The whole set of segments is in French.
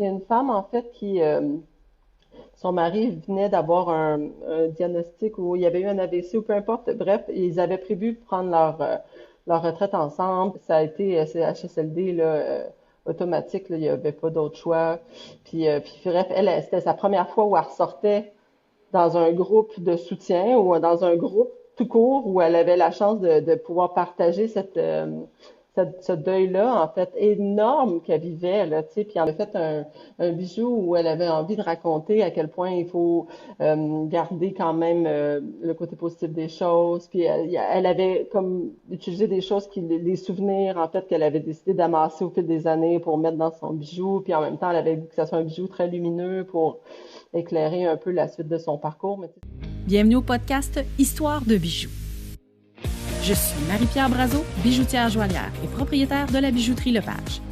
Il y a une femme, en fait, son mari venait d'avoir un diagnostic où il y avait eu un AVC ou peu importe. Bref, ils avaient prévu prendre leur retraite ensemble. Ça a été CHSLD là, automatique, là, il n'y avait pas d'autre choix. Puis bref, c'était sa première fois où elle ressortait dans un groupe de soutien ou dans un groupe tout court où elle avait la chance de pouvoir partager ce deuil-là, en fait, énorme qu'elle vivait, là, tu sais, puis elle a fait un bijou où elle avait envie de raconter à quel point il faut garder quand même le côté positif des choses, puis elle avait comme utilisé des choses, les souvenirs, en fait, qu'elle avait décidé d'amasser au fil des années pour mettre dans son bijou, puis en même temps, elle avait dit que ça soit un bijou très lumineux pour éclairer un peu la suite de son parcours. Bienvenue au podcast Histoire de bijoux. Je suis Marie-Pierre Brazeau, bijoutière joaillière et propriétaire de la bijouterie Lepage.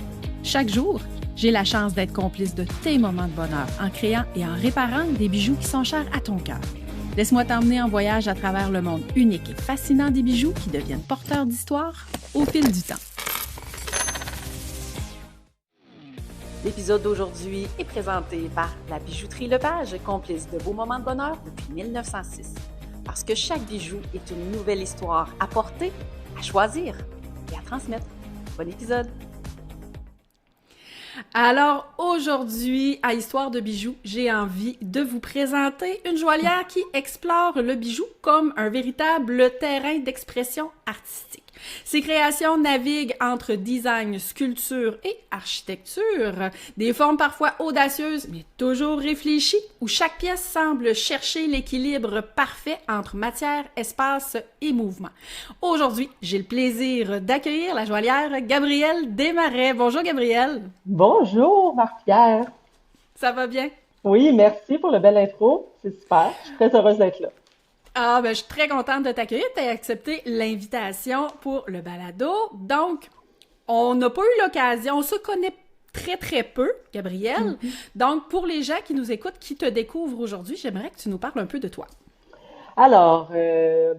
Chaque jour, j'ai la chance d'être complice de tes moments de bonheur en créant et en réparant des bijoux qui sont chers à ton cœur. Laisse-moi t'emmener en voyage à travers le monde unique et fascinant des bijoux qui deviennent porteurs d'histoire au fil du temps. L'épisode d'aujourd'hui est présenté par la bijouterie Lepage, complice de beaux moments de bonheur depuis 1906. Parce que chaque bijou est une nouvelle histoire à porter, à choisir et à transmettre. Bon épisode! Alors aujourd'hui, à Histoire de bijoux, j'ai envie de vous présenter une joaillière qui explore le bijou comme un véritable terrain d'expression artistique. Ses créations naviguent entre design, sculpture et architecture, des formes parfois audacieuses mais toujours réfléchies, où chaque pièce semble chercher l'équilibre parfait entre matière, espace et mouvement. Aujourd'hui, j'ai le plaisir d'accueillir la joaillière Gabrielle Desmarais. Bonjour Gabrielle. Bonjour, Marc-Pierre. Ça va bien? Oui, merci pour le bel intro. C'est super. Je suis très heureuse d'être là. Ah, ben, je suis très contente de t'accueillir. Tu as accepté l'invitation pour le balado. Donc, on n'a pas eu l'occasion, on se connaît très, très peu, Gabrielle. Donc, pour les gens qui nous écoutent, qui te découvrent aujourd'hui, j'aimerais que tu nous parles un peu de toi. Alors,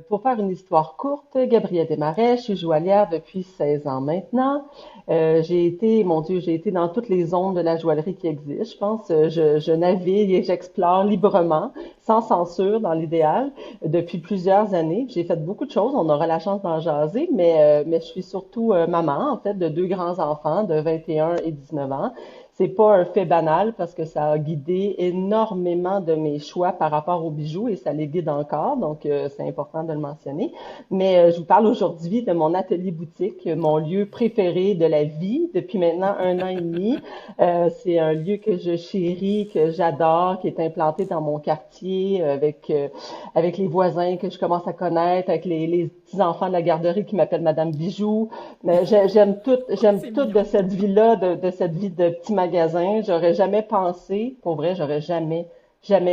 pour faire une histoire courte, Gabrielle Desmarais, je suis joaillière depuis 16 ans maintenant. Mon Dieu, j'ai été dans toutes les zones de la joaillerie qui existent. Je pense, je navigue et j'explore librement, sans censure dans l'idéal, depuis plusieurs années. J'ai fait beaucoup de choses, on aura la chance d'en jaser, mais je suis surtout maman, en fait, de deux grands-enfants de 21 et 19 ans. C'est pas un fait banal parce que ça a guidé énormément de mes choix par rapport aux bijoux et ça les guide encore, donc c'est important de le mentionner. Mais je vous parle aujourd'hui de mon atelier boutique, mon lieu préféré de la vie depuis maintenant 1 an et demi. C'est un lieu que je chéris, que j'adore, qui est implanté dans mon quartier avec les voisins que je commence à connaître, avec les petits-enfants de la garderie qui m'appellent Madame Bijou. Mais j'aime C'est tout mignon. de cette vie-là, de cette vie de petit magasin. J'aurais jamais pensé, pour vrai, j'aurais jamais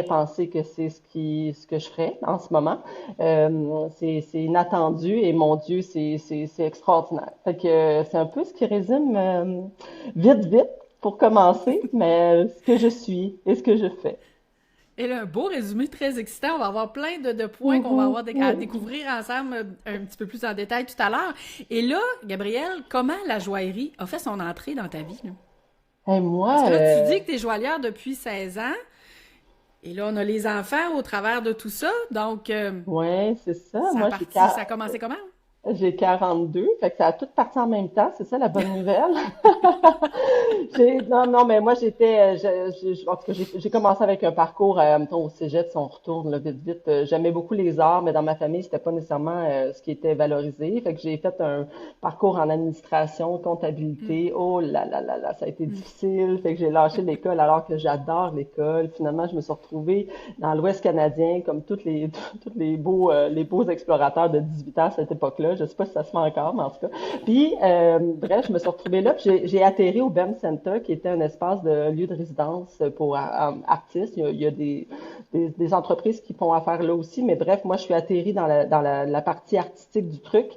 pensé que c'est ce que je ferais en ce moment. C'est inattendu et mon Dieu, c'est extraordinaire. Fait que c'est un peu ce qui résume vite pour commencer, mais ce que je suis et ce que je fais. Et là, un beau résumé très excitant. On va avoir plein de points qu'on va Mhm. avoir à découvrir ensemble un petit peu plus en détail tout à l'heure. Et là, Gabrielle, comment la joaillerie a fait son entrée dans ta vie, là? Et Parce moi, que là, tu dis que tu es joaillière depuis 16 ans. Et là, on a les enfants au travers de tout ça. Donc, ouais, c'est ça. ça a ça a commencé comment? J'ai 42, fait que ça a tout parti en même temps, c'est ça la bonne nouvelle. Non, mais moi j'étais, en tout cas, j'ai commencé avec un parcours, mettons, au cégep, si on retourne là, vite. J'aimais beaucoup les arts, mais dans ma famille, c'était pas nécessairement ce qui était valorisé. Fait que j'ai fait un parcours en administration, Mm, comptabilité. Oh là, ça a été mm. difficile. Fait que j'ai lâché l'école alors que j'adore l'école. Finalement, je me suis retrouvée dans l'Ouest canadien, comme tous les beaux explorateurs de 18 ans à cette époque-là. Je sais pas si ça se fait encore, mais en tout cas. Puis, bref, je me suis retrouvée là, puis j'ai atterri au BEM Center, qui était un espace de lieu de résidence pour artistes. Il y a des entreprises qui font affaire là aussi, mais bref, moi, je suis atterrie dans la partie artistique du truc.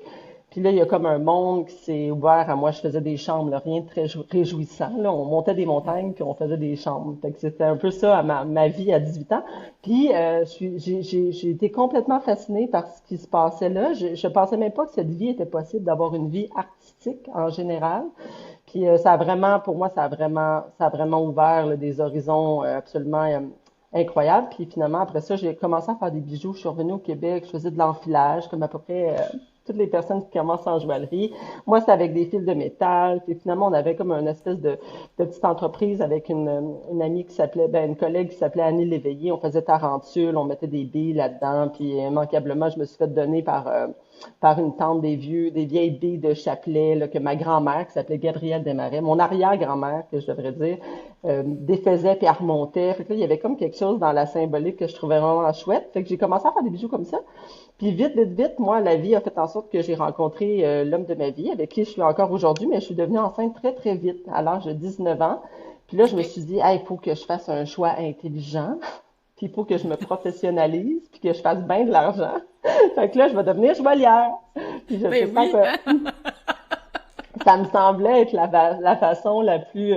Puis là, il y a comme un monde qui s'est ouvert à moi. Je faisais des chambres, là, rien de très réjouissant. Là. On montait des montagnes, puis on faisait des chambres. Fait que c'était un peu ça à ma vie à 18 ans. Puis j'ai été complètement fascinée par ce qui se passait là. Je pensais même pas que cette vie était possible, d'avoir une vie artistique en général. Puis ça a vraiment, pour moi, ça a vraiment ouvert là, des horizons absolument incroyables. Puis finalement, après ça, j'ai commencé à faire des bijoux. Je suis revenue au Québec, je faisais de l'enfilage, comme à peu près toutes les personnes qui commencent en joaillerie. Moi, c'est avec des fils de métal. Puis finalement, on avait comme une espèce de petite entreprise avec une amie qui s'appelait, ben, une collègue qui s'appelait Annie Léveillé. On faisait tarentules, on mettait des billes là-dedans. Puis immanquablement, je me suis fait donner par une tante des vieilles billes de chapelet là, que ma grand-mère, qui s'appelait Gabrielle Desmarais, mon arrière-grand-mère, que je devrais dire, défaisait puis elle remontait. Fait que là, il y avait comme quelque chose dans la symbolique que je trouvais vraiment chouette. Fait que j'ai commencé à faire des bijoux comme ça. Puis vite, vite, vite, moi, la vie a fait en sorte que j'ai rencontré l'homme de ma vie, avec qui je suis encore aujourd'hui, mais je suis devenue enceinte très, très vite, à l'âge de 19 ans. Puis là, je me OK. suis dit, hey, il faut que je fasse un choix intelligent, puis il faut que je me professionnalise, puis que je fasse bien de l'argent. Fait que là, je vais devenir joaillière. Puis je sais Ben pas oui, que hein? ça me semblait être la façon la plus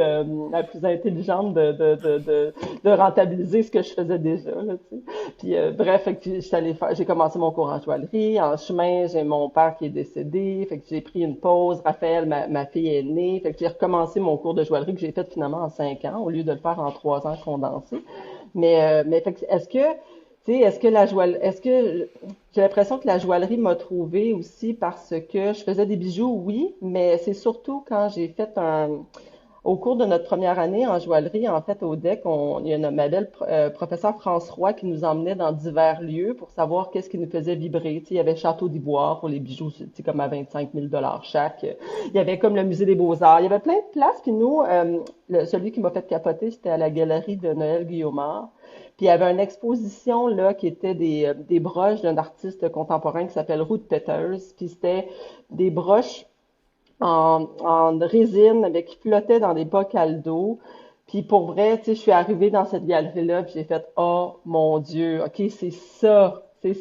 intelligente de rentabiliser ce que je faisais déjà, là, tu sais. Puis bref, fait que j'ai commencé mon cours en joaillerie. En chemin, j'ai mon père qui est décédé. Fait que j'ai pris une pause. Raphaël, ma fille est née. Fait que j'ai recommencé mon cours de joaillerie que j'ai fait finalement en 5 ans au lieu de le faire en 3 ans condensé. Mais fait que est-ce que tu sais, est-ce que j'ai l'impression que la joaillerie m'a trouvée aussi parce que je faisais des bijoux, oui, mais c'est surtout quand j'ai fait au cours de notre première année en joaillerie, en fait, au DEC, il y a ma belle professeure France Roy qui nous emmenait dans divers lieux pour savoir qu'est-ce qui nous faisait vibrer. Tu sais, il y avait Château d'Ivoire pour les bijoux, tu sais, comme à 25 000 $ chaque. Il y avait comme le Musée des Beaux-Arts. Il y avait plein de places. Puis nous, celui qui m'a fait capoter, c'était à la galerie de Noël Guillaumard. Puis il y avait une exposition là qui était des broches d'un artiste contemporain qui s'appelle Ruth Peters. Puis c'était des broches en résine avec qui flottaient dans des bocals d'eau. Puis pour vrai, tu sais, je suis arrivée dans cette galerie-là, puis j'ai fait oh mon Dieu, ok, c'est ça qu'il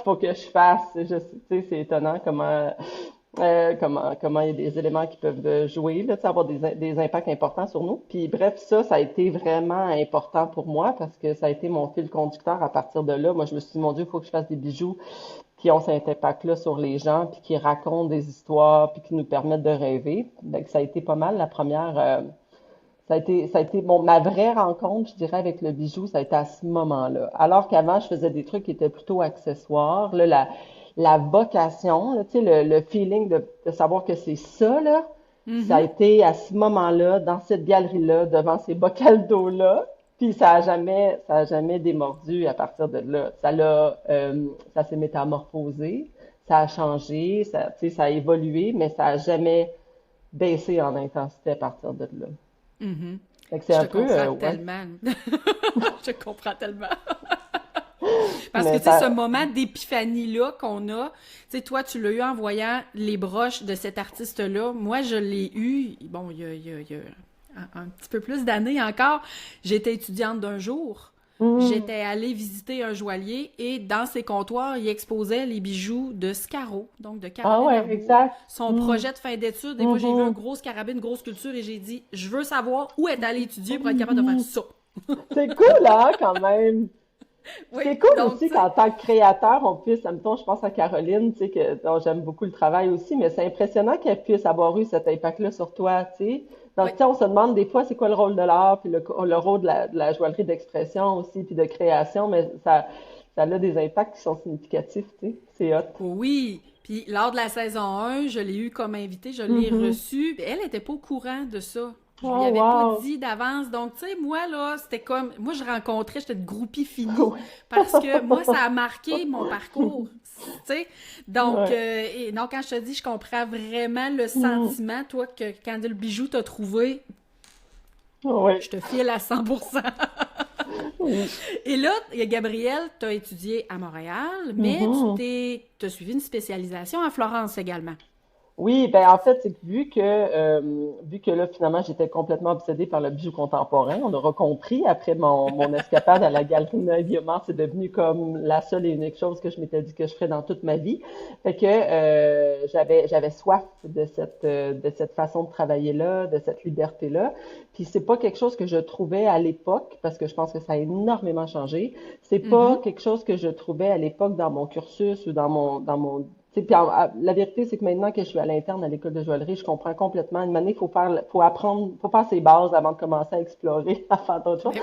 faut que je fasse. Tu sais, c'est étonnant comment il y a des éléments qui peuvent jouer, là, tu sais, avoir des impacts importants sur nous. Puis bref, ça a été vraiment important pour moi parce que ça a été mon fil conducteur à partir de là. Moi, je me suis dit, mon Dieu, il faut que je fasse des bijoux qui ont cet impact-là sur les gens, puis qui racontent des histoires, puis qui nous permettent de rêver. Donc, ça a été pas mal la première. Ça a été bon, ma vraie rencontre, je dirais, avec le bijou, ça a été à ce moment-là. Alors qu'avant, je faisais des trucs qui étaient plutôt accessoires. Là, la vocation, là, tu sais, le feeling de savoir que c'est ça, là, ça a Mhm. été à ce moment-là, dans cette galerie-là, devant ces bocals d'eau-là. Puis ça a jamais démordu à partir de là. Ça s'est métamorphosé, ça a changé, tu sais, ça a évolué, mais ça a jamais baissé en intensité à partir de là. Mhm. Fait que c'est Je un te peu, comprends ouais. tellement. Je comprends tellement. Parce que, Mais tu sais, ce ça, moment d'épiphanie-là qu'on a, tu sais, toi, tu l'as eu en voyant les broches de cet artiste-là. Moi, je l'ai eu, bon, il y a un petit peu plus d'années encore. J'étais étudiante d'un jour. hum, J'étais allée visiter un joaillier et dans ses comptoirs, il exposait les bijoux de Scarro, donc de ah Caroline ouais, Herbourg, exact. son projet de fin d'études. Et moi, j'ai vu un Mhm. gros scarabée, une grosse sculpture et j'ai dit, je veux savoir où est allée étudier pour être capable de faire ça. C'est cool, hein, quand même. Oui, C'est cool donc, aussi tu sais, qu'en tant que créateur, on puisse, admettons, je pense à Caroline, tu sais, dont j'aime beaucoup le travail aussi, mais c'est impressionnant qu'elle puisse avoir eu cet impact-là sur toi, tu sais. Donc, oui. tu sais, on se demande des fois c'est quoi le rôle de l'art, puis le rôle de la joaillerie d'expression aussi, puis de création, mais ça a des impacts qui sont significatifs, tu sais. C'est hot. Oui. Puis lors de la saison 1, je l'ai eu comme invitée, je l'ai Mhm. reçue. Elle était pas au courant de ça. Je lui Oh, avais pas wow. dit d'avance. Donc, tu sais, moi, là, c'était comme. Moi, je rencontrais, j'étais de groupie finie. Ouais. Parce que moi, ça a marqué mon parcours. Tu sais? Donc, Ouais. et non, quand je te dis, je comprends vraiment le Mhm. sentiment, toi, que quand le bijou t'a trouvé, Ouais. je te file à 100%. Oui. Et là, Gabrielle, tu as étudié à Montréal, mais Mhm. t'as suivi une spécialisation à Florence également. Oui, ben en fait, c'est que vu que là, finalement, j'étais complètement obsédée par le bijou contemporain, on aura compris après mon escapade à la Galerie Neuville-Mars, c'est devenu comme la seule et unique chose que je m'étais dit que je ferais dans toute ma vie. Fait que j'avais soif de cette façon de travailler là, de cette liberté-là. Puis c'est pas quelque chose que je trouvais à l'époque, parce que je pense que ça a énormément changé. C'est pas Mhm. quelque chose que je trouvais à l'époque dans mon cursus ou dans mon Tu sais, la vérité, c'est que maintenant que je suis à l'interne à l'école de joaillerie, je comprends complètement. Une année, faut apprendre, faut faire ses bases avant de commencer à explorer, à faire d'autres choses.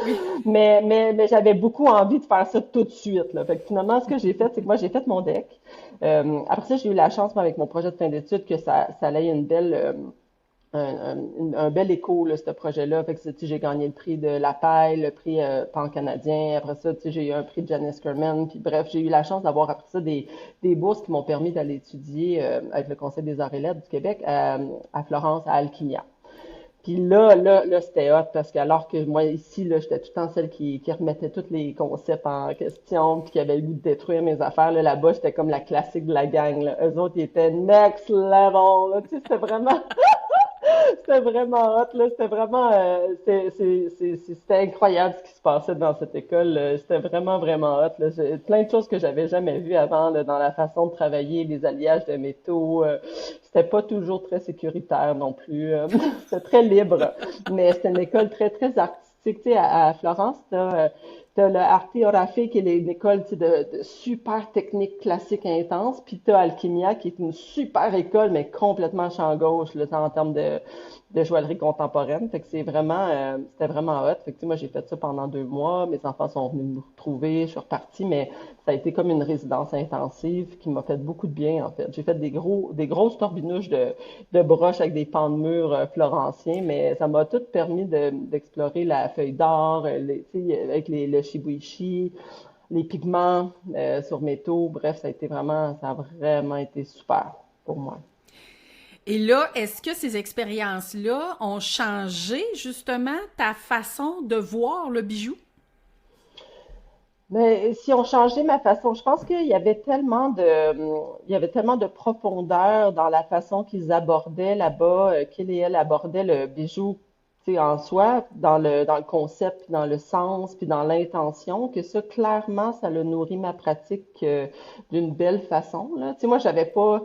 Ben oui. Mais j'avais beaucoup envie de faire ça tout de suite, là. Fait que finalement, ce que j'ai fait, c'est que moi, j'ai fait mon deck. Après ça, j'ai eu la chance, moi, avec mon projet de fin d'études, que ça allait une belle, un bel écho, là, ce projet-là. Fait que, tu sais, j'ai gagné le prix de la paille, le prix pan-canadien. Après ça, tu sais, j'ai eu un prix de Janice Kerman. Puis bref, j'ai eu la chance d'avoir après ça des bourses qui m'ont permis d'aller étudier avec le Conseil des arts et lettres du Québec à Florence, à Alquimia. Puis là, c'était hot parce que alors que moi ici, là, j'étais tout le temps celle qui remettait tous les concepts en question, puis qui avait le goût de détruire mes affaires. Là-bas, j'étais comme la classique de la gang. Là. Eux autres, ils étaient next level. Là. Tu sais, c'était vraiment hot, là. C'était vraiment, c'était incroyable ce qui se passait dans cette école. C'était vraiment, vraiment hot, là. J'ai plein de choses que j'avais jamais vues avant, là, dans la façon de travailler, les alliages de métaux. C'était pas toujours très sécuritaire non plus. C'était très libre, mais c'était une école très, très artistique. Tu sais, à Florence, t'as le Arte Orafe qui est une école, tu sais, de super technique classique intense, puis t'as Alchimia qui est une super école, mais complètement champ gauche, là, en termes de joaillerie contemporaine. Fait que c'était vraiment hot. Fait que, tu sais, moi, j'ai fait ça pendant 2 mois. Mes enfants sont venus me retrouver. Je suis repartie, mais ça a été comme une résidence intensive qui m'a fait beaucoup de bien, en fait. J'ai fait des grosses torbinouches de broches avec des pans de mur florentiens, mais ça m'a tout permis d'explorer la feuille d'or, tu sais, avec le shibuishi, les pigments sur métaux. Bref, ça a vraiment été super pour moi. Et là, est-ce que ces expériences-là ont changé justement ta façon de voir le bijou? Mais si on changeait ma façon, je pense il y avait tellement de profondeur dans la façon qu'ils abordaient là-bas, qu'ils et elle abordaient le bijou, tu sais, en soi, dans le concept, puis dans le sens, puis dans l'intention, que ça, clairement, ça le nourrit ma pratique d'une belle façon, là. Tu sais, moi, j'avais pas,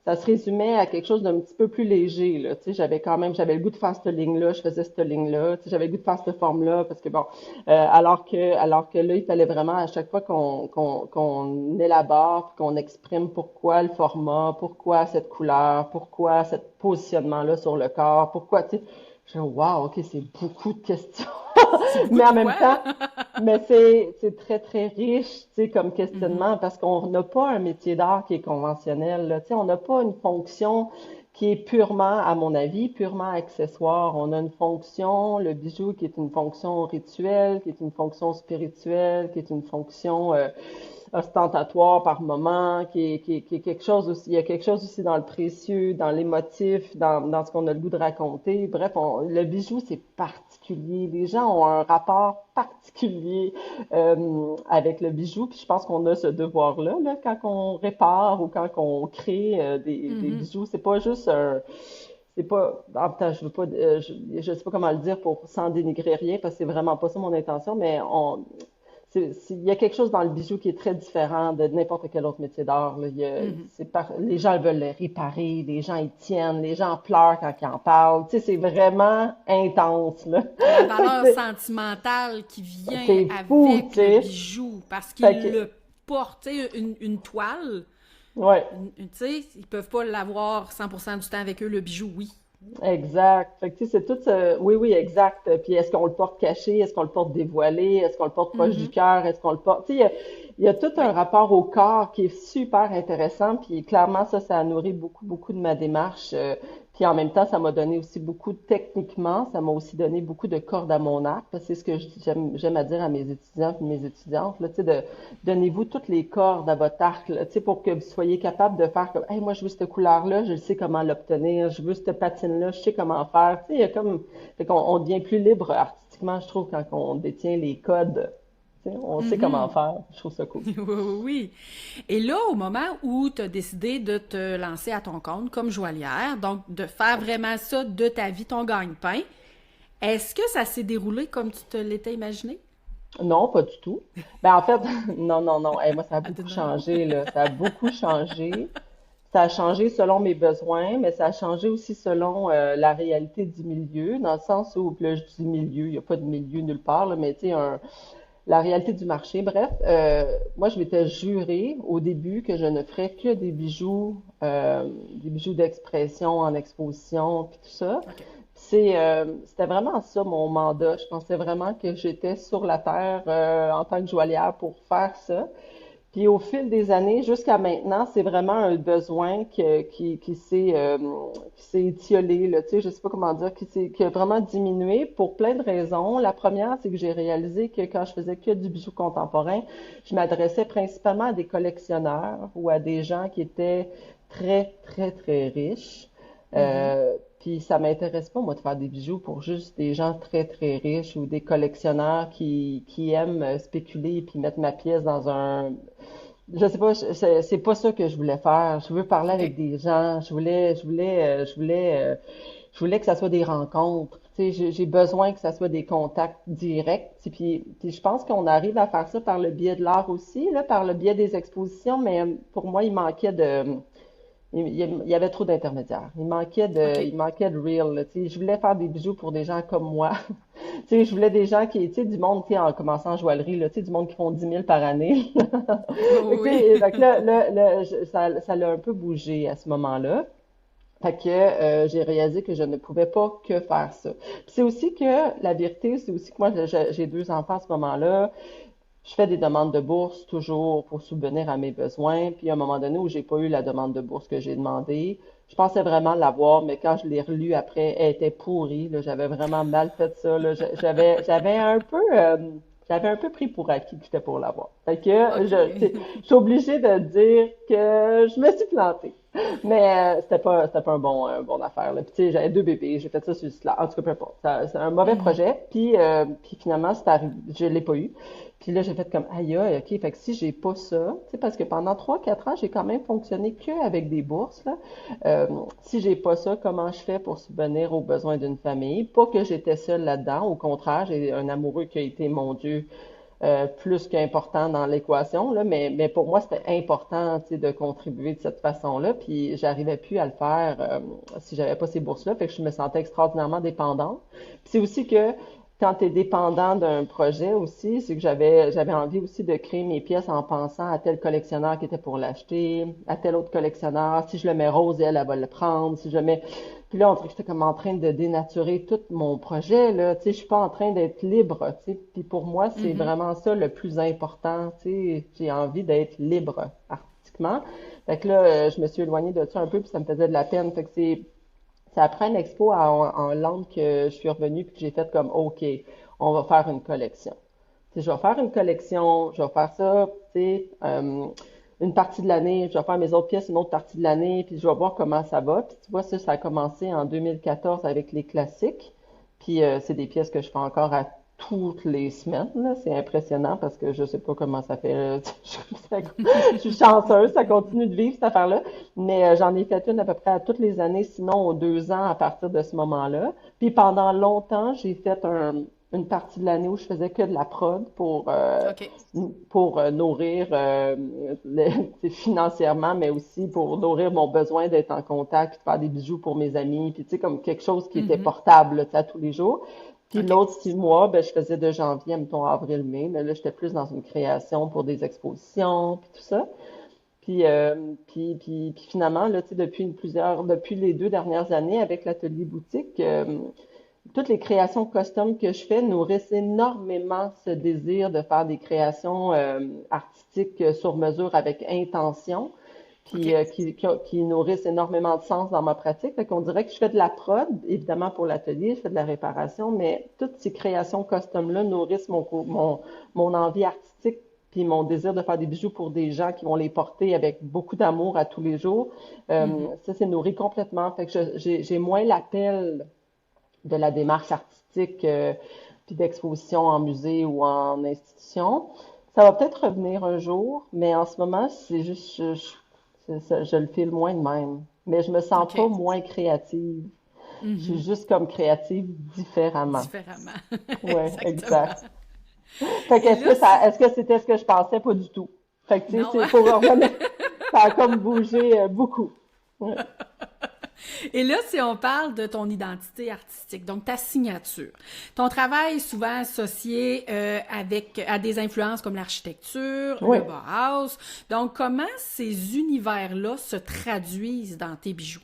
ça se résumait à quelque chose d'un petit peu plus léger, là. Tu sais, j'avais le goût de faire cette ligne-là, je faisais cette ligne-là. Tu sais, j'avais le goût de faire cette forme-là, parce que bon, alors que là, il fallait vraiment à chaque fois qu'on élabore, puis qu'on exprime pourquoi le format, pourquoi cette couleur, pourquoi ce positionnement-là sur le corps, pourquoi, tu sais, je dis, wow, ok, c'est beaucoup de questions. C'est beaucoup Mais de en même quoi? temps, mais c'est très, très riche, tu sais, comme Mhm. questionnement, parce qu'on n'a pas un métier d'art qui est conventionnel, là. Tu sais, on n'a pas une fonction qui est purement, à mon avis, purement accessoire. On a une fonction, le bijou, qui est une fonction rituelle, qui est une fonction spirituelle, qui est une fonction ostentatoire par moment, qui est quelque chose aussi, il y a quelque chose aussi dans le précieux, dans l'émotif, dans ce qu'on a le goût de raconter. Bref, le bijou, c'est particulier. Les gens ont un rapport particulier avec le bijou, puis je pense qu'on a ce devoir-là, là, quand on répare ou quand on crée des Mhm. bijoux. C'est pas juste c'est pas, en même temps, je veux pas, je sais pas comment le dire pour sans dénigrer rien, parce que c'est vraiment pas ça mon intention, mais il y a quelque chose dans le bijou qui est très différent de n'importe quel autre métier d'art, là. Mhm. Les gens veulent le réparer, les gens y tiennent, les gens pleurent quand ils en parlent. Tu sais, c'est vraiment intense, là. La valeur sentimentale qui vient C'est fou, tu avec le sais. bijou, parce Fait qu'il que, le porte, tu sais, une toile, ouais. tu sais, ils peuvent pas l'avoir 100% du temps avec eux, le bijou, oui. Exact. Fait que, tu sais, c'est tout ce... Oui, oui, exact. Puis est-ce qu'on le porte caché? Est-ce qu'on le porte dévoilé? Est-ce qu'on le porte proche du Mhm. cœur? Est-ce qu'on le porte... Tu sais, il y a tout un Oui. rapport au corps qui est super intéressant. Puis clairement, ça a nourri beaucoup, beaucoup de ma démarche. Puis en même temps, ça m'a donné aussi beaucoup, techniquement, ça m'a aussi donné beaucoup de cordes à mon arc. Parce que c'est ce que j'aime à dire à mes étudiants et mes étudiantes, là, tu sais, donnez-vous toutes les cordes à votre arc, là, tu sais, pour que vous soyez capable de faire comme, hey, moi, je veux cette couleur-là, je sais comment l'obtenir, je veux cette patine-là, je sais comment faire. Tu sais, il y a comme, fait qu'on on devient plus libre artistiquement, je trouve, quand on détient les codes. Tu sais, on sait comment Mhm. faire. Je trouve ça cool. Oui, oui, oui. Et là, au moment où tu as décidé de te lancer à ton compte comme joaillière, donc de faire vraiment ça de ta vie, ton gagne-pain, est-ce que ça s'est déroulé comme tu te l'étais imaginé? Non, pas du tout. Ben, en fait, non, non, non. Hey, moi, ça a Ah, beaucoup non, non. changé, là. Ça a beaucoup changé. Ça a changé selon mes besoins, mais ça a changé aussi selon la réalité du milieu, dans le sens où, puis là, je dis milieu, il n'y a pas de milieu nulle part, là, mais tu sais, la réalité du marché. Bref, moi, je m'étais juré au début que je ne ferais que des bijoux d'expression en exposition, puis tout ça. OK. C'était vraiment ça mon mandat. Je pensais vraiment que j'étais sur la terre en tant que joaillière pour faire ça. Puis au fil des années, jusqu'à maintenant, c'est vraiment un besoin qui s'est étiolé, là, tu sais, je sais pas comment dire, qui a vraiment diminué pour plein de raisons. La première, c'est que j'ai réalisé que quand je faisais que du bijou contemporain, je m'adressais principalement à des collectionneurs ou à des gens qui étaient très, très, très riches. Mhm. Puis ça m'intéresse pas, moi, de faire des bijoux pour juste des gens très, très riches ou des collectionneurs qui aiment spéculer puis mettre ma pièce dans un... Je sais pas, c'est pas ça que je voulais faire. Je veux parler avec OK. des gens. Je voulais que ça soit des rencontres. Tu sais, j'ai besoin que ça soit des contacts directs. Puis je pense qu'on arrive à faire ça par le biais de l'art aussi, là, par le biais des expositions, mais pour moi, il y avait trop d'intermédiaires. OK. Il manquait de real, là. Tu sais, je voulais faire des bijoux pour des gens comme moi. Tu sais, je voulais des gens tu sais, du monde, tu sais, en commençant en joaillerie, là, tu sais, du monde qui font 10 000 par année. Fait que, tu Oui. sais, fait que ça l'a un peu bougé à ce moment-là. Fait que j'ai réalisé que je ne pouvais pas que faire ça. Puis c'est aussi que la vérité, c'est aussi que moi j'ai deux enfants à ce moment-là. Je fais des demandes de bourse toujours pour subvenir à mes besoins. Puis à un moment donné où j'ai pas eu la demande de bourse que j'ai demandée, je pensais vraiment l'avoir, mais quand je l'ai relue après, elle était pourrie. Là, j'avais vraiment mal fait ça. Là. J'avais un peu pris pour acquis que j'étais pour l'avoir. Fait que OK. je suis obligée de dire que je me suis plantée. Mais c'était pas un bon affaire. Là. Puis tu sais, j'avais deux bébés, j'ai fait ça sur le slide. En tout cas, peu importe. C'est un mauvais Mhm. projet. Puis finalement, je l'ai pas eu. Puis là, j'ai fait comme, aïe, aïe, ok, fait que si j'ai pas ça, tu sais, parce que pendant 3 4 ans, j'ai quand même fonctionné que avec des bourses, là. Si j'ai pas ça, comment je fais pour subvenir aux besoins d'une famille? Pas que j'étais seule là-dedans, au contraire, j'ai un amoureux qui a été, mon Dieu, plus qu'important dans l'équation, là, mais pour moi, c'était important, tu sais, de contribuer de cette façon-là, puis j'arrivais plus à le faire si j'avais pas ces bourses-là, fait que je me sentais extraordinairement dépendante. Puis c'est aussi que quand tu es dépendant d'un projet aussi, c'est que j'avais envie aussi de créer mes pièces en pensant à tel collectionneur qui était pour l'acheter, à tel autre collectionneur. Si je le mets rose, elle va le prendre. Si je le mets... Puis là, on dirait que j'étais comme en train de dénaturer tout mon projet, là. Tu sais, je suis pas en train d'être libre, tu sais. Puis pour moi, c'est Mhm. vraiment ça le plus important, tu sais. J'ai envie d'être libre artistiquement. Fait que là, je me suis éloignée de ça un peu, puis ça me faisait de la peine. Fait que c'est après une expo en Londres que je suis revenue puis que j'ai fait comme OK, on va faire une collection. Tu sais, je vais faire une collection, je vais faire ça, tu sais, une partie de l'année, je vais faire mes autres pièces une autre partie de l'année, puis je vais voir comment ça va. Puis tu vois, ça a commencé en 2014 avec les classiques. Puis c'est des pièces que je fais encore à toutes les semaines, là. C'est impressionnant parce que je sais pas comment ça fait. Je suis chanceuse, ça continue de vivre cette affaire-là. Mais j'en ai fait une à peu près à toutes les années, sinon aux 2 ans à partir de ce moment-là. Puis pendant longtemps, j'ai fait une partie de l'année où je faisais que de la prod OK. pour nourrir financièrement, mais aussi pour nourrir mon besoin d'être en contact, de faire des bijoux pour mes amis, puis tu sais, comme quelque chose qui était Mhm. portable, là, tu sais, à tous les jours. Puis OK. l'autre 6 mois, ben, je faisais de janvier, mettons, avril, mai, mais là, j'étais plus dans une création pour des expositions, puis tout ça. Puis finalement, là, tu sais, depuis les 2 dernières années, avec l'atelier boutique, toutes les créations custom que je fais nourrissent énormément ce désir de faire des créations artistiques sur mesure avec intention, puis OK. qui nourrissent énormément de sens dans ma pratique. Fait qu'on dirait que je fais de la prod, évidemment pour l'atelier, je fais de la réparation, mais toutes ces créations custom-là nourrissent mon envie artistique, puis mon désir de faire des bijoux pour des gens qui vont les porter avec beaucoup d'amour à tous les jours. Mhm. Ça, c'est nourri complètement. Fait que j'ai moins l'appel de la démarche artistique, puis d'exposition en musée ou en institution. Ça va peut-être revenir un jour, mais en ce moment, c'est juste, je le file moins de même. Mais je me sens pas OK. moins créative. Je suis Mhm. juste comme créative différemment. Différemment. Ouais, Exactement. exact. Fait que Et là, si... est-ce que c'était ce que je pensais? Pas du tout. Fait que tu sais, Non, c'est hein? pour revenir, ça a comme bougé beaucoup. Ouais. Et là, si on parle de ton identité artistique, donc ta signature, ton travail est souvent associé à des influences comme l'architecture, Oui. le Bauhaus. Donc, comment ces univers-là se traduisent dans tes bijoux?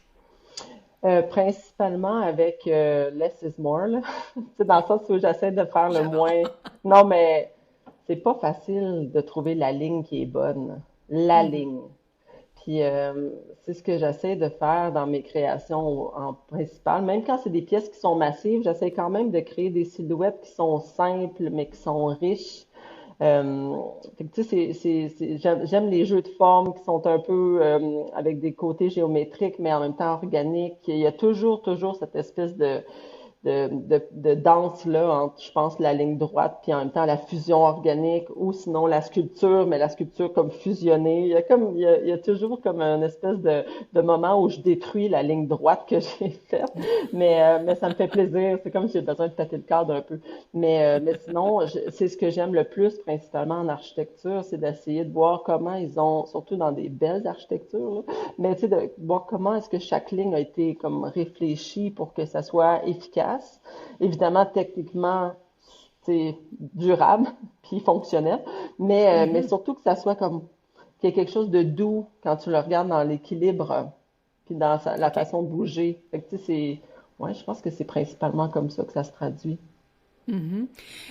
Principalement avec less is more, là. Tu sais, dans le sens où j'essaie de faire le moins. Non, mais c'est pas facile de trouver la ligne qui est bonne. La ligne. Puis c'est ce que j'essaie de faire dans mes créations en principal. Même quand c'est des pièces qui sont massives, j'essaie quand même de créer des silhouettes qui sont simples, mais qui sont riches. Euh, fait que, tu sais, j'aime les jeux de formes qui sont un peu avec des côtés géométriques, mais en même temps organiques. Il y a toujours cette espèce de danse-là entre, je pense, la ligne droite, puis en même temps la fusion organique, ou sinon la sculpture, mais la sculpture comme fusionnée. Il y a toujours comme une espèce de moment où je détruis la ligne droite que j'ai faite, mais ça me fait plaisir. C'est comme si j'ai besoin de tâter le cadre un peu. Mais sinon, c'est ce que j'aime le plus, principalement en architecture, c'est d'essayer de voir comment ils ont, surtout dans des belles architectures, là, mais tu sais, de voir comment est-ce que chaque ligne a été comme réfléchie pour que ça soit efficace. Évidemment, techniquement, c'est durable puis fonctionnel, mais surtout que ça soit comme qu'il y ait quelque chose de doux quand tu le regardes dans l'équilibre puis dans la OK. façon de bouger. Fait que tu sais, ouais, je pense que c'est principalement comme ça que ça se traduit. Mhm.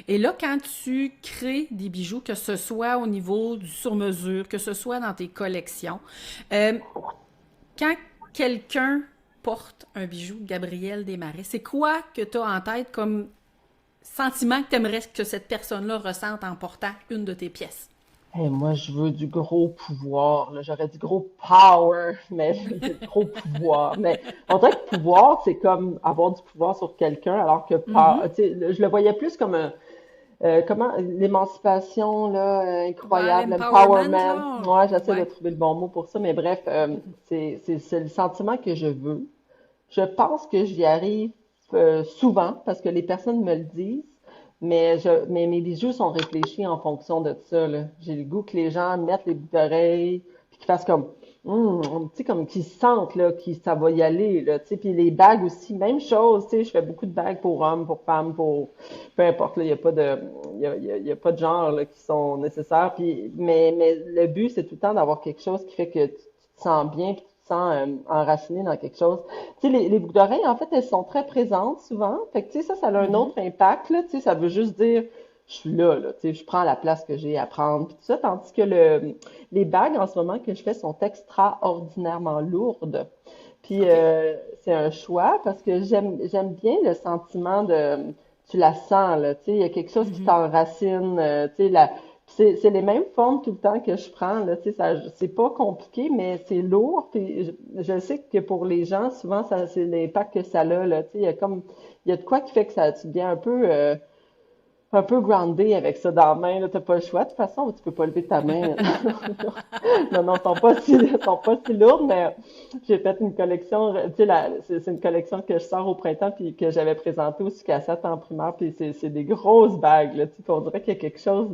Et là, quand tu crées des bijoux, que ce soit au niveau du sur-mesure, que ce soit dans tes collections, euh, quand quelqu'un porte un bijou Gabrielle Desmarais, c'est quoi que tu as en tête comme sentiment que tu aimerais que cette personne-là ressente en portant une de tes pièces? Hey, moi, je veux du gros pouvoir, là. J'aurais dit gros power, mais je veux dire gros pouvoir. Mais on dirait que pouvoir, c'est comme avoir du pouvoir sur quelqu'un, alors que Mhm. tu sais, je le voyais plus comme un, comment, l'émancipation, là, Ouais, incroyable, l'empowerment, l'empowerment. là. Ouais, j'essaie de Ouais. trouver le bon mot pour ça, mais bref, c'est le sentiment que je veux. Je pense que j'y arrive souvent parce que les personnes me le disent, mais mes bijoux sont réfléchis en fonction de ça, là. J'ai le goût que les gens mettent les boucles d'oreilles, puis qu'ils fassent comme, tu sais, comme qu'ils sentent là, que ça va y aller, là, tu sais. Puis les bagues aussi, même chose, tu sais. Je fais beaucoup de bagues pour hommes, pour femmes, pour peu importe, là, il y a pas de, il y a pas de genre là, qui sont nécessaires. Puis, mais le but, c'est tout le temps d'avoir quelque chose qui fait que tu te sens bien, puis tu te sens enraciné dans quelque chose. Tu sais, les boucles d'oreilles, en fait, elles sont très présentes souvent. Fait que, tu sais, ça a un Mhm. autre impact, là. Tu sais, ça veut juste dire, je suis là, tu sais, je prends la place que j'ai à prendre, puis tout ça. Tandis que les bagues, en ce moment, que je fais sont extraordinairement lourdes. Puis, OK. c'est un choix parce que j'aime bien le sentiment de, tu la sens, là, tu sais, il y a quelque chose qui Mhm. t'enracine, tu sais, c'est les mêmes formes tout le temps que je prends, là, tu sais, c'est pas compliqué, mais c'est lourd, puis je sais que pour les gens, souvent, c'est l'impact que ça a, là, tu sais, il y a de quoi qui fait que ça, tu deviens un peu groundé avec ça dans la main, là, t'as pas le choix, de toute façon, tu peux pas lever ta main. Non, non, sont pas si lourdes, mais j'ai fait une collection, tu sais, c'est une collection que je sors au printemps puis que j'avais présentée au Sucasset en primaire, puis c'est des grosses bagues, là, tu sais, puis on dirait qu'il y a quelque chose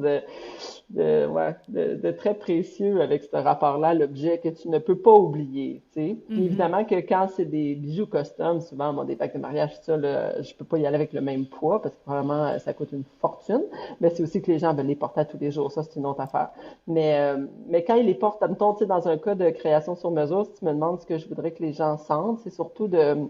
ouais, de très précieux avec ce rapport-là à l'objet que tu ne peux pas oublier, tu sais. Puis Mhm. évidemment que quand c'est des bijoux custom, souvent, bon, des bagues de mariage, tout ça, là, je peux pas y aller avec le même poids parce que vraiment, ça coûte une fortune, mais c'est aussi que les gens veulent les porter à tous les jours, ça, c'est une autre affaire. Mais quand ils les portent, admettons, tu sais, dans un cas de création sur mesure, si tu me demandes ce que je voudrais que les gens sentent, c'est surtout qu'ils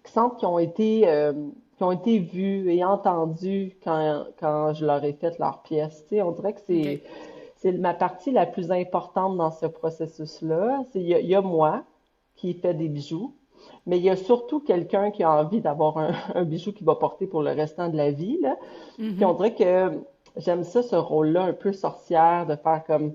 sentent qui ont été vus et entendus quand je leur ai fait leur pièce. Tu sais, on dirait que OK. c'est ma partie la plus importante dans ce processus-là. Il y a moi qui fait des bijoux, mais il y a surtout quelqu'un qui a envie d'avoir un bijou qu'il va porter pour le restant de la vie, là. Puis on Mhm. dirait que j'aime ça, ce rôle-là un peu sorcière, de faire comme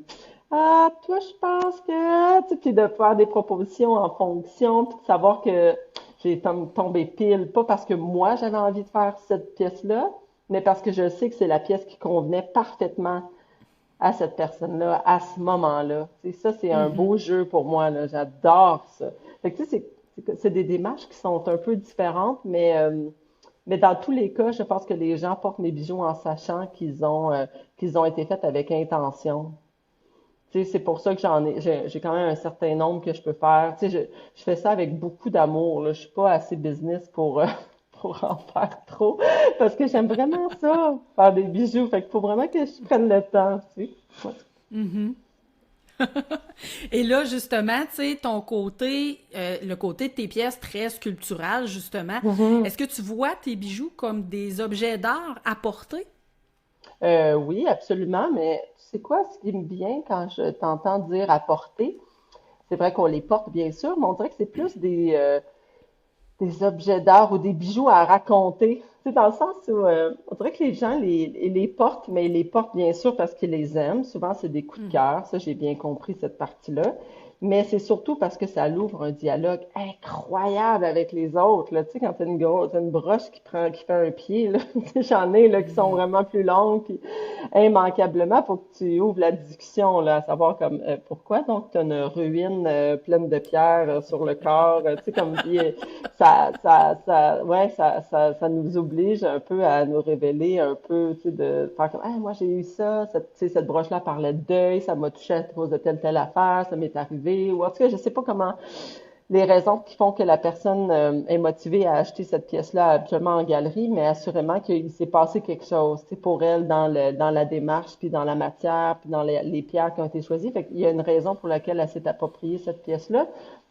ah, toi, je pense que, tu sais, puis de faire des propositions en fonction, puis de savoir que j'ai tombé pile, pas parce que moi j'avais envie de faire cette pièce-là, mais parce que je sais que c'est la pièce qui convenait parfaitement à cette personne-là, à ce moment-là. Tu sais, ça, c'est un Mhm. beau jeu pour moi, là. J'adore ça. Fait que, tu sais, c'est des démarches qui sont un peu différentes, mais dans tous les cas, je pense que les gens portent mes bijoux en sachant qu'ils ont été faits avec intention. Tu sais, c'est pour ça que j'ai quand même un certain nombre que je peux faire. Tu sais, je fais ça avec beaucoup d'amour, là. Je suis pas assez business pour, pour en faire trop, parce que j'aime vraiment ça, faire des bijoux. Fait qu'il faut vraiment que je prenne le temps, tu sais. Ouais. Mhm. Et là, justement, tu sais, ton côté, le côté de tes pièces très sculpturales, justement, Mhm. est-ce que tu vois tes bijoux comme des objets d'art à porter? Oui, absolument, mais tu sais quoi, ce qui me vient quand je t'entends dire apporter, c'est vrai qu'on les porte bien sûr, mais on dirait que c'est plus des objets d'art ou des bijoux à raconter. Tu sais, dans le sens où on dirait que les gens les portent, mais ils les portent bien sûr parce qu'ils les aiment. Souvent, c'est des coups de Mhm. cœur. Ça, j'ai bien compris cette partie-là. Mais c'est surtout parce que ça l'ouvre un dialogue incroyable avec les autres. Là. Tu sais, quand t'as une broche qui fait un pied, là, tu sais, j'en ai là, qui sont Mhm. vraiment plus longues, puis immanquablement, faut que tu ouvres la discussion, là, à savoir comme pourquoi donc tu as une ruine pleine de pierres sur le corps, tu sais, comme puis, ça nous oblige un peu à nous révéler un peu, tu sais, de faire comme, ah, moi j'ai eu ça, tu sais, cette broche-là parlait de deuil, ça m'a touché à cause de telle affaire, ça m'est arrivé, ou en tout cas, je sais pas comment, les raisons qui font que la personne est motivée à acheter cette pièce-là actuellement en galerie, mais assurément qu'il s'est passé quelque chose, tu sais, pour elle dans la démarche, puis dans la matière, puis dans les pierres qui ont été choisies. Fait qu'il y a une raison pour laquelle elle s'est appropriée cette pièce-là.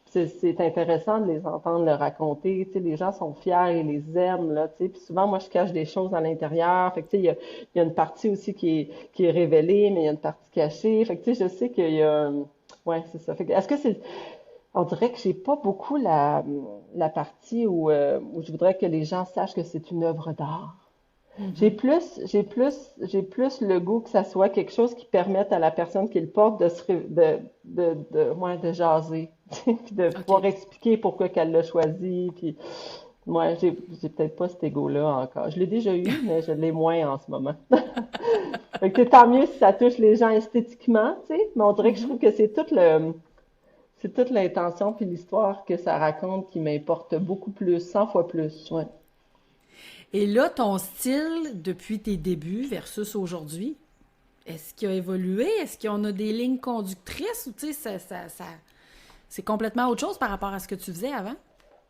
C'est intéressant de les entendre le raconter. Tu sais, les gens sont fiers, ils les aiment, là, tu sais. Puis souvent, moi, je cache des choses à l'intérieur. Fait que, tu sais, il y a une partie aussi qui est révélée, mais il y a une partie cachée. Fait que, tu sais, je sais qu'il y a... Ouais, c'est ça. Fait que, est-ce que c'est... On dirait que j'ai pas beaucoup la partie où je voudrais que les gens sachent que c'est une œuvre d'art. Mhm. J'ai plus le goût que ça soit quelque chose qui permette à la personne qui le porte de jaser, puis de pouvoir OK. expliquer pourquoi qu'elle l'a choisi, puis moi, j'ai peut-être pas cet ego-là encore. Je l'ai déjà eu, mais je l'ai moins en ce moment. Fait que tant mieux si ça touche les gens esthétiquement, tu sais, mais on dirait que je Mhm. trouve que c'est toute l'intention puis l'histoire que ça raconte qui m'importe beaucoup plus, 100 fois plus, ouais. Et là, ton style, depuis tes débuts versus aujourd'hui, est-ce qu'il a évolué? Est-ce qu'on a des lignes conductrices ou tu sais, c'est complètement autre chose par rapport à ce que tu faisais avant?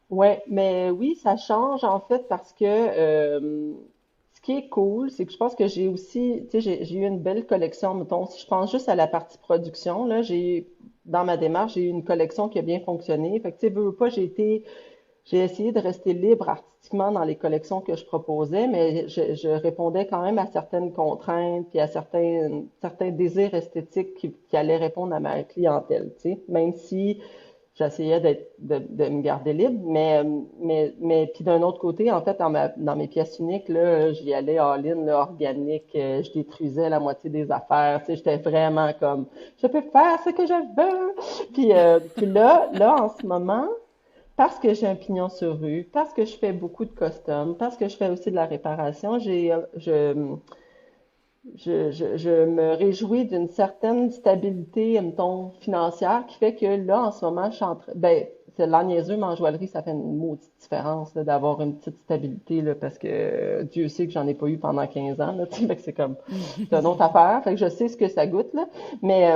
Ouais, mais oui, ça change en fait parce que ce qui est cool, c'est que je pense que j'ai aussi, tu sais, j'ai eu une belle collection, mettons, si je pense juste à la partie production, là, dans ma démarche, j'ai eu une collection qui a bien fonctionné. Fait que, tu sais, veux pas, j'ai essayé de rester libre artistiquement dans les collections que je proposais, mais je répondais quand même à certaines contraintes puis à certains désirs esthétiques qui allaient répondre à ma clientèle, tu sais, même si j'essayais de me garder libre, mais puis d'un autre côté, en fait, dans mes pièces uniques, là, j'y allais all-in, là, organique, je détruisais la moitié des affaires, tu sais, j'étais vraiment comme, je peux faire ce que je veux. Puis là, en ce moment, parce que j'ai un pignon sur rue, parce que je fais beaucoup de costumes, parce que je fais aussi de la réparation, je me réjouis d'une certaine stabilité, mettons, financière qui fait que là, en ce moment, je suis en train, ben, c'est l'air niaiseux, mais en joaillerie, ça fait une maudite différence, là, d'avoir une petite stabilité, là, parce que Dieu sait que j'en ai pas eu pendant 15 ans, là, tu sais, fait que c'est une autre affaire, fait que je sais ce que ça goûte, là, mais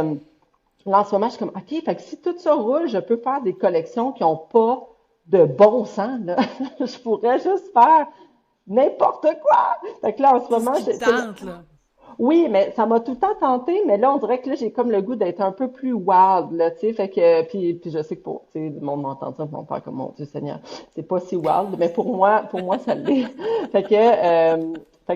là, en ce moment, je suis comme, OK, fait que si tout ça roule, je peux faire des collections qui ont pas de bon sens, là. Je pourrais juste faire n'importe quoi. Fait que là, en ce C'est ce moment, qui te tente, là. oui, mais ça m'a tout le temps tenté, mais là, on dirait que là, j'ai comme le goût d'être un peu plus wild, là, tu sais, fait que, puis je sais que pour, tu sais, le monde m'entend ça, mon père comme, mon Dieu Seigneur, c'est pas si wild, mais pour moi, ça l'est. Fait que,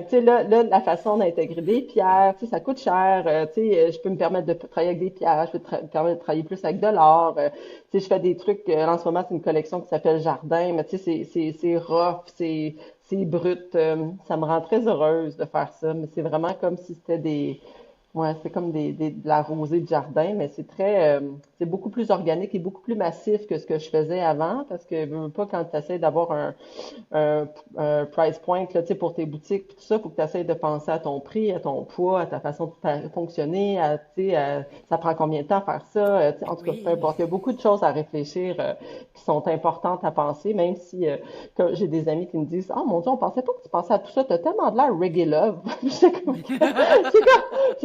tu sais, là, la façon d'intégrer des pierres, tu sais, ça coûte cher, tu sais, je peux me permettre de travailler avec des pierres, je peux me permettre de travailler plus avec de l'or, tu sais, je fais des trucs, en ce moment, c'est une collection qui s'appelle Jardin, mais tu sais, c'est rough, c'est brut. Ça me rend très heureuse de faire ça, mais c'est vraiment comme si c'était ouais, c'est comme de la rosée de jardin, mais c'est beaucoup plus organique et beaucoup plus massif que ce que je faisais avant, parce que veux pas quand tu essaies d'avoir un, un price point là, tu sais, pour tes boutiques, puis tout ça, faut que tu essaies de penser à ton prix, à ton poids, à ta façon de fonctionner, tu sais, ça prend combien de temps faire ça, tu sais, Ben en tout cas, peu oui. importe. Il y a beaucoup de choses à réfléchir qui sont importantes à penser, même si que j'ai des amis qui me disent, oh mon Dieu, on pensait pas que tu pensais à tout ça, t'as tellement de l'air reggae love. J'étais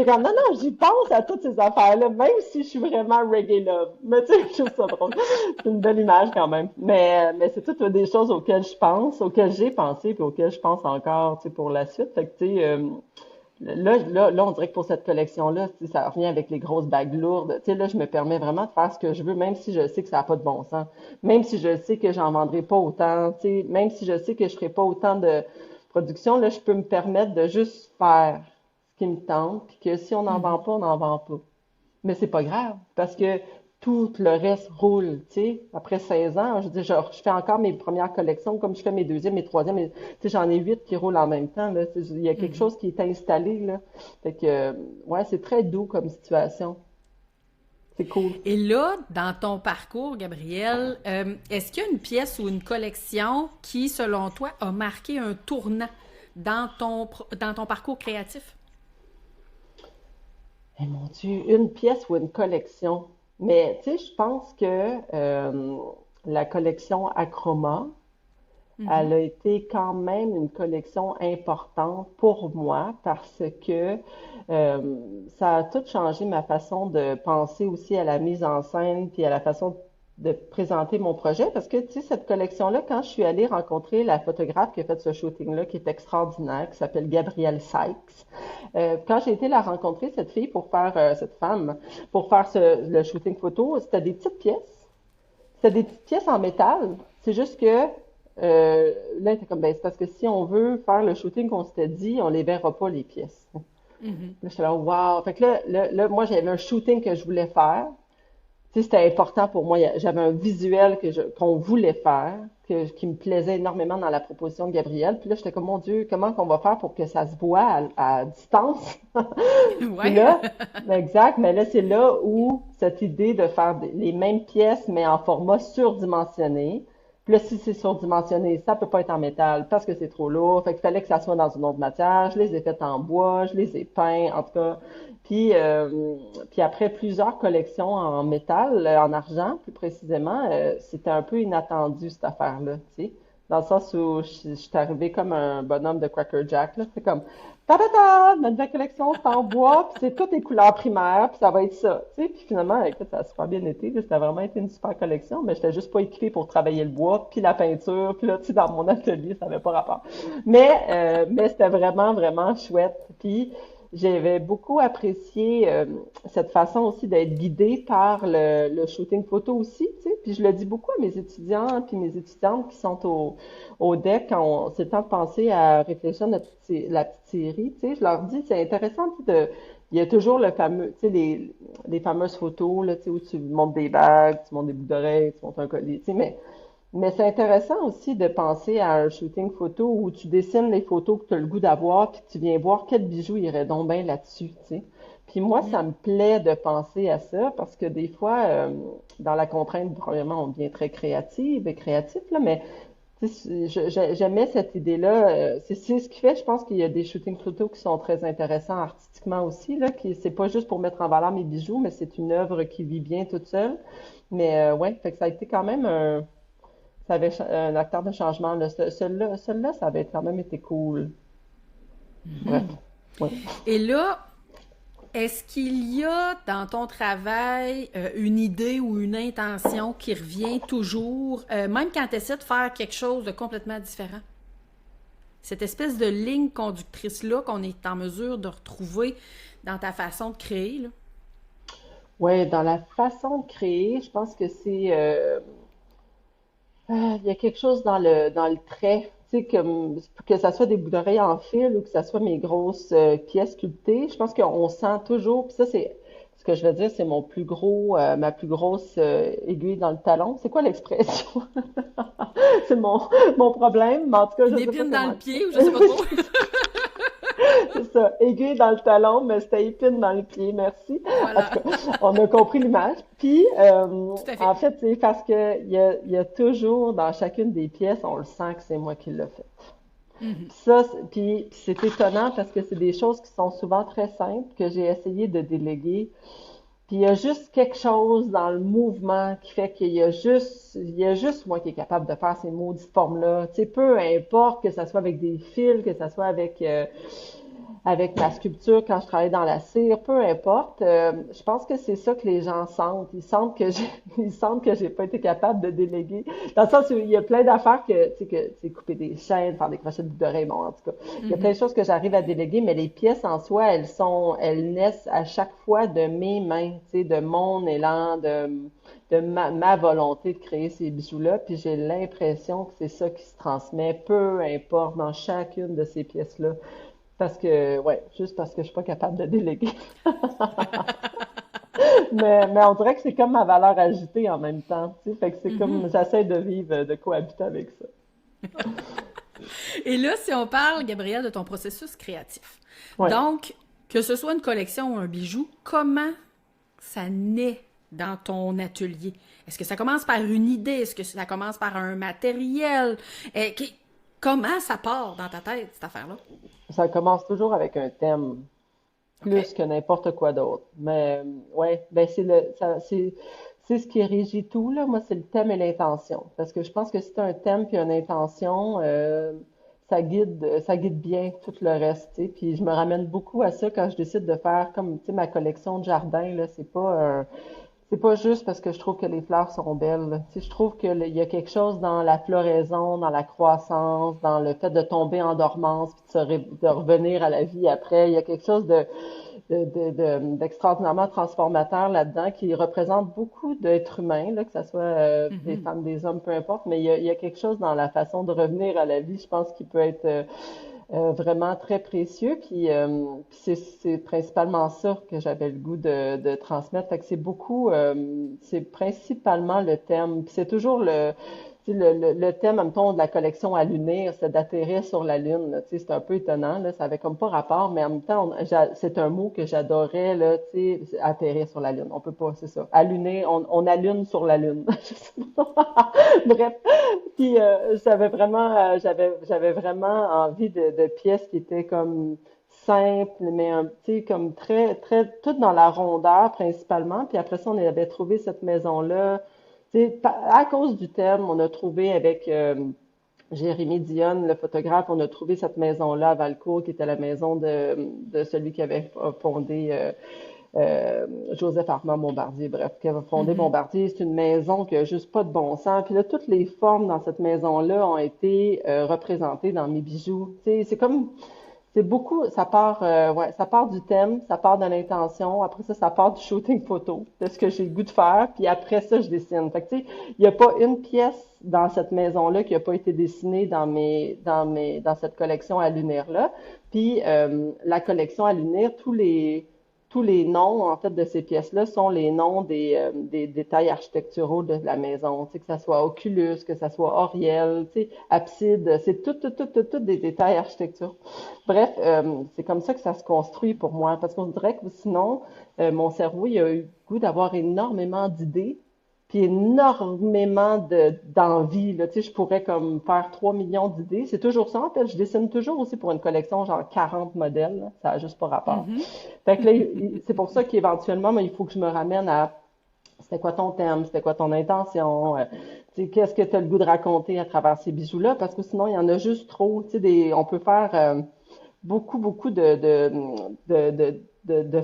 comme, comme, non, non, j'y pense à toutes ces affaires-là, même si je suis vraiment reggae love. Mais tu sais, je trouve ça drôle. C'est une belle image quand même. Mais c'est toutes des choses auxquelles je pense, auxquelles j'ai pensé, puis auxquelles je pense encore, tu sais, pour la suite. Fait que, tu sais, on dirait que pour cette collection-là, tu sais, ça revient avec les grosses bagues lourdes. Tu sais, là, je me permets vraiment de faire ce que je veux, même si je sais que ça n'a pas de bon sens. Même si je sais que j'en vendrai pas autant, tu sais, même si je sais que je ferai pas autant de production, là, je peux me permettre de juste faire ce qui me tente, puis que si on n'en vend Mhm. pas, on n'en vend pas. Mais c'est pas grave, parce que tout le reste roule, tu sais. Après 16 ans, je dis, je fais encore mes premières collections, comme je fais mes deuxièmes, mes troisièmes, tu sais, j'en ai 8 qui roulent en même temps, là. Il y a quelque Mhm. chose qui est installé, là. Fait que, ouais, c'est très doux comme situation. C'est cool. Et là, dans ton parcours, Gabrielle, est-ce qu'il y a une pièce ou une collection qui, selon toi, a marqué un tournant dans ton parcours créatif? Eh mon Dieu, une pièce ou une collection. Mais, tu sais, je pense que la collection Acroma, Mhm. elle a été quand même une collection importante pour moi parce que ça a tout changé ma façon de penser aussi à la mise en scène puis à la façon de présenter mon projet parce que tu sais cette collection-là, quand je suis allée rencontrer la photographe qui a fait ce shooting-là, qui est extraordinaire, qui s'appelle Gabrielle Sykes, quand j'ai été la rencontrer cette fille pour faire cette femme pour faire le shooting photo, c'était des petites pièces. C'était des petites pièces en métal. C'est juste que là, il était comme, ben, c'est parce que si on veut faire le shooting qu'on s'était dit, on les verra pas, les pièces. Mhm. Là, j'étais là, wow. Fait que là, moi, j'avais un shooting que je voulais faire. Tu sais, c'était important pour moi. J'avais un visuel qu'on voulait faire, qui me plaisait énormément dans la proposition de Gabriel. Puis là, j'étais comme, mon Dieu, comment qu'on va faire pour que ça se voit à distance? Puis Ouais. là, exact, mais là, c'est là où cette idée de faire les mêmes pièces, mais en format surdimensionné. Puis là, si c'est surdimensionné, ça peut pas être en métal parce que c'est trop lourd. Fait qu'il fallait que ça soit dans une autre matière. Je les ai faites en bois, je les ai peints, en tout cas. Puis après plusieurs collections en métal, en argent plus précisément, c'était un peu inattendu cette affaire-là, tu sais. Dans le sens où je suis arrivée comme un bonhomme de Cracker Jack, là. C'est comme, ta-da-da! Notre nouvelle collection, c'est en bois, puis c'est toutes les couleurs primaires, puis ça va être ça. Tu sais, puis finalement, écoute, ça a super bien été, là. Ça a vraiment été une super collection, mais j'étais juste pas équipée pour travailler le bois, puis la peinture, puis là, tu sais, dans mon atelier, ça avait pas rapport. Mais c'était vraiment, vraiment chouette. Puis j'avais beaucoup apprécié cette façon aussi d'être guidée par le shooting photo aussi, tu sais. Puis je le dis beaucoup à mes étudiants puis mes étudiantes qui sont au deck quand c'est le temps de penser à réfléchir à la petite série, tu sais. Je leur dis, c'est intéressant tu sais, il y a toujours le fameux, tu sais, les fameuses photos, là, tu sais, où tu montes des bagues, tu montes des boucles d'oreilles, tu montes un collier, tu sais, mais c'est intéressant aussi de penser à un shooting photo où tu dessines les photos que tu as le goût d'avoir, puis tu viens voir quel bijou irait donc bien là-dessus, tu sais. Puis moi, Mhm. ça me plaît de penser à ça parce que des fois, dans la contrainte, premièrement, on devient très créative et créatif, là, mais tu sais, j'aimais cette idée-là. C'est ce qui fait, je pense qu'il y a des shooting photos qui sont très intéressants artistiquement aussi, là, qui c'est pas juste pour mettre en valeur mes bijoux, mais c'est une œuvre qui vit bien toute seule. Mais ouais, fait que ça a été quand même ça avait un acteur de changement, là. Celui-là, ça avait quand même été cool. Bref, ouais. Et là, est-ce qu'il y a dans ton travail une idée ou une intention qui revient toujours, même quand tu essaies de faire quelque chose de complètement différent? Cette espèce de ligne conductrice-là qu'on est en mesure de retrouver dans ta façon de créer, là? Ouais, dans la façon de créer, je pense que il y a quelque chose dans le trait, tu sais, que ça soit des bouts d'oreilles en fil ou que ça soit mes grosses pièces sculptées, je pense qu'on sent toujours, puis ça c'est ce que je veux dire, c'est ma plus grosse aiguille dans le talon. C'est quoi l'expression? C'est mon problème, mais en tout cas, Une je sais pas épine dans comment le dire pied ou je ça. sais pas trop. C'est ça, aiguille dans le talon, mais c'était épine dans le pied, merci. En Voilà, tout cas, on a compris l'image. Puis, tout à fait. en fait, c'est parce que il y a toujours, dans chacune des pièces, on le sent que c'est moi qui l'ai fait. Mhm. Puis c'est étonnant parce que c'est des choses qui sont souvent très simples que j'ai essayé de déléguer. Puis il y a juste quelque chose dans le mouvement qui fait il y a juste moi qui est capable de faire ces maudites formes-là. Tu sais, peu importe que ça soit avec des fils, que ça soit avec avec ma sculpture quand je travaille dans la cire, peu importe. Je pense que c'est ça que les gens sentent. Ils sentent que ils sentent que j'ai pas été capable de déléguer. Dans le sens où il y a plein d'affaires que couper des chaînes, faire des crochets de boucles d'oreilles, bon, en tout cas. Il y a plein de choses que j'arrive à déléguer, mais les pièces en soi, elles naissent à chaque fois de mes mains, de mon élan, de ma volonté de créer ces bijoux-là. Puis j'ai l'impression que c'est ça qui se transmet, peu importe, dans chacune de ces pièces-là. Parce que, ouais, juste parce que je suis pas capable de déléguer. Mais on dirait que c'est comme ma valeur ajoutée en même temps, tu sais. Fait que c'est comme, j'essaie de vivre, de cohabiter avec ça. Et là, si on parle, Gabrielle, de ton processus créatif. Ouais. Donc, que ce soit une collection ou un bijou, comment ça naît dans ton atelier? Est-ce que ça commence par une idée? Est-ce que ça commence par un matériel? Comment ça part dans ta tête, cette affaire-là? Ça commence toujours avec un thème, OK? plus que n'importe quoi d'autre. Mais, ouais, ben c'est ce qui régit tout, là. Moi, c'est le thème et l'intention. Parce que je pense que si t'as un thème puis une intention, ça guide bien tout le reste, tu sais. Puis je me ramène beaucoup à ça quand je décide de faire comme, tu sais, ma collection de jardin, là. C'est pas juste parce que je trouve que les fleurs sont belles, là. Tu sais, je trouve que il y a quelque chose dans la floraison, dans la croissance, dans le fait de tomber en dormance puis de revenir à la vie après. Il y a quelque chose d'extraordinairement transformateur là-dedans qui représente beaucoup d'êtres humains, là, que ce soit des femmes, des hommes, peu importe. Mais il y a quelque chose dans la façon de revenir à la vie, je pense, qui peut être vraiment très précieux. Puis c'est principalement ça que j'avais le goût de transmettre. Fait que c'est principalement le thème. Puis c'est toujours tu sais, le thème, mettons, de la collection à l'unir, c'est d'atterrir sur la Lune, là. Tu sais, c'est un peu étonnant, là, ça avait comme pas rapport, mais en même temps, c'est un mot que j'adorais, là, tu sais, atterrir sur la Lune. On peut pas, c'est ça. Allunir, on allune sur la Lune. Je sais pas. Bref. Puis j'avais vraiment envie de pièces qui étaient comme simples, mais tu sais, comme très, toutes dans la rondeur principalement. Puis après ça, on avait trouvé cette maison-là. Tu sais, à cause du thème, on a trouvé avec Jérémy Dionne, le photographe, on a trouvé cette maison-là à Valcourt, qui était la maison de celui qui avait fondé Joseph Armand Bombardier, bref, qui avait fondé Bombardier. C'est une maison qui a juste pas de bon sens. Puis là, toutes les formes dans cette maison-là ont été représentées dans mes bijoux. Tu sais, c'est beaucoup, ça part du thème, ça part de l'intention, après ça part du shooting photo, de ce que j'ai le goût de faire, puis après ça, je dessine. Fait que, tu sais, il n'y a pas une pièce dans cette maison-là qui n'a pas été dessinée dans cette collection à lunaire-là. Puis, la collection à lunaire, tous les noms, en fait, de ces pièces-là sont les noms des détails architecturaux de la maison. Tu sais, que ça soit Oculus, que ça soit Oriel, tu sais, Abside, c'est tout des détails architecturaux. Bref, c'est comme ça que ça se construit pour moi, parce qu'on dirait que sinon, mon cerveau, il a eu le goût d'avoir énormément d'idées, puis énormément d'envie, là. Tu sais, je pourrais comme faire 3 millions d'idées. C'est toujours ça, en fait. Je dessine toujours aussi pour une collection, genre 40 modèles, là. Ça a juste pas rapport. Fait que là, c'est pour ça qu'éventuellement, il faut que je me ramène à c'était quoi ton thème, c'était quoi ton intention, tu sais, qu'est-ce que tu as le goût de raconter à travers ces bijoux-là, parce que sinon, il y en a juste trop. Tu sais, on peut faire beaucoup de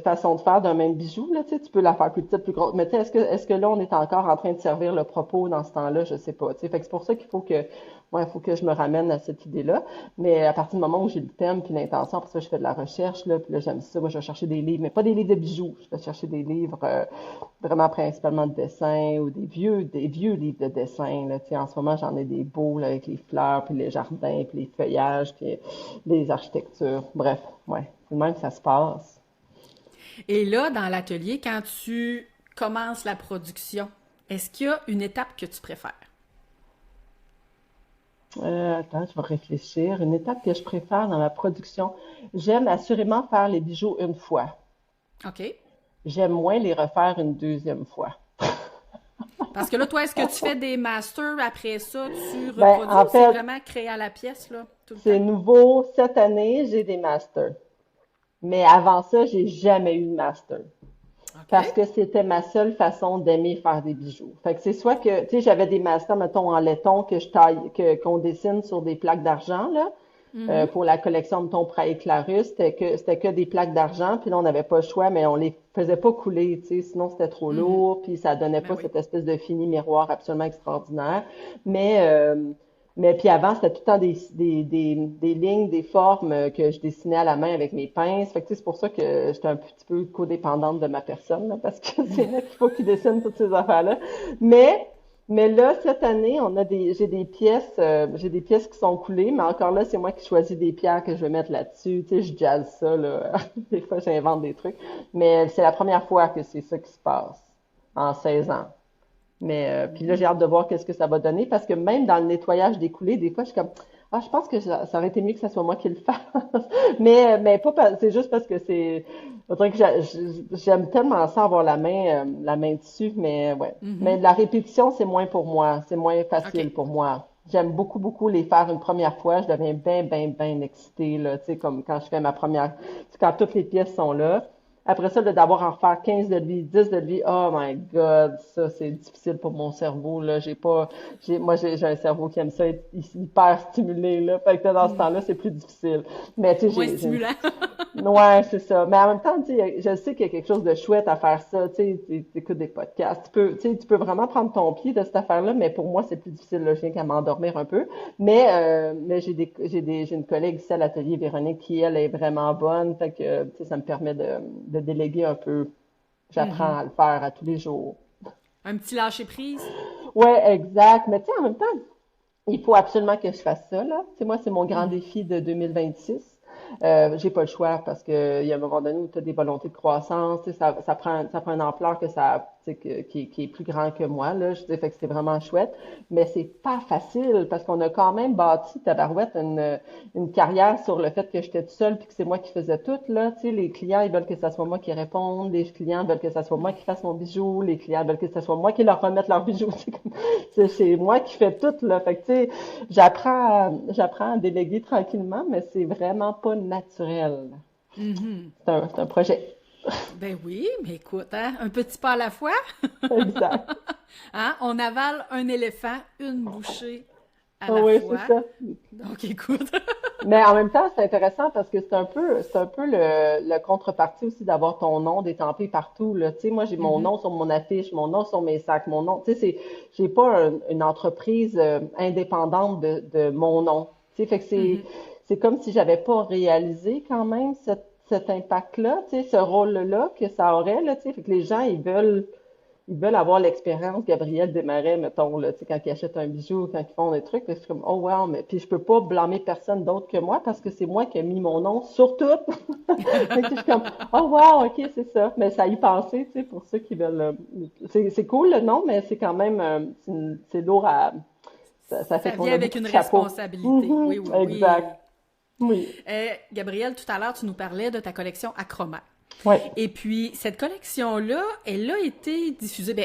façons de faire d'un même bijou, là, tu sais, tu peux la faire plus petite, plus grosse, mais tu sais, est-ce que là, on est encore en train de servir le propos dans ce temps-là? Je sais pas, tu sais, fait que c'est pour ça qu'il faut que, ouais, il faut que je me ramène à cette idée-là, mais à partir du moment où j'ai le thème puis l'intention, parce que je fais de la recherche, là, puis là, j'aime ça, moi, je vais chercher des livres, mais pas des livres de bijoux, je vais chercher des livres vraiment principalement de dessin ou des vieux livres de dessin, là, tu sais, en ce moment, j'en ai des beaux, là, avec les fleurs, puis les jardins, puis les feuillages, puis les architectures, bref, ouais, c'est le même que ça se passe. Et là, dans l'atelier, quand tu commences la production, est-ce qu'il y a une étape que tu préfères? Attends, je vais réfléchir. Une étape que je préfère dans ma production. J'aime assurément faire les bijoux une fois. OK. J'aime moins les refaire une deuxième fois. Parce que là, toi, est-ce que tu fais des masters après ça, tu Ben, reproduis en ou c'est fait, vraiment créé à la pièce, là, tout le temps? c'est nouveau. Cette année, j'ai des masters. Mais avant ça, j'ai jamais eu de master. Parce OK. que c'était ma seule façon d'aimer faire des bijoux. Fait que c'est soit que, tu sais, j'avais des masters, mettons, en laiton que je taille, qu'on dessine sur des plaques d'argent, là. Mhm. pour la collection, mettons, Praille Clarus, c'était que des plaques d'argent, puis là, on n'avait pas le choix, mais on les faisait pas couler, tu sais, sinon c'était trop Mhm. lourd, puis ça donnait Ben pas oui. cette espèce de fini miroir absolument extraordinaire. Mais, mais puis avant, c'était tout le temps des lignes, des formes que je dessinais à la main avec mes pinces. Fait que, tu sais, c'est pour ça que j'étais un petit peu codépendante de ma personne, là, parce que c'est moi qu'il faut qu'il dessine toutes ces affaires-là. Mais mais là, cette année, j'ai des pièces qui sont coulées, mais encore là, c'est moi qui choisis des pierres que je vais mettre là-dessus. Tu sais, je jazz ça, là. Des fois, j'invente des trucs. Mais c'est la première fois que c'est ça qui se passe en 16 ans. Mais puis là, j'ai hâte de voir qu'est-ce que ça va donner parce que même dans le nettoyage des coulées, des fois, je suis comme ah, je pense que ça aurait été mieux que ça soit moi qui le fasse. Mais pas c'est juste parce que c'est on dirait que j'aime tellement ça avoir la main dessus, mais ouais. Mais Mhm. la répétition, c'est moins pour moi, c'est moins OK. facile pour moi. J'aime beaucoup, beaucoup les faire une première fois. Je deviens bien excitée, là, tu sais, comme quand je fais ma première, tu sais, quand toutes les pièces sont là. Après ça, d'avoir à en faire 15 de lui, 10 de lui, oh my God, ça, c'est difficile pour mon cerveau, là. J'ai un cerveau qui aime ça être hyper stimulé, là. Fait que dans ce Mhm. temps-là, c'est plus difficile. Mais, tu sais, Moins j'ai une stimulant. Ouais, c'est ça. Mais en même temps, tu sais, je sais qu'il y a quelque chose de chouette à faire ça. Tu sais, tu écoutes des podcasts. Tu peux vraiment prendre ton pied de cette affaire-là, mais pour moi, c'est plus difficile. Là, je viens qu'à m'endormir un peu. Mais j'ai une collègue ici à l'atelier, Véronique, qui, elle, est vraiment bonne. Fait que, tu sais, ça me permet de déléguer un peu. J'apprends Mhm. à le faire à tous les jours. Un petit lâcher-prise. Ouais, exact. Mais tu sais, en même temps, il faut absolument que je fasse ça, là. Tu sais, moi, c'est mon grand Mhm. défi de 2026. J'ai pas le choix parce que il y a un moment donné où tu as des volontés de croissance, tu sais, ça prend une ampleur que tu sais, qui est plus grand que moi, là. Je dis, fait que c'est vraiment chouette. Mais c'est pas facile parce qu'on a quand même bâti, tabarouette, une carrière sur le fait que j'étais toute seule puis que c'est moi qui faisais tout, là. Tu sais, les clients, ils veulent que ça soit moi qui réponde, les clients veulent que ça soit moi qui fasse mon bijou, les clients veulent que ça soit moi qui leur remette leur bijou. C'est moi qui fais tout, là. Fait que, tu sais, j'apprends à déléguer tranquillement, mais c'est vraiment pas naturel. Mhm. C'est un projet. Ben oui, mais écoute, hein, un petit pas à la fois. Exact. Hein? On avale un éléphant, une bouchée à Ah la oui, c'est fois. ça. Donc écoute. Mais en même temps, c'est intéressant parce que c'est un peu le contrepartie aussi d'avoir ton nom détampé partout, là. Tu sais, moi, j'ai mon Mhm. nom sur mon affiche, mon nom sur mes sacs, mon nom. Tu sais, j'ai pas une entreprise indépendante de mon nom. Tu sais, fait que Mhm. c'est comme si j'avais pas réalisé quand même cet impact-là, tu sais, ce rôle-là que ça aurait, là, tu sais. Fait que les gens, ils veulent avoir l'expérience Gabrielle Desmarais, mettons, là, tu sais, quand ils achètent un bijou, quand ils font des trucs, c'est comme, oh wow, mais puis je peux pas blâmer personne d'autre que moi parce que c'est moi qui ai mis mon nom sur tout. Fait que je suis comme, oh wow, ok, c'est ça. Mais ça y penser, tu sais, pour ceux qui veulent, c'est cool le nom, mais c'est quand même, c'est lourd à, ça fait Ça qu'on vient a avec beaucoup de une chapeaux. responsabilité. Oui, Mhm, oui, exact. oui. Oui. Gabrielle, tout à l'heure, tu nous parlais de ta collection Acroma. Ouais. Et puis, cette collection-là, elle a été diffusée,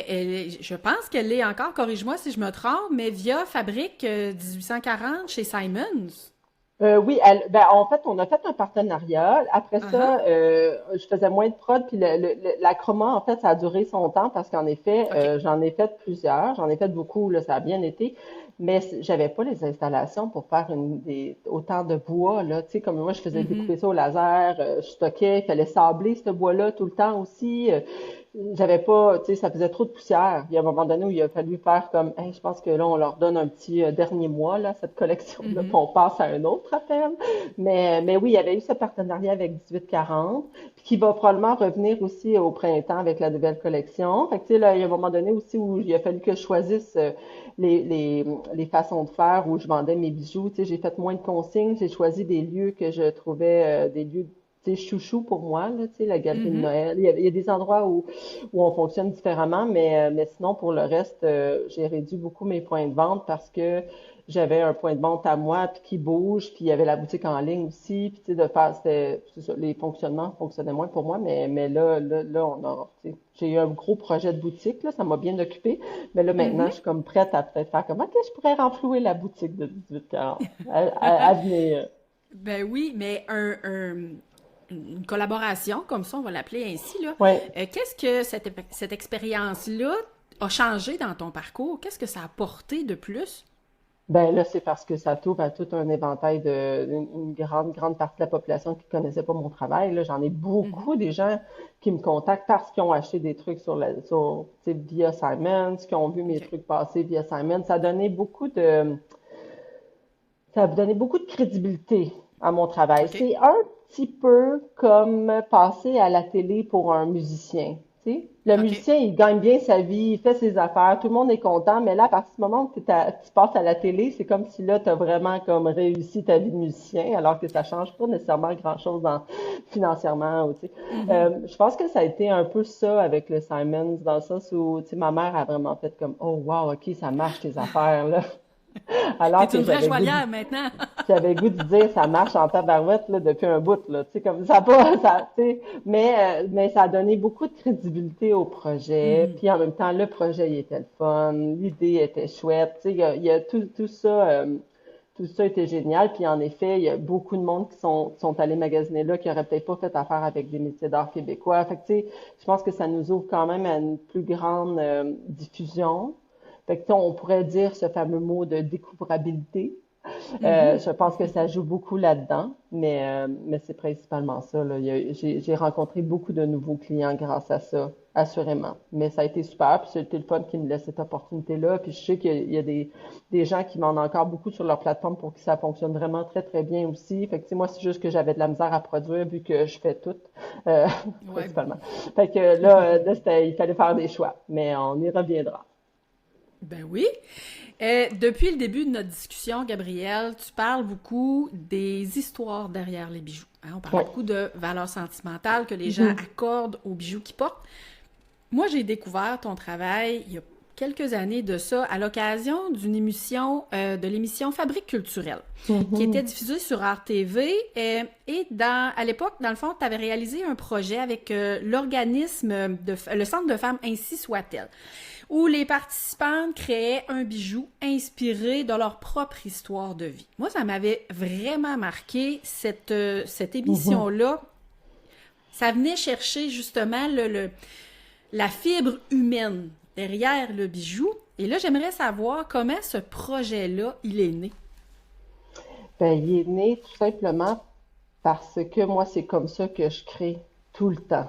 je pense qu'elle est encore, corrige-moi si je me trompe, mais via Fabrique 1840 chez Simons. Oui, en fait, on a fait un partenariat. Après Uh-huh. ça, je faisais moins de prod, puis l'acroma, en fait, ça a duré son temps parce qu'en effet, OK. j'en ai fait plusieurs, j'en ai fait beaucoup, là, ça a bien été, mais j'avais pas les installations pour faire autant de bois, là. Tu sais, comme moi, je faisais Mhm. découper ça au laser, je stockais, il fallait sabler ce bois-là tout le temps aussi. J'avais pas, tu sais, ça faisait trop de poussière. Il y a un moment donné où il a fallu faire comme, hey, je pense que là, on leur donne un petit dernier mois, là, cette collection-là, puis Mhm. on passe à un autre appel. Mais oui, il y avait eu ce partenariat avec 1840, puis qui va probablement revenir aussi au printemps avec la nouvelle collection. Fait que, tu sais, là, il y a un moment donné aussi où il a fallu que je choisisse les, les, les façons de faire où je vendais mes bijoux. Tu sais, j'ai fait moins de consignes, j'ai choisi des lieux que je trouvais des lieux tu sais, chouchou pour moi, là, tu sais, la galerie de Mhm. Noël. Il y a des endroits où on fonctionne différemment, mais sinon, pour le reste, j'ai réduit beaucoup mes points de vente parce que j'avais un point de vente à moi puis qui bouge, puis il y avait la boutique en ligne aussi, puis tu sais, c'est ça, les fonctionnements fonctionnaient moins pour moi, mais là, tu sais, j'ai eu un gros projet de boutique, là, ça m'a bien occupé, mais là, maintenant, Mhm. je suis comme prête à peut-être faire comme, OK, je pourrais renflouer la boutique de 1840 à venir. Ben oui, mais une collaboration, comme ça, on va l'appeler ainsi, là. Ouais. Qu'est-ce que cette expérience-là a changé dans ton parcours? Qu'est-ce que ça a apporté de plus? Ben là, c'est parce que ça t'ouvre à tout un éventail une grande partie de la population qui connaissait pas mon travail. Là, j'en ai Mhm. beaucoup des gens qui me contactent parce qu'ils ont acheté des trucs tu sais, via Simons, qui ont vu mes OK. trucs passer via Simons. Ça a donné beaucoup de crédibilité à mon travail. OK. C'est un petit peu comme passer à la télé pour un musicien. Tu sais, le OK. musicien, il gagne bien sa vie, il fait ses affaires, tout le monde est content, mais là, à partir du moment où tu passes à la télé, c'est comme si là, tu as vraiment comme réussi ta vie de musicien, alors que ça change pas nécessairement grand-chose financièrement. Ou, tu sais. Mhm. Je pense que ça a été un peu ça avec le Simons, dans le sens où tu sais, ma mère a vraiment fait comme, oh wow, ok, ça marche tes affaires là. T'es Alors que une vraie joaillière maintenant. j'avais le goût de dire ça marche en tabarouette là, depuis un bout là, tu sais comme ça pas ça, tu sais, mais ça a donné beaucoup de crédibilité au projet, Mhm. puis en même temps le projet il était le fun, l'idée était chouette, tu sais il y a tout ça était génial, puis en effet il y a beaucoup de monde qui sont allés magasiner là qui auraient peut-être pas fait affaire avec des métiers d'art québécois, fait que tu sais je pense que ça nous ouvre quand même à une plus grande diffusion. Fait que, tu sais, on pourrait dire ce fameux mot de découvrabilité. Mhm. Je pense que ça joue beaucoup là-dedans, mais c'est principalement ça, là. J'ai rencontré beaucoup de nouveaux clients grâce à ça, assurément. Mais ça a été super, puis c'était le fun qui me laisse cette opportunité-là. Puis je sais qu'il y a des gens qui m'en ont encore beaucoup sur leur plateforme pour qui ça fonctionne vraiment très, très bien aussi. Fait que, tu sais, moi, c'est juste que j'avais de la misère à produire vu que je fais tout, euh, Ouais. principalement. Fait que là il fallait faire des choix, mais on y reviendra. Ben oui. Depuis le début de notre discussion, Gabrielle, tu parles beaucoup des histoires derrière les bijoux. Hein, on parlait Ouais. beaucoup de valeurs sentimentales que les gens Mhm. accordent aux bijoux qu'ils portent. Moi, j'ai découvert ton travail il y a quelques années de ça à l'occasion d'une émission, de l'émission Fabrique culturelle, qui était Mhm. diffusée sur RTV. Et à l'époque, dans le fond, tu avais réalisé un projet avec l'organisme, le Centre de femmes Ainsi soit-elle, où les participantes créaient un bijou inspiré de leur propre histoire de vie. Moi, ça m'avait vraiment marqué cette Mhm. émission-là. Ça venait chercher justement la fibre humaine derrière le bijou. Et là, j'aimerais savoir comment ce projet-là, il est né. Ben, il est né tout simplement parce que moi, c'est comme ça que je crée tout le temps.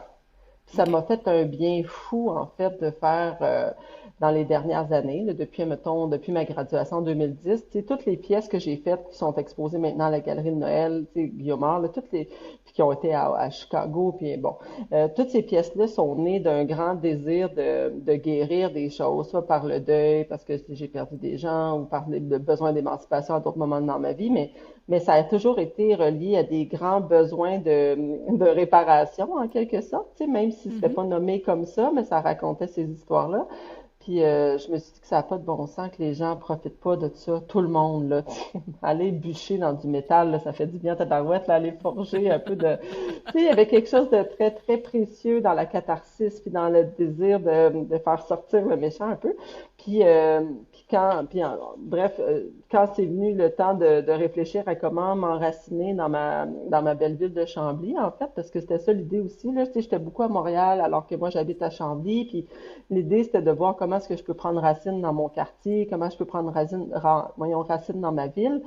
Ça OK. m'a fait un bien fou, en fait, de faire dans les dernières années, là, depuis, mettons, depuis ma graduation en 2010, tu sais, toutes les pièces que j'ai faites qui sont exposées maintenant à la Galerie de Noël, tu sais, Guillaume, là, puis qui ont été à Chicago, puis bon, toutes ces pièces-là sont nées d'un grand désir de guérir des choses, soit par le deuil, parce que j'ai perdu des gens, ou par le besoin d'émancipation à d'autres moments dans ma vie, mais ça a toujours été relié à des grands besoins de réparation, en quelque sorte, tu sais, même si c'était Mhm. pas nommé comme ça, mais ça racontait ces histoires-là. Puis je me suis dit que ça n'a pas de bon sens que les gens profitent pas de ça, tout le monde, là, tu sais. Aller bûcher dans du métal, là, ça fait du bien à ta barouette, là, aller forger un peu de... Tu sais, il y avait quelque chose de très, très précieux dans la catharsis, puis dans le désir de faire sortir le méchant un peu. Bref, quand c'est venu le temps de réfléchir à comment m'enraciner dans ma belle ville de Chambly, en fait, parce que c'était ça l'idée aussi, là, tu sais, j'étais beaucoup à Montréal alors que moi j'habite à Chambly, puis l'idée c'était de voir comment est-ce que je peux prendre racine dans mon quartier, comment je peux prendre racine dans ma ville.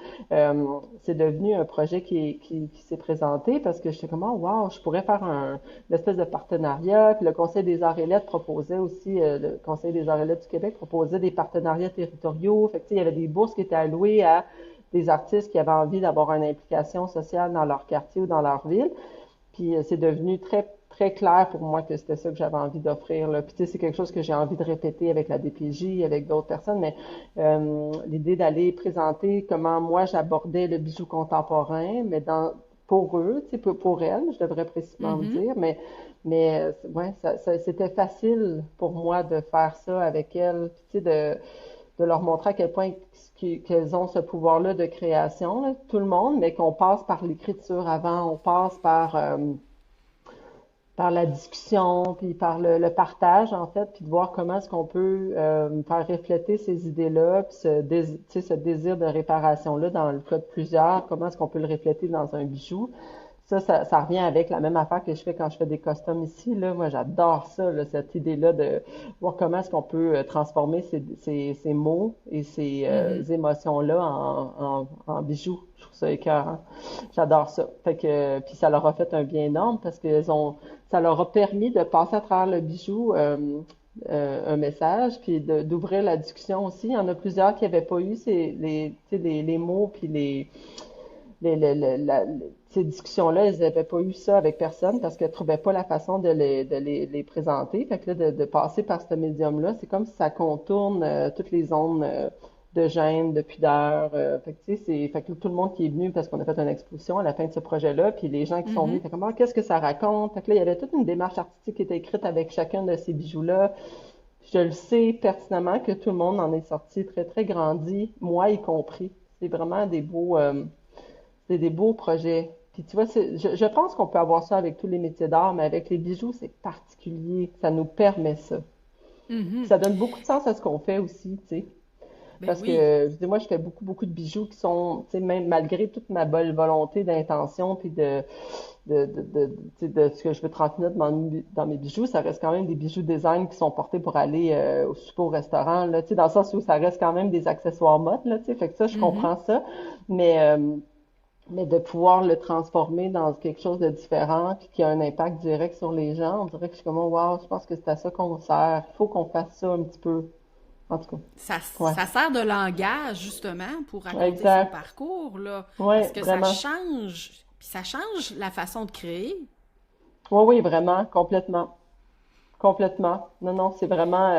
C'est devenu un projet qui s'est présenté parce que j'étais comme, oh, wow, je pourrais faire une espèce de partenariat. Puis le Conseil des arts et lettres proposait aussi, le Conseil des arts et lettres du Québec proposait des partenariats territoriaux. Fait que, tu sais, il y avait des bourses qui étaient allouées à des artistes qui avaient envie d'avoir une implication sociale dans leur quartier ou dans leur ville. Puis c'est devenu très très clair pour moi que c'était ça que j'avais envie d'offrir. Là. Puis tu sais, c'est quelque chose que j'ai envie de répéter avec la DPJ, avec d'autres personnes, mais l'idée d'aller présenter comment moi j'abordais le bijou contemporain, mais pour eux, tu sais, pour elles, je devrais précisément Mhm. dire, mais ouais, c'était facile pour moi de faire ça avec elles, puis, tu sais, de leur montrer à quel point qu'elles ont ce pouvoir-là de création, là, tout le monde, mais qu'on passe par l'écriture avant, on passe par la discussion, puis par le partage, en fait, puis de voir comment est-ce qu'on peut faire refléter ces idées-là, puis tu sais, ce désir de réparation-là, dans le cas de plusieurs, comment est-ce qu'on peut le refléter dans un bijou. ça revient avec la même affaire que je fais quand je fais des costumes ici, là. Moi, j'adore ça, là, cette idée-là de voir comment est-ce qu'on peut transformer ces mots et ces Mhm. émotions-là en bijoux. Je trouve ça écœurant. J'adore ça. Fait que, puis ça leur a fait un bien énorme parce que ça leur a permis de passer à travers le bijou un message, puis d'ouvrir la discussion aussi. Il y en a plusieurs qui n'avaient pas eu tu sais, les mots puis ces discussions-là, ils n'avaient pas eu ça avec personne parce qu'ils ne trouvaient pas la façon de les présenter. Fait que là, de passer par ce médium-là, c'est comme si ça contourne toutes les zones de gêne, de pudeur. Fait que, tu sais, fait que tout le monde qui est venu parce qu'on a fait une exposition à la fin de ce projet-là, puis les gens qui sont venus Mhm. étaient comme, ah, qu'est-ce que ça raconte? Fait que là, il y avait toute une démarche artistique qui était écrite avec chacun de ces bijoux-là. Je le sais pertinemment que tout le monde en est sorti très, très grandi, moi y compris. C'est vraiment c'est des beaux projets. Puis tu vois, je pense qu'on peut avoir ça avec tous les métiers d'art, mais avec les bijoux, c'est particulier. Ça nous permet ça. Puis Mhm. ça donne beaucoup de sens à ce qu'on fait aussi, tu sais. Ben Parce que, oui. je dis, moi, je fais beaucoup, beaucoup de bijoux qui sont, tu sais, même malgré toute ma bonne volonté d'intention, puis tu sais, de ce que je veux transmettre dans mes bijoux, ça reste quand même des bijoux design qui sont portés pour aller au souper au restaurant, là, tu sais, dans le sens où ça reste quand même des accessoires mode, là, tu sais, fait que ça, je Mhm. comprends ça. Mais, euh, mais de pouvoir le transformer dans quelque chose de différent, puis qui a un impact direct sur les gens, on dirait que je suis comme, oh, wow, je pense que c'est à ça qu'on sert. Il faut qu'on fasse ça un petit peu. En tout cas, ouais. Ça sert de langage, justement, pour raconter son Exact. parcours, là. Parce Ouais, que ça vraiment. change, puis ça change la façon de créer. Oui, oui, vraiment, complètement. Complètement. Non, non, c'est vraiment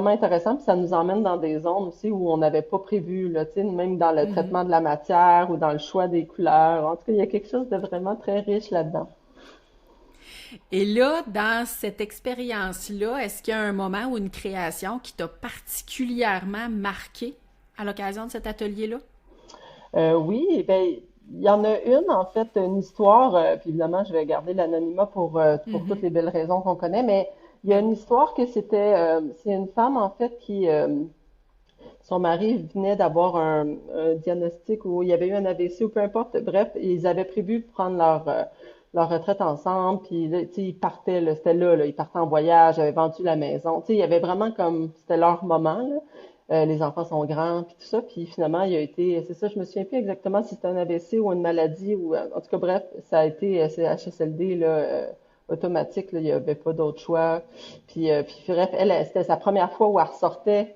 intéressant, puis ça nous emmène dans des zones aussi où on n'avait pas prévu, là, tu sais, même dans le Mhm. traitement de la matière ou dans le choix des couleurs. En tout cas, il y a quelque chose de vraiment très riche là-dedans. Et là, dans cette expérience-là, est-ce qu'il y a un moment ou une création qui t'a particulièrement marqué à l'occasion de cet atelier-là? Oui, eh ben, il y en a une, en fait, une histoire, puis évidemment, je vais garder l'anonymat pour toutes Mhm. les belles raisons qu'on connaît, mais il y a Ben une oui. histoire que c'est une femme, en fait, son mari venait d'avoir un diagnostic où il y avait eu un AVC ou peu importe. Bref, ils avaient prévu de prendre leur retraite ensemble. Puis là, tu sais, ils partaient, là, c'était là, ils partaient en voyage, ils avaient vendu la maison. Tu sais, il y avait vraiment comme, c'était leur moment, là. Les enfants sont grands, puis tout ça. Puis finalement, il a été, c'est ça, je me souviens plus exactement si c'était un AVC ou une maladie ou, en tout cas, bref, ça a été CHSLD, là, automatique, là, il n'y avait pas d'autre choix. Puis bref, c'était sa première fois où elle ressortait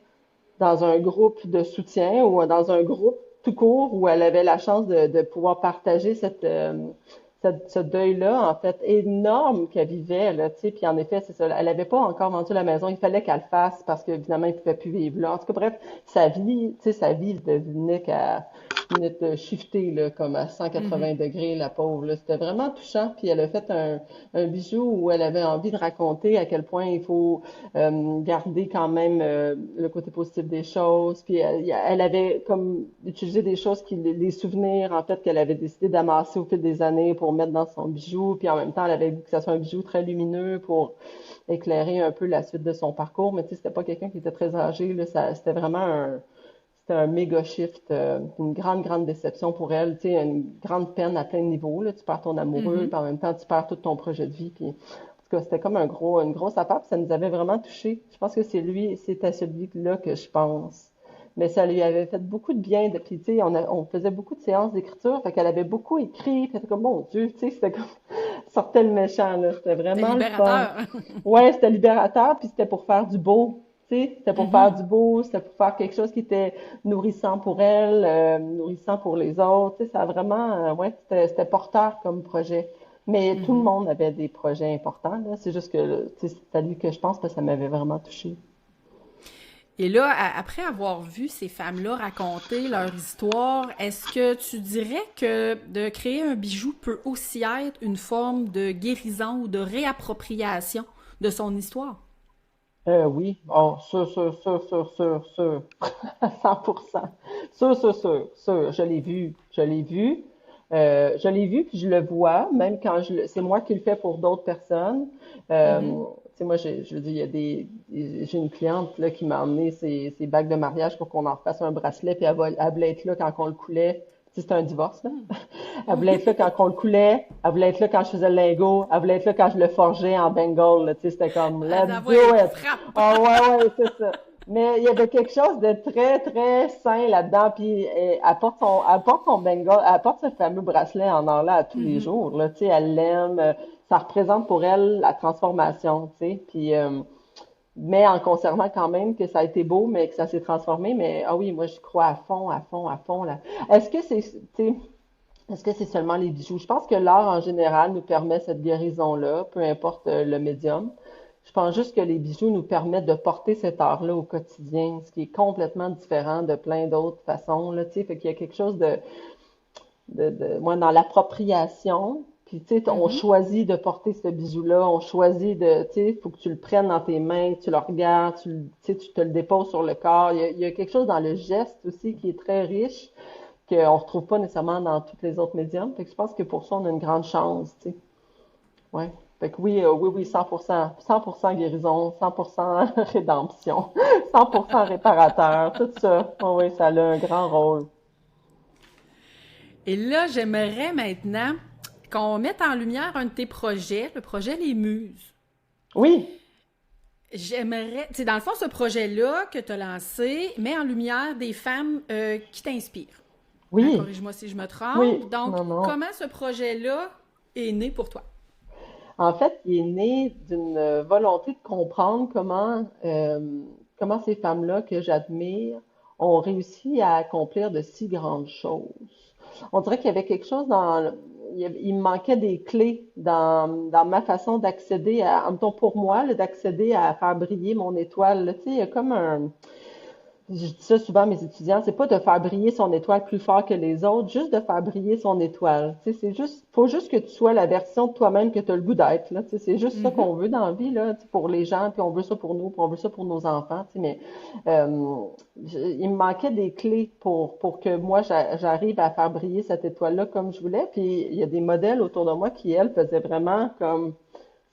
dans un groupe de soutien ou dans un groupe tout court où elle avait la chance de pouvoir partager ce deuil-là, en fait, énorme qu'elle vivait, là, tu sais, puis en effet, c'est ça, elle avait pas encore vendu la maison, il fallait qu'elle le fasse parce que, évidemment, il pouvait plus vivre là. En tout cas, bref, sa vie devenait qu'à venait de shifter, là, comme à Mhm. 180 degrés, la pauvre, là. C'était vraiment touchant, puis elle a fait un bijou où elle avait envie de raconter à quel point il faut garder quand même le côté positif des choses. Puis elle avait comme utilisé des choses les souvenirs en fait qu'elle avait décidé d'amasser au fil des années pour mettre dans son bijou. Puis en même temps, elle avait voulu que ça soit un bijou très lumineux pour éclairer un peu la suite de son parcours. Mais tu sais, c'était pas quelqu'un qui était très âgé. Là, c'était un méga shift, une grande, grande déception pour elle, tu sais, une grande peine à plein de niveaux, là. Tu perds ton amoureux, Mhm. puis en même temps, tu perds tout ton projet de vie, puis en tout cas, c'était comme une grosse affaire, puis ça nous avait vraiment touchés. Je pense que c'est à celui-là que je pense. Mais ça lui avait fait beaucoup de bien. Puis, tu sais, on faisait beaucoup de séances d'écriture, fait qu'elle avait beaucoup écrit, puis elle était comme, mon Dieu, tu sais, c'était comme, sortait le méchant, là. C'était C'était vraiment le fun. libérateur. Ouais, c'était libérateur, puis c'était pour faire du beau. Tu sais, c'était pour faire Mhm. du beau, c'était pour faire quelque chose qui était nourrissant pour elle, nourrissant pour les autres. Tu sais, ça a vraiment, ouais, c'était porteur comme projet. Mais tout le Mhm. monde avait des projets importants, là. C'est juste que, tu sais, c'est à lui que je pense parce que ça m'avait vraiment touchée. Et là, après avoir vu ces femmes-là raconter leur histoire, est-ce que tu dirais que de créer un bijou peut aussi être une forme de guérison ou de réappropriation de son histoire? Oui, oh, sûr, 100%. Sûr, je l'ai vu, puis je le vois, même quand c'est moi qui le fais pour d'autres personnes. Mhm. Tu sais, moi, je veux dire, j'ai une cliente là qui m'a emmené ses bagues de mariage pour qu'on en fasse un bracelet, puis elle voulait être là quand on le coulait. C'était un divorce, là. Elle voulait être là quand on le coulait, elle voulait être là quand je faisais le lingot, elle voulait être là quand je le forgeais en Bengal, là, tu sais, c'était comme, Ah, let's ça do va être it! frappe. Ah ouais, ouais, c'est ça. Mais il y avait quelque chose de très, très sain là-dedans, puis elle porte son Bengal, elle porte ce fameux bracelet en or-là à tous les Mhm. jours, là, tu sais, elle l'aime, ça représente pour elle la transformation, tu sais, puis mais en conservant quand même que ça a été beau, mais que ça s'est transformé. Mais ah oui, moi je crois à fond, à fond, à fond là. Est-ce que c'est, tu sais, est-ce que c'est seulement les bijoux? Je pense que l'art en général nous permet cette guérison-là, peu importe le médium. Je pense juste que les bijoux nous permettent de porter cet art-là au quotidien, ce qui est complètement différent de plein d'autres façons, là, tu sais, fait qu'il y a quelque chose moi, dans l'appropriation. Puis, tu sais, on Mhm. choisit de porter ce bijou-là, on choisit de, tu sais, faut que tu le prennes dans tes mains, tu le regardes, tu sais, tu te le déposes sur le corps. Il y a quelque chose dans le geste aussi qui est très riche, qu'on retrouve pas nécessairement dans tous les autres médiums. Fait que je pense que pour ça, on a une grande chance, tu sais. Ouais. Fait que oui, oui, oui, 100%, 100% guérison, 100% rédemption, 100% réparateur, tout ça. Oh, oui, ça a un grand rôle. Et là, j'aimerais maintenant qu'on mette en lumière un de tes projets, le projet Les Muses. Oui, J'aimerais, tu sais, dans le fond, ce projet-là que tu as lancé met en lumière des femmes qui t'inspirent. Hein, oui, corrige-moi si je me trompe. oui, Donc, non, non. comment ce projet-là est né pour toi? En fait, il est né d'une volonté de comprendre comment ces femmes-là que j'admire ont réussi à accomplir de si grandes choses. On dirait qu'il y avait quelque chose il me manquait des clés dans ma façon d'accéder en même temps pour moi, là, d'accéder à faire briller mon étoile. Là. Tu sais, il y a comme je dis ça souvent à mes étudiants, c'est pas de faire briller son étoile plus fort que les autres, juste de faire briller son étoile. Tu sais, c'est juste, faut juste que tu sois la version de toi-même que tu as le goût d'être, là. Tu sais, c'est juste ça Mhm. qu'on veut dans la vie, là, tu sais, pour les gens, puis on veut ça pour nous, puis on veut ça pour nos enfants, tu sais, mais il me manquait des clés pour que moi, j'arrive à faire briller cette étoile-là comme je voulais, puis il y a des modèles autour de moi qui, elles, faisaient vraiment comme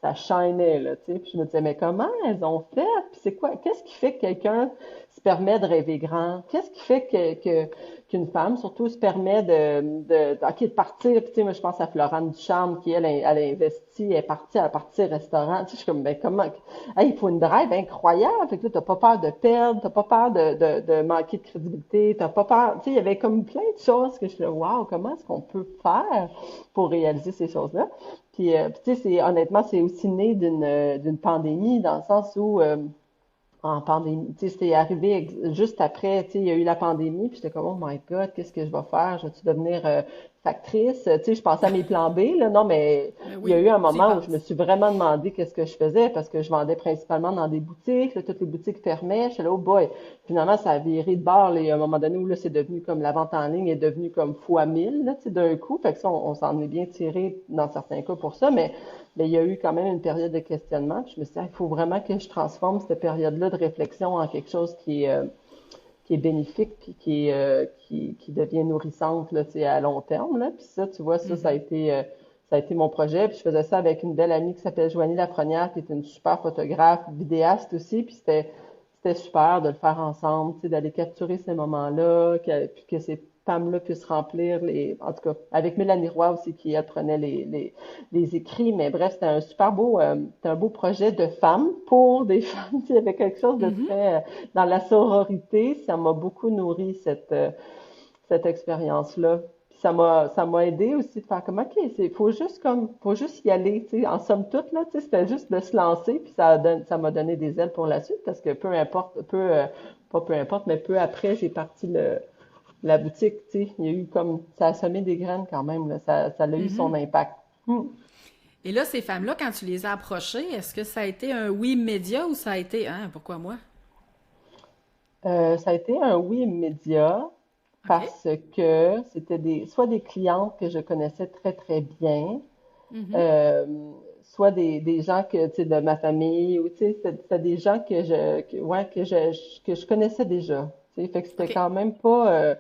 ça shinait, là, tu sais. Puis je me disais, mais comment elles ont fait? Puis c'est quoi? Qu'est-ce qui fait que quelqu'un se permet de rêver grand? Qu'est-ce qui fait qu'une femme, surtout, se permet OK, de partir? Puis tu sais, moi, je pense à Florence Ducharme, qui, elle a investi, elle est partie, elle a parti restaurant. Tu sais, je suis comme, ben, comment? Hey, il faut une drive incroyable. Fait que là, t'as pas peur de perdre, t'as pas peur de manquer de crédibilité, t'as pas peur. Tu sais, il y avait comme plein de choses que je suis là, wow, comment est-ce qu'on peut faire pour réaliser ces choses-là? Puis, tu sais, honnêtement, c'est aussi né d'une pandémie, dans le sens où en pandémie, tu sais, c'était arrivé juste après, tu sais, il y a eu la pandémie, puis j'étais comme, oh my God, qu'est-ce que je vais faire? Je vais-tu devenir factrice? Tu sais, je pensais à mes plans B, là, non, mais Mais il y a oui, eu un tu y moment où je me penses. suis vraiment demandé qu'est-ce que je faisais, parce que je vendais principalement dans des boutiques, là, toutes les boutiques fermaient, je suis là, oh boy. Finalement, ça a viré de bord, là, il y a un moment donné où là, c'est devenu comme la vente en ligne est devenue comme fois 1000, là, tu sais, d'un coup, fait que ça, on s'en est bien tiré dans certains cas pour ça, mais il y a eu quand même une période de questionnement. Puis je me suis dit, ah, il faut vraiment que je transforme cette période-là de réflexion en quelque chose qui est bénéfique puis qui devient nourrissante là, tu sais, à long terme. Là. Puis ça, tu vois, Mhm. ça a été mon projet. Puis je faisais ça avec une belle amie qui s'appelle Joanie Lafrenière, qui est une super photographe, vidéaste aussi. Puis c'était super de le faire ensemble, tu sais, d'aller capturer ces moments-là, puis que ces femmes-là puissent remplir en tout cas, avec Mélanie Roy aussi, qui elle prenait les écrits, mais bref, c'était un beau projet de femmes pour des femmes, tu sais, il y avait quelque chose de Mhm. très, dans la sororité, ça m'a beaucoup nourri cette expérience-là. Puis ça m'a aidé aussi de faire comme, OK, faut juste y aller, tu sais, en somme toute, là, tu sais, c'était juste de se lancer, puis ça m'a donné des ailes pour la suite, parce que peu importe, pas peu importe, mais peu après, j'ai parti la boutique, tu sais, il y a eu comme, ça a semé des graines quand même, là, ça a eu son Mhm. impact. Hmm. Et là, ces femmes-là, quand tu les as approchées, est-ce que ça a été un oui immédiat ou ça a été, hein, pourquoi moi? Ça a été un oui immédiat OK. parce que c'était soit des clientes que je connaissais très, très bien, Mhm. euh, soit des gens tu sais, de ma famille, ou, tu sais, c'était des gens ouais, que je connaissais déjà. Tu sais, fait que c'était OK. quand même pas,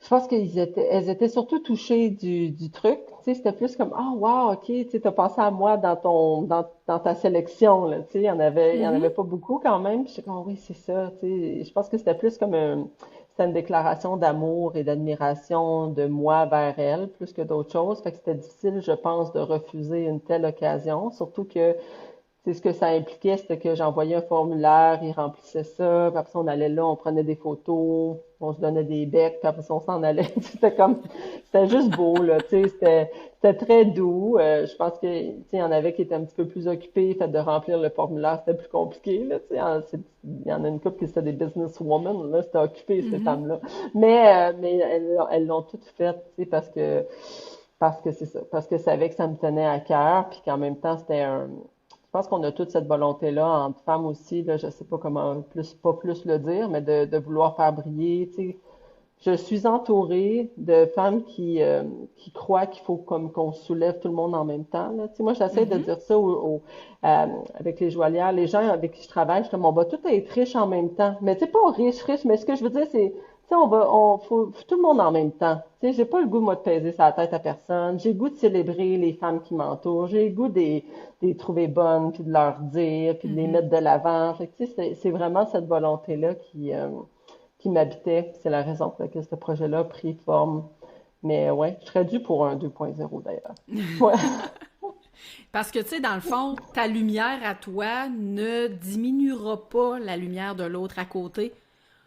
je pense elles étaient surtout touchées du truc. Tu sais, c'était plus comme, ah, wow, ok, tu sais, t'as pensé à moi dans ta sélection, là. Tu sais, il y en avait Mhm. pas beaucoup quand même. Puis j'étais comme, oui, c'est ça. Tu sais, je pense que c'était plus comme c'était c'était une déclaration d'amour et d'admiration de moi vers elle, plus que d'autres choses. Fait que c'était difficile, je pense, de refuser une telle occasion, surtout que c'est ce que ça impliquait, c'était que j'envoyais un formulaire, il remplissait ça, puis après ça, on allait là, on prenait des photos, on se donnait des becs, puis après ça, on s'en allait. C'était juste beau, là, tu sais, c'était très doux. Je pense que, tu sais, il y en avait qui étaient un petit peu plus occupés, fait de remplir le formulaire, c'était plus compliqué, là, tu sais. Il y en a une couple qui c'était des businesswomen, là, c'était occupé, ces Mhm. femmes-là. Mais elles l'ont toutes fait, tu sais, parce que c'est ça, parce que je savais que ça me tenait à cœur, puis qu'en même temps, je pense qu'on a toute cette volonté-là entre femmes aussi, là, je sais pas comment pas plus le dire, mais de vouloir faire briller, tu sais. Je suis entourée de femmes qui croient qu'il faut comme qu'on soulève tout le monde en même temps, là. Tu sais, moi, j'essaie de Mhm. dire ça avec les joaillières, les gens avec qui je travaille, je dis, on va tout être riches en même temps. Mais tu sais, pas riche, mais ce que je veux dire, c'est, tu sais, faut tout le monde en même temps. Tu sais, j'ai pas le goût, moi, de peser sa tête à personne. J'ai le goût de célébrer les femmes qui m'entourent. J'ai le goût de les trouver bonnes, puis de leur dire, puis de les Mhm. mettre de l'avant. Fait que, tu sais, c'est vraiment cette volonté-là qui m'habitait. C'est la raison pour laquelle ce projet-là a pris forme. Mais ouais, je serais due pour un 2.0 d'ailleurs. Ouais. Parce que, tu sais, dans le fond, ta lumière à toi ne diminuera pas la lumière de l'autre à côté,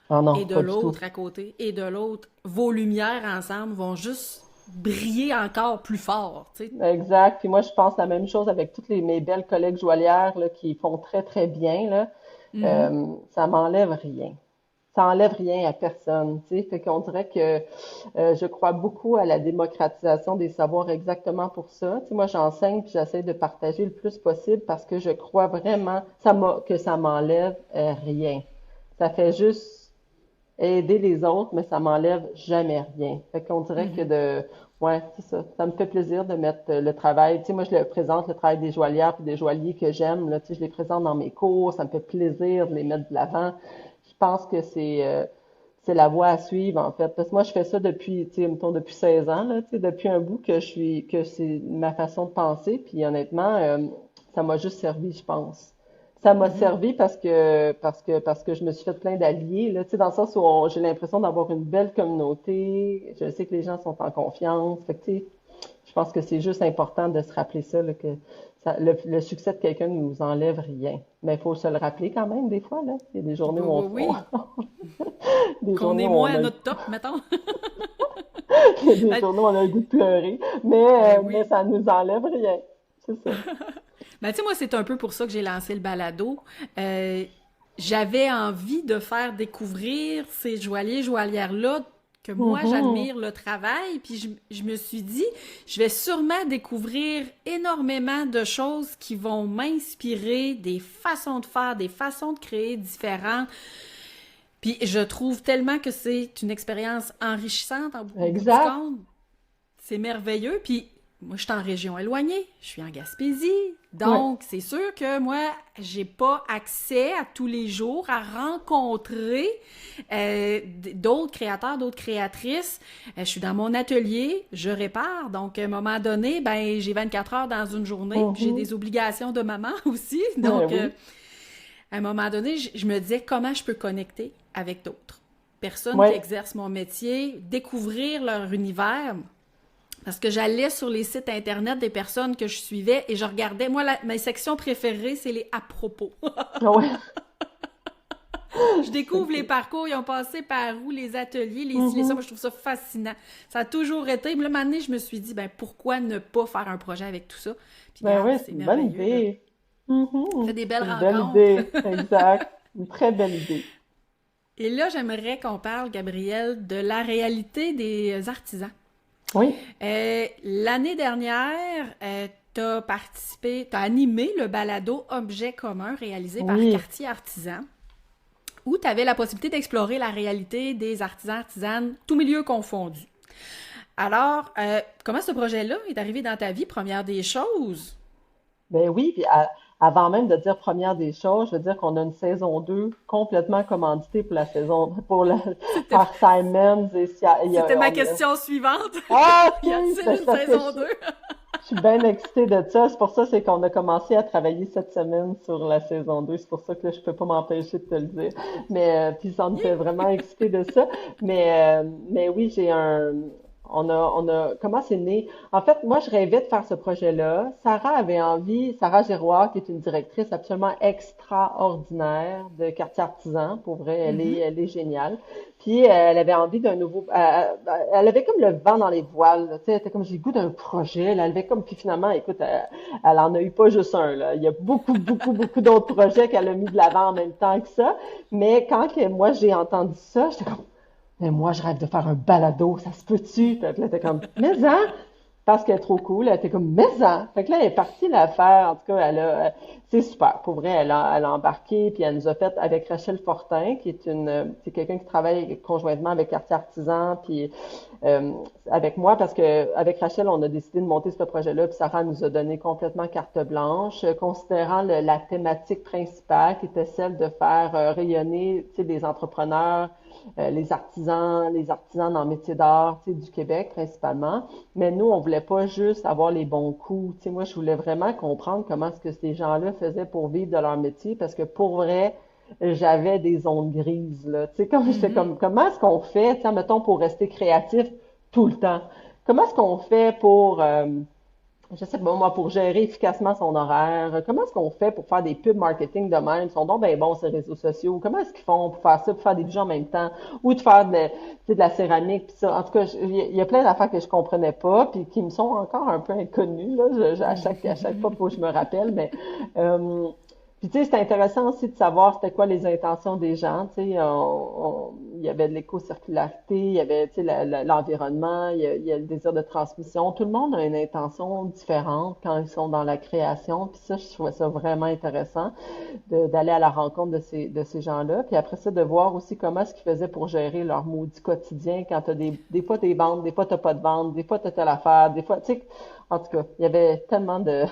Ah et non, de pas du tout. l'autre à côté, et de l'autre. Vos lumières ensemble vont juste briller encore plus fort, tu sais. Exact. Puis moi, je pense la même chose avec toutes mes belles collègues joaillières là, qui font très, très bien, là. Mhm. Ça m'enlève rien. Ça enlève rien à personne, tu sais. Fait qu'on dirait que je crois beaucoup à la démocratisation des savoirs exactement pour ça. Tu sais, moi, j'enseigne puis j'essaie de partager le plus possible parce que je crois vraiment que ça m'enlève rien. Ça fait juste aider les autres, mais ça m'enlève jamais rien. Fait qu'on dirait que Mhm. ouais, c'est ça. Ça me fait plaisir de mettre le travail. Tu sais, moi, je le présente, le travail des joaillières puis des joailliers que j'aime, là, tu sais, je les présente dans mes cours. Ça me fait plaisir de les mettre de l'avant. Je pense que c'est la voie à suivre, en fait. Parce que moi, je fais ça depuis, tu sais, mettons, depuis 16 ans, là, tu sais, depuis un bout que c'est ma façon de penser. Puis honnêtement, ça m'a juste servi, je pense. Ça m'a Mhm. servi parce que je me suis fait plein d'alliés, là, tu sais, dans le sens où j'ai l'impression d'avoir une belle communauté. Je sais que les gens sont en confiance. Fait que, tu sais, je pense que c'est juste important de se rappeler ça, là, que le succès de quelqu'un ne nous enlève rien. Mais il faut se le rappeler quand même, des fois, là. Il y a des journées Oui, où oui, oui. des Qu'on journées est où moins à notre top, mettons. il y a des Ben, journées où on a le goût de pleurer. ben Mais oui. ça nous enlève rien. C'est ça. Ben, tu sais, moi, c'est un peu pour ça que j'ai lancé le balado. Euh, J'avais envie de faire découvrir ces joailliers, joaillières-là que moi, Mhm. j'admire le travail. Puis je me suis dit, je vais sûrement découvrir énormément de choses qui vont m'inspirer, des façons de faire, des façons de créer différentes. Puis je trouve tellement que c'est une expérience enrichissante au bout du Exact. compte. C'est merveilleux. Puis moi, je suis en région éloignée. Je suis en Gaspésie. Ouais. Donc, c'est sûr que moi, j'ai pas accès à tous les jours à rencontrer d'autres créateurs, d'autres créatrices. Je suis dans mon atelier, je répare. Donc, à un moment donné, ben, j'ai 24 heures dans une journée. Puis j'ai Mhm. des obligations de maman aussi. Ouais, Donc, oui. à un moment donné, je me disais comment je peux connecter avec d'autres personnes qui Ouais. exercent mon métier, découvrir leur univers. Parce que j'allais sur les sites internet des personnes que je suivais et je regardais. Moi, mes sections préférées, c'est les à propos. Ouais. Je C'est découvre les cool. parcours, ils ont passé par où, les ateliers, les ci, les ça. Mhm. Moi, je trouve ça fascinant. Ça a toujours été. Puis là, maintenant, je me suis dit, ben, pourquoi ne pas faire un projet avec tout ça? Puis Ben regarde, oui, c'est c'est une bonne merveilleux, là. idée. On fait Mhm. des C'est belles une belle rencontres. idée. Exact. Une très belle idée. Et là, j'aimerais qu'on parle, Gabrielle, de la réalité des artisans. Oui. L'année dernière, t'as animé le balado Objet commun réalisé par Oui. Quartier Artisan, où tu avais la possibilité d'explorer la réalité des artisans, artisanes, tous milieux confondus. Alors, comment ce projet-là est arrivé dans ta vie, première des choses? Ben oui, puis avant même de dire première des choses, je veux dire qu'on a une saison 2 complètement commanditée pour la saison, C'était, par Simons et c'était ma question suivante. Ah, Y ok, a-t-il ben, une c'est parce que saison 2? Je suis bien excitée de ça. C'est pour ça c'est qu'on a commencé à travailler cette semaine sur la saison 2. C'est pour ça que là, je peux pas m'empêcher de te le dire. Mais puis on était vraiment excités de ça. Mais oui, comment c'est né? En fait, moi, je rêvais de faire ce projet-là. Sarah Giroir, qui est une directrice absolument extraordinaire de Quartier Artisan, pour vrai, Mhm. elle est géniale. Puis, elle avait envie d'un nouveau, elle avait comme le vent dans les voiles, là. Tu sais, elle était comme, j'ai le goût d'un projet, là. Elle avait comme, puis finalement, écoute, elle en a eu pas juste un, là. Il y a beaucoup d'autres projets qu'elle a mis de l'avant en même temps que ça. Mais moi, j'ai entendu ça, j'étais comme, mais moi, je rêve de faire un balado, ça se peut-tu? Puis là, t'es comme, mais hein? Parce qu'elle est trop cool, elle était comme, mais hein? Fait que là, elle est partie la faire. En tout cas, c'est super. Pour vrai, elle a embarqué, puis elle nous a fait avec Rachel Fortin, qui est c'est quelqu'un qui travaille conjointement avec Quartier Artisan, puis euh, avec moi, parce que avec Rachel, on a décidé de monter ce projet-là, puis Sarah nous a donné complètement carte blanche, considérant la thématique principale, qui était celle de faire rayonner, tu sais, des entrepreneurs, les artisans dans le métier d'art, tu sais, du Québec principalement. Mais nous, on voulait pas juste avoir les bons coups. Tu sais, moi, je voulais vraiment comprendre comment est-ce que ces gens-là faisaient pour vivre de leur métier, parce que pour vrai, j'avais des zones grises, là. Tu sais, comme j'étais Mhm. comme, comment est-ce qu'on fait, tu sais, mettons, pour rester créatif tout le temps? Comment est-ce qu'on fait pour, je sais pas, moi, pour gérer efficacement son horaire? Comment est-ce qu'on fait pour faire des pubs marketing de même? Ils sont donc bien bons, ces réseaux sociaux. Comment est-ce qu'ils font pour faire ça, pour faire des bijoux en même temps? Ou de faire tu sais, de la céramique, puis ça. En tout cas, il y a plein d'affaires que je comprenais pas, puis qui me sont encore un peu inconnues, là. À chaque fois, faut que je me rappelle, mais, euh, puis tu sais, c'était intéressant aussi de savoir c'était quoi les intentions des gens. Tu sais, il y avait de l'éco-circularité, il y avait tu sais l'environnement, il y a le désir de transmission. Tout le monde a une intention différente quand ils sont dans la création. Puis ça, je trouvais ça vraiment intéressant d'aller à la rencontre de ces gens-là. Puis après ça, de voir aussi comment est-ce qu'ils faisaient pour gérer leur maudit quotidien quand t'as des fois t'es ventes, des fois t'as pas de vente, des fois t'as telle affaire, des fois, tu sais, en tout cas, il y avait tellement de,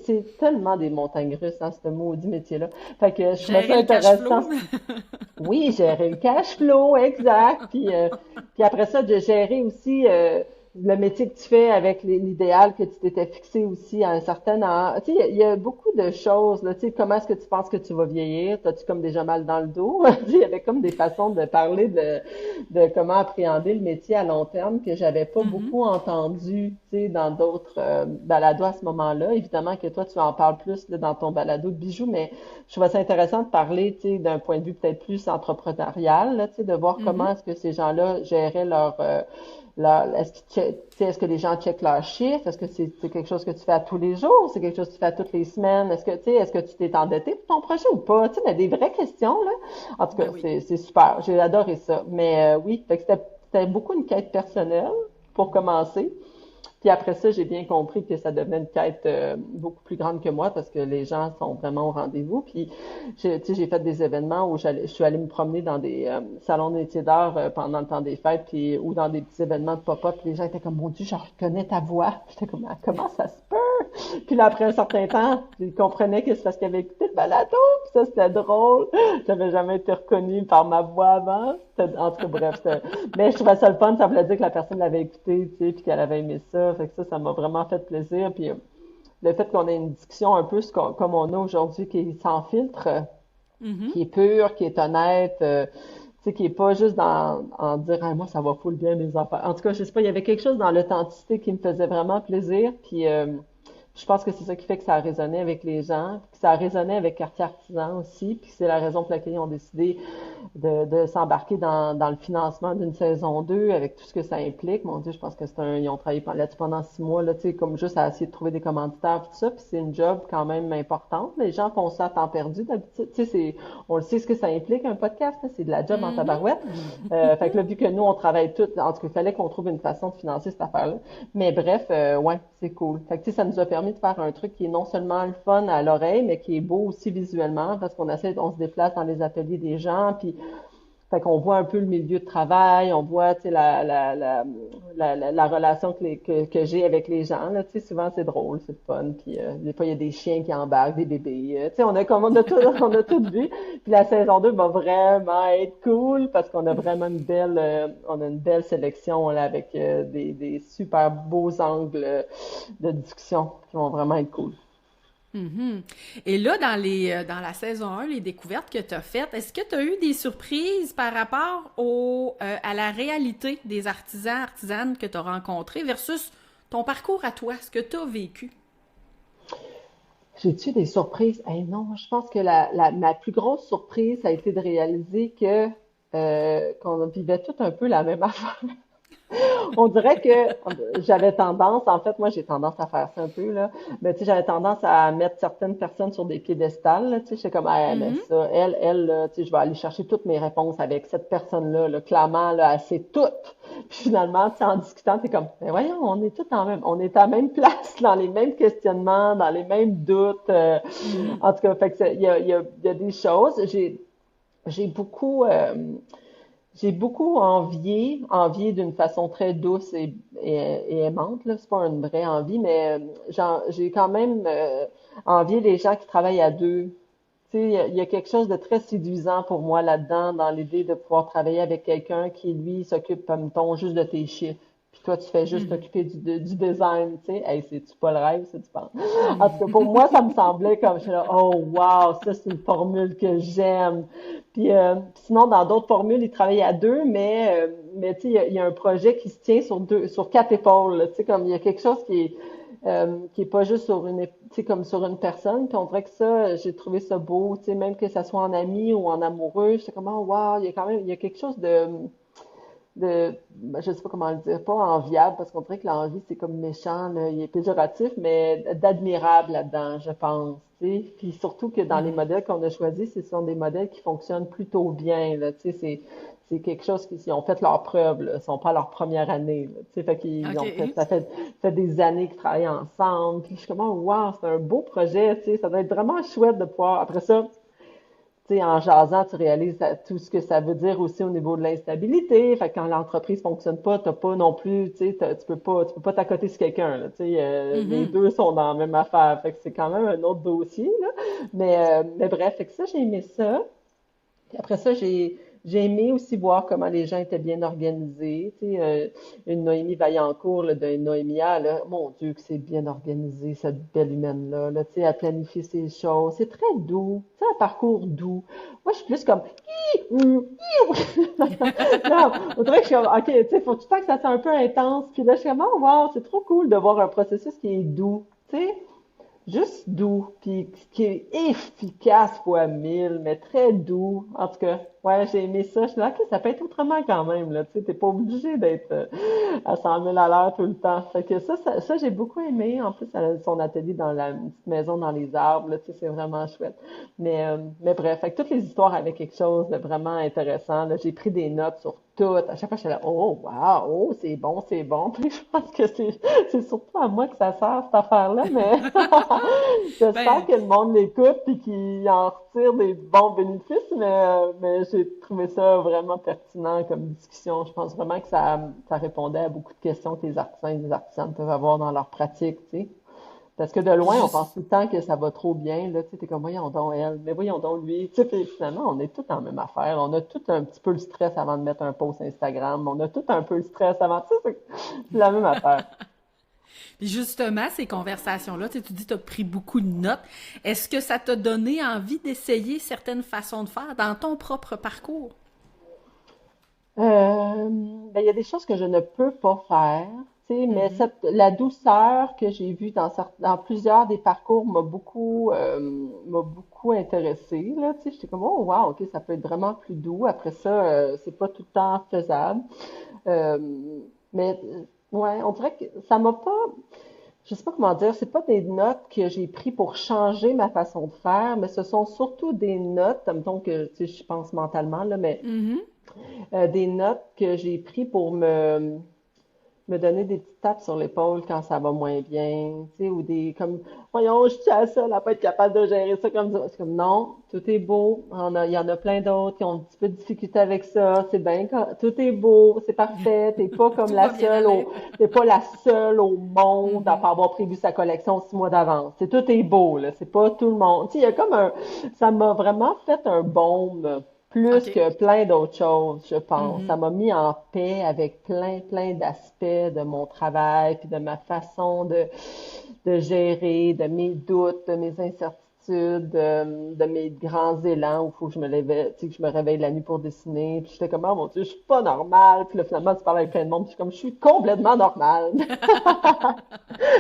c'est tellement des montagnes russes, hein, ce maudit métier-là. Fait que je trouvais ça Gérer le cash intéressant. flow. Oui, gérer le cash flow, exact. Puis après ça, de gérer aussi le métier que tu fais avec l'idéal que tu t'étais fixé aussi à un certain âge. Tu sais, il y a beaucoup de choses, là. Tu sais, comment est-ce que tu penses que tu vas vieillir? T'as-tu comme déjà mal dans le dos? Tu sais, il y avait comme des façons de parler de comment appréhender le métier à long terme que j'avais pas Mhm. beaucoup entendu, tu sais, dans d'autres balados à ce moment-là. Évidemment que toi, tu en parles plus là, dans ton balado de bijoux, mais je trouvais ça intéressant de parler, tu sais, d'un point de vue peut-être plus entrepreneurial, là, tu sais, de voir comment Mhm. est-ce que ces gens-là géraient est-ce que les gens checkent leurs chiffres? Est-ce que c'est quelque chose que tu fais à tous les jours? C'est quelque chose que tu fais à toutes les semaines? Est-ce que tu t'es endetté pour ton projet ou pas? Tu sais, mais des vraies questions, là. En tout cas, Ben oui. c'est super. J'ai adoré ça. Mais oui, fait que c'était beaucoup une quête personnelle pour commencer. Puis après ça, j'ai bien compris que ça devenait une quête beaucoup plus grande que moi parce que les gens sont vraiment au rendez-vous. Puis, tu sais, j'ai fait des événements où je suis allée me promener dans des salons de métiers d'art pendant le temps des fêtes, puis ou dans des petits événements de pop-up. Puis les gens étaient comme, mon Dieu, je reconnais ta voix. Puis j'étais comme, ah, comment ça se peut? Puis là, après un certain temps, ils comprenaient que c'est parce qu'ils avaient écouté le balado. Puis ça, c'était drôle. J'avais jamais été reconnue par ma voix avant. En tout cas, bref, mais je trouvais ça le fun, ça voulait dire que la personne l'avait écouté, tu sais, puis qu'elle avait aimé ça. Fait que ça m'a vraiment fait plaisir. Puis le fait qu'on ait une discussion un peu comme on a aujourd'hui, qui est sans filtre, Mhm. qui est pure, qui est honnête, tu sais, qui est pas juste en dire ah, moi ça va full bien mes affaires. En tout cas, je sais pas, il y avait quelque chose dans l'authenticité qui me faisait vraiment plaisir. Puis je pense que c'est ça qui fait que ça a résonné avec les gens, que ça a résonné avec Quartier Artisan aussi, puis c'est la raison pour laquelle ils ont décidé de s'embarquer dans le financement d'une saison 2 avec tout ce que ça implique. Mon Dieu, je pense que ils ont travaillé là-dessus pendant 6 mois, là, tu sais, comme juste à essayer de trouver des commanditaires, tout ça, puis c'est une job quand même importante. Les gens font ça à temps perdu d'habitude, tu sais, on le sait ce que ça implique, un podcast, là, c'est de la job en tabarouette. Fait que là, vu que nous, on travaille tout, en tout cas, il fallait qu'on trouve une façon de financer cette affaire-là. Mais bref, ouais, c'est cool. Fait que, tu sais, ça nous a permis de faire un truc qui est non seulement le fun à l'oreille, mais qui est beau aussi visuellement, parce on se déplace dans les ateliers des gens, puis Fait qu'on voit un peu le milieu de travail, on voit, tu sais, la relation que j'ai avec les gens, là, tu sais, souvent c'est drôle, c'est le fun, puis des fois il y a des chiens qui embarquent, des bébés, tu sais, on a tout vu, puis la saison 2 va vraiment être cool, parce qu'on a vraiment on a une belle sélection, là, avec des super beaux angles de discussion qui vont vraiment être cool. Mhm. Et là, dans la saison 1, les découvertes que tu as faites, est-ce que tu as eu des surprises par rapport à la réalité des artisans, artisanes que tu as rencontrés versus ton parcours à toi, ce que tu as vécu? J'ai-tu des surprises? Eh non, je pense que ma plus grosse surprise, ça a été de réaliser qu'on vivait tout un peu la même affaire. On dirait que j'avais tendance, en fait, moi j'ai tendance à faire ça un peu, là, mais tu sais, j'avais tendance à mettre certaines personnes sur des piédestals, là, tu sais, j'étais comme, ah, elle, Mhm. ça, elle, là, tu sais, je vais aller chercher toutes mes réponses avec cette personne-là, là, clairement, là, elle sait tout. Puis finalement, tu sais, en discutant, t'es comme, mais voyons, on est tous on est à la même place, dans les mêmes questionnements, dans les mêmes doutes, Mhm. en tout cas, fait que il y a des choses, j'ai beaucoup, j'ai beaucoup envié d'une façon très douce et aimante, là. C'est pas une vraie envie, mais j'ai quand même envié les gens qui travaillent à deux. Tu sais, il y a quelque chose de très séduisant pour moi là-dedans, dans l'idée de pouvoir travailler avec quelqu'un qui, lui, s'occupe, comme ton, juste de tes chiffres. Puis toi, tu fais juste Mhm. t'occuper du design, tu sais. Hey, c'est-tu pas le rêve, ça, tu penses? En tout cas, pour moi, ça me Mhm. semblait comme, je suis là, oh, wow, ça, c'est une formule que j'aime. Puis sinon, dans d'autres formules, ils travaillent à deux, mais tu sais, il y a un projet qui se tient sur quatre épaules, là. Tu sais, comme il y a quelque chose qui est pas juste tu sais, comme sur une personne. Puis on dirait que ça, j'ai trouvé ça beau, tu sais, même que ça soit en ami ou en amoureux. J'étais comme, oh, wow, il y a quelque chose je sais pas comment le dire, pas enviable, parce qu'on dirait que l'envie, c'est comme méchant, là, il est péjoratif, mais d'admirable là-dedans, je pense, tu sais. Puis surtout que dans les Mhm. modèles qu'on a choisis, ce sont des modèles qui fonctionnent plutôt bien, là, tu sais, c'est quelque chose qui, ils ont fait leur preuve, là, ils sont pas à leur première année, là, tu sais, fait qu'ils ont OK. fait des années qu'ils travaillent ensemble, puis je suis comme, oh, wow, c'est un beau projet, tu sais, ça doit être vraiment chouette de pouvoir, après ça, tu sais, en jasant, tu réalises tout ce que ça veut dire aussi au niveau de l'instabilité. Fait que quand l'entreprise fonctionne pas, t'as pas non plus, tu sais, tu peux pas t'accoter sur quelqu'un, là. Tu sais, les Mhm. deux sont dans la même affaire. Fait que c'est quand même un autre dossier, là. Mais bref, fait que ça, j'ai aimé ça. Puis après ça, j'ai aimé aussi voir comment les gens étaient bien organisés. Tu sais, une Noémie Vaillancourt, là, de Noémia, là, mon Dieu, que c'est bien organisé, cette belle humaine-là. Là, tu sais, elle planifie ses choses. C'est très doux. C'est un parcours doux. Moi, je suis plus comme... Non, on dirait que je suis comme, OK, tu sais, faut tout le temps que ça soit un peu intense. Puis là, je suis comme, oh, wow, c'est trop cool de voir un processus qui est doux. Tu sais, juste doux, puis qui est efficace fois 1000, mais très doux. En tout cas, ouais, j'ai aimé ça. Je suis là, OK, ça peut être autrement quand même, là. Tu sais, t'es pas obligé d'être à 100 000 à l'heure tout le temps. Fait que ça j'ai beaucoup aimé. En plus, elle a son atelier dans la petite maison dans les arbres, là. Tu sais, c'est vraiment chouette. Mais bref, fait que toutes les histoires avaient quelque chose de vraiment intéressant, là. J'ai pris des notes sur toutes. À chaque fois, j'étais là, oh, wow, oh, c'est bon, c'est bon. Puis je pense que c'est surtout à moi que ça sert, cette affaire-là, mais j'espère Ben, que le monde l'écoute et qu'il en retire des bons bénéfices, mais j'ai trouvé ça vraiment pertinent comme discussion. Je pense vraiment que ça répondait à beaucoup de questions que les artisans et les artisanes peuvent avoir dans leur pratique, tu sais. Parce que de puis loin, on pense juste, tout le temps que ça va trop bien, là, tu sais, t'es comme, voyons donc elle, mais voyons donc lui, tu sais, puis finalement, on est tous en même affaire, on a tout un petit peu le stress avant de mettre un post Instagram, on a tout un peu le stress avant, tu sais, c'est la même affaire. puis justement, ces conversations-là, tu sais, tu dis que tu as pris beaucoup de notes. Est-ce que ça t'a donné envie d'essayer certaines façons de faire dans ton propre parcours? Ben, il y a des choses que je ne peux pas faire, tu sais, mais Mhm. la douceur que j'ai vue dans plusieurs des parcours m'a beaucoup intéressée, là, tu sais, j'étais comme, oh, wow, ok, ça peut être vraiment plus doux. Après ça, c'est pas tout le temps faisable. Euh, ouais, on dirait que ça m'a pas, je sais pas comment dire, c'est pas des notes que j'ai pris pour changer ma façon de faire, mais ce sont surtout des notes, mettons que, tu sais, je pense mentalement, là, mais Mhm. des notes que j'ai pris pour me donner des petites tapes sur l'épaule quand ça va moins bien, tu sais, ou des comme voyons, je tiens à ça, elle va pas être capable de gérer ça comme ça. C'est comme non, tout est beau. Il y en a plein d'autres qui ont un petit peu de difficulté avec ça. C'est bien, tout est beau, c'est parfait. T'es pas comme Tout va bien aller. t'es pas la seule au monde à Mhm. pas avoir prévu sa collection 6 mois d'avance. C'est tout est beau, là. C'est pas tout le monde. Tu sais, il y a comme ça m'a vraiment fait un baume plus OK. que plein d'autres choses, je pense. Ça Mhm. m'a mis en paix avec plein d'aspects de mon travail, puis de ma façon de gérer, de mes doutes, de mes incertitudes, de mes grands élans où il faut que je me lève, tu sais, que je me réveille la nuit pour dessiner. Puis j'étais comme, oh mon Dieu, je suis pas normale. Puis là, finalement, tu parles avec plein de monde, puis je suis comme, je suis complètement normale.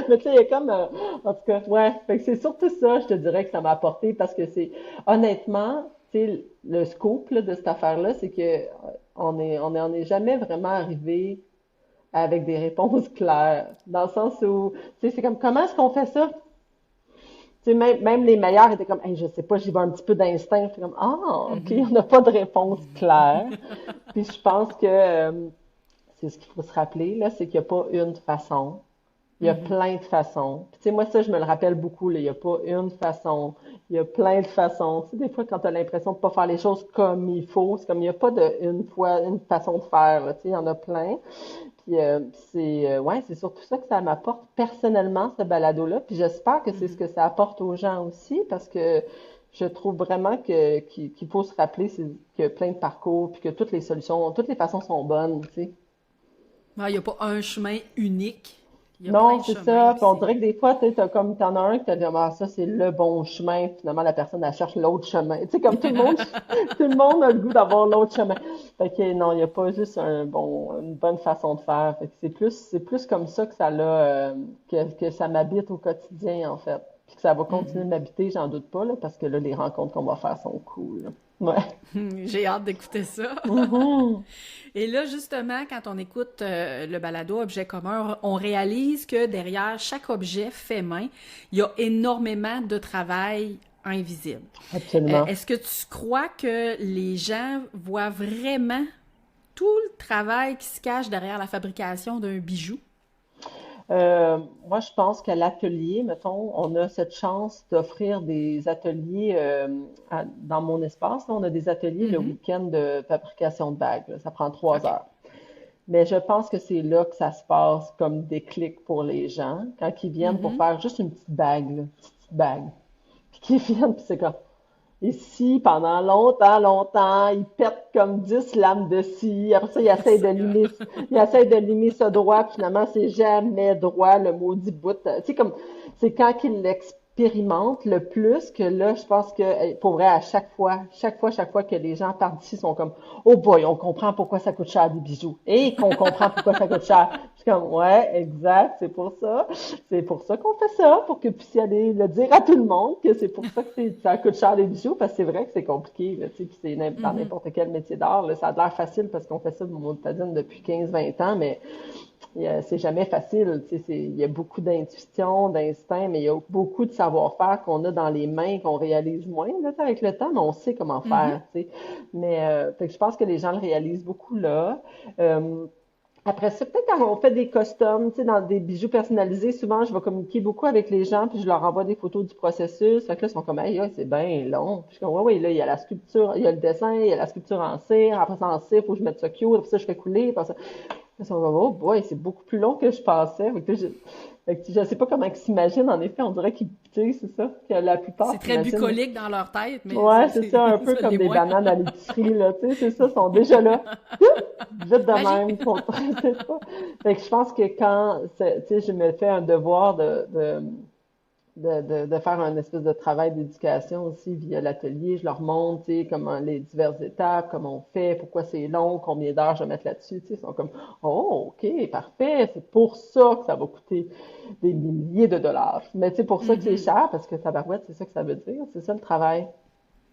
Mais tu sais, il y a comme, en tout cas, ouais, fait que c'est surtout ça, je te dirais que ça m'a apporté parce que c'est, honnêtement, tu sais, le scoop là, de cette affaire-là, c'est que on est jamais vraiment arrivé avec des réponses claires. Dans le sens où, tu sais, c'est comme, comment est-ce qu'on fait ça? Tu sais, même les meilleurs étaient comme, hey, je sais pas, j'y vais un petit peu d'instinct. C'est comme, ah, ok, on Mhm. n'a pas de réponse claire. Puis je pense que c'est ce qu'il faut se rappeler, là, c'est qu'il n'y a pas une façon. Il y a Mhm. plein de façons. Puis, tu sais, moi, ça, je me le rappelle beaucoup, là. Il n'y a pas une façon. Il y a plein de façons. Tu sais, des fois, quand tu as l'impression de pas faire les choses comme il faut, c'est comme il n'y a pas de une façon de faire, là. Tu sais, il y en a plein. Puis, ouais, c'est surtout ça que ça m'apporte personnellement, ce balado-là. Puis, j'espère que c'est ce Mhm. que ça apporte aux gens aussi, parce que je trouve vraiment qu'il faut se rappeler qu'il y a plein de parcours, puis que toutes les solutions, toutes les façons sont bonnes, tu sais. Il n'y a pas un chemin unique. Il y a plein Non, de c'est chemins, ça. puis Puis on c'est... dirait que des fois, tu sais, t'en as un que t'as dit, ah, ça, c'est le bon chemin. Finalement, la personne, elle cherche l'autre chemin. Tu sais, comme tout le monde, tout le monde a le goût d'avoir l'autre chemin. Fait que non, il n'y a pas juste une bonne façon de faire. Fait que c'est plus comme ça que ça l'a, que ça m'habite au quotidien, en fait. Puis que ça va continuer de Mhm. m'habiter, j'en doute pas, là, parce que là, les rencontres qu'on va faire sont cool, là. Ouais. J'ai hâte d'écouter ça. Mhm. Et là, justement, quand on écoute le balado Objet commun, on réalise que derrière chaque objet fait main, il y a énormément de travail invisible. Absolument. Est-ce que tu crois que les gens voient vraiment tout le travail qui se cache derrière la fabrication d'un bijou? Moi, je pense qu'à l'atelier, mettons, on a cette chance d'offrir des ateliers dans mon espace. Là, on a des ateliers le Mhm. week-end de fabrication de bagues. Là. Ça prend 3 heures. OK. Mais je pense que c'est là que ça se passe comme déclic pour les gens quand ils viennent pour Mhm. faire juste une petite bague, là, une petite bague. Puis qu'ils viennent, puis c'est comme ici, pendant longtemps, il pète comme 10 lames de scie. Après ça, Seigneur. il essaie de limer ça droit, puis finalement, c'est jamais droit, le maudit bout. Tu sais, comme, c'est quand il l'expérimente le plus que là, je pense que, pour vrai, à chaque fois que les gens partent d'ici sont comme, oh boy, on comprend pourquoi ça coûte cher des bijoux. Et qu'on comprend pourquoi ça coûte cher. Je suis comme, ouais, exact, c'est pour ça. C'est pour ça qu'on fait ça, pour que vous puissiez aller le dire à tout le monde que c'est pour ça que ça coûte cher les bijoux, parce que c'est vrai que c'est compliqué, là, tu sais, puis c'est dans Mhm. n'importe quel métier d'art, là, ça a l'air facile parce qu'on fait ça de monotadine depuis 15-20 ans, mais c'est jamais facile, tu sais, il y a beaucoup d'intuition, d'instinct, mais il y a beaucoup de savoir-faire qu'on a dans les mains qu'on réalise moins, là, tu sais, avec le temps, mais on sait comment Mhm. faire, tu sais. Mais fait que je pense que les gens le réalisent beaucoup là. Euh, Après ça, peut-être quand on fait des customs, tu sais, dans des bijoux personnalisés, souvent, je vais communiquer beaucoup avec les gens, puis je leur envoie des photos du processus. Fait que là, ils sont comme, hey, c'est bien long. Puis je suis comme, ouais, ouais, là, il y a la sculpture, il y a le dessin, il y a la sculpture en cire. Après ça, en cire, faut que je mette ça cute. Après ça, je fais couler. Après ça, ils sont comme, oh boy, c'est beaucoup plus long que je pensais. Fait que je sais pas comment ils s'imaginent, en effet. On dirait qu'ils, tu sais, c'est ça, que la plupart C'est très s'imaginent. bucolique dans leur tête, mais Ouais, c'est ça, un peu ça comme l'est des moins. bananes à l'épicerie, là, tu sais, c'est ça, ils sont déjà là. Vite de Magie! même, c'est ça. Fait que je pense que quand, tu sais, je me fais un devoir de faire un espèce de travail d'éducation aussi via l'atelier, je leur montre, tu sais, comment les diverses étapes, comment on fait, pourquoi c'est long, combien d'heures je vais mettre là-dessus, tu sais, ils sont comme, oh, ok, parfait, c'est pour ça que ça va coûter des milliers de dollars. Mais c'est pour ça que c'est Mhm. cher, parce que tabarouette, c'est ça que ça veut dire, c'est ça le travail.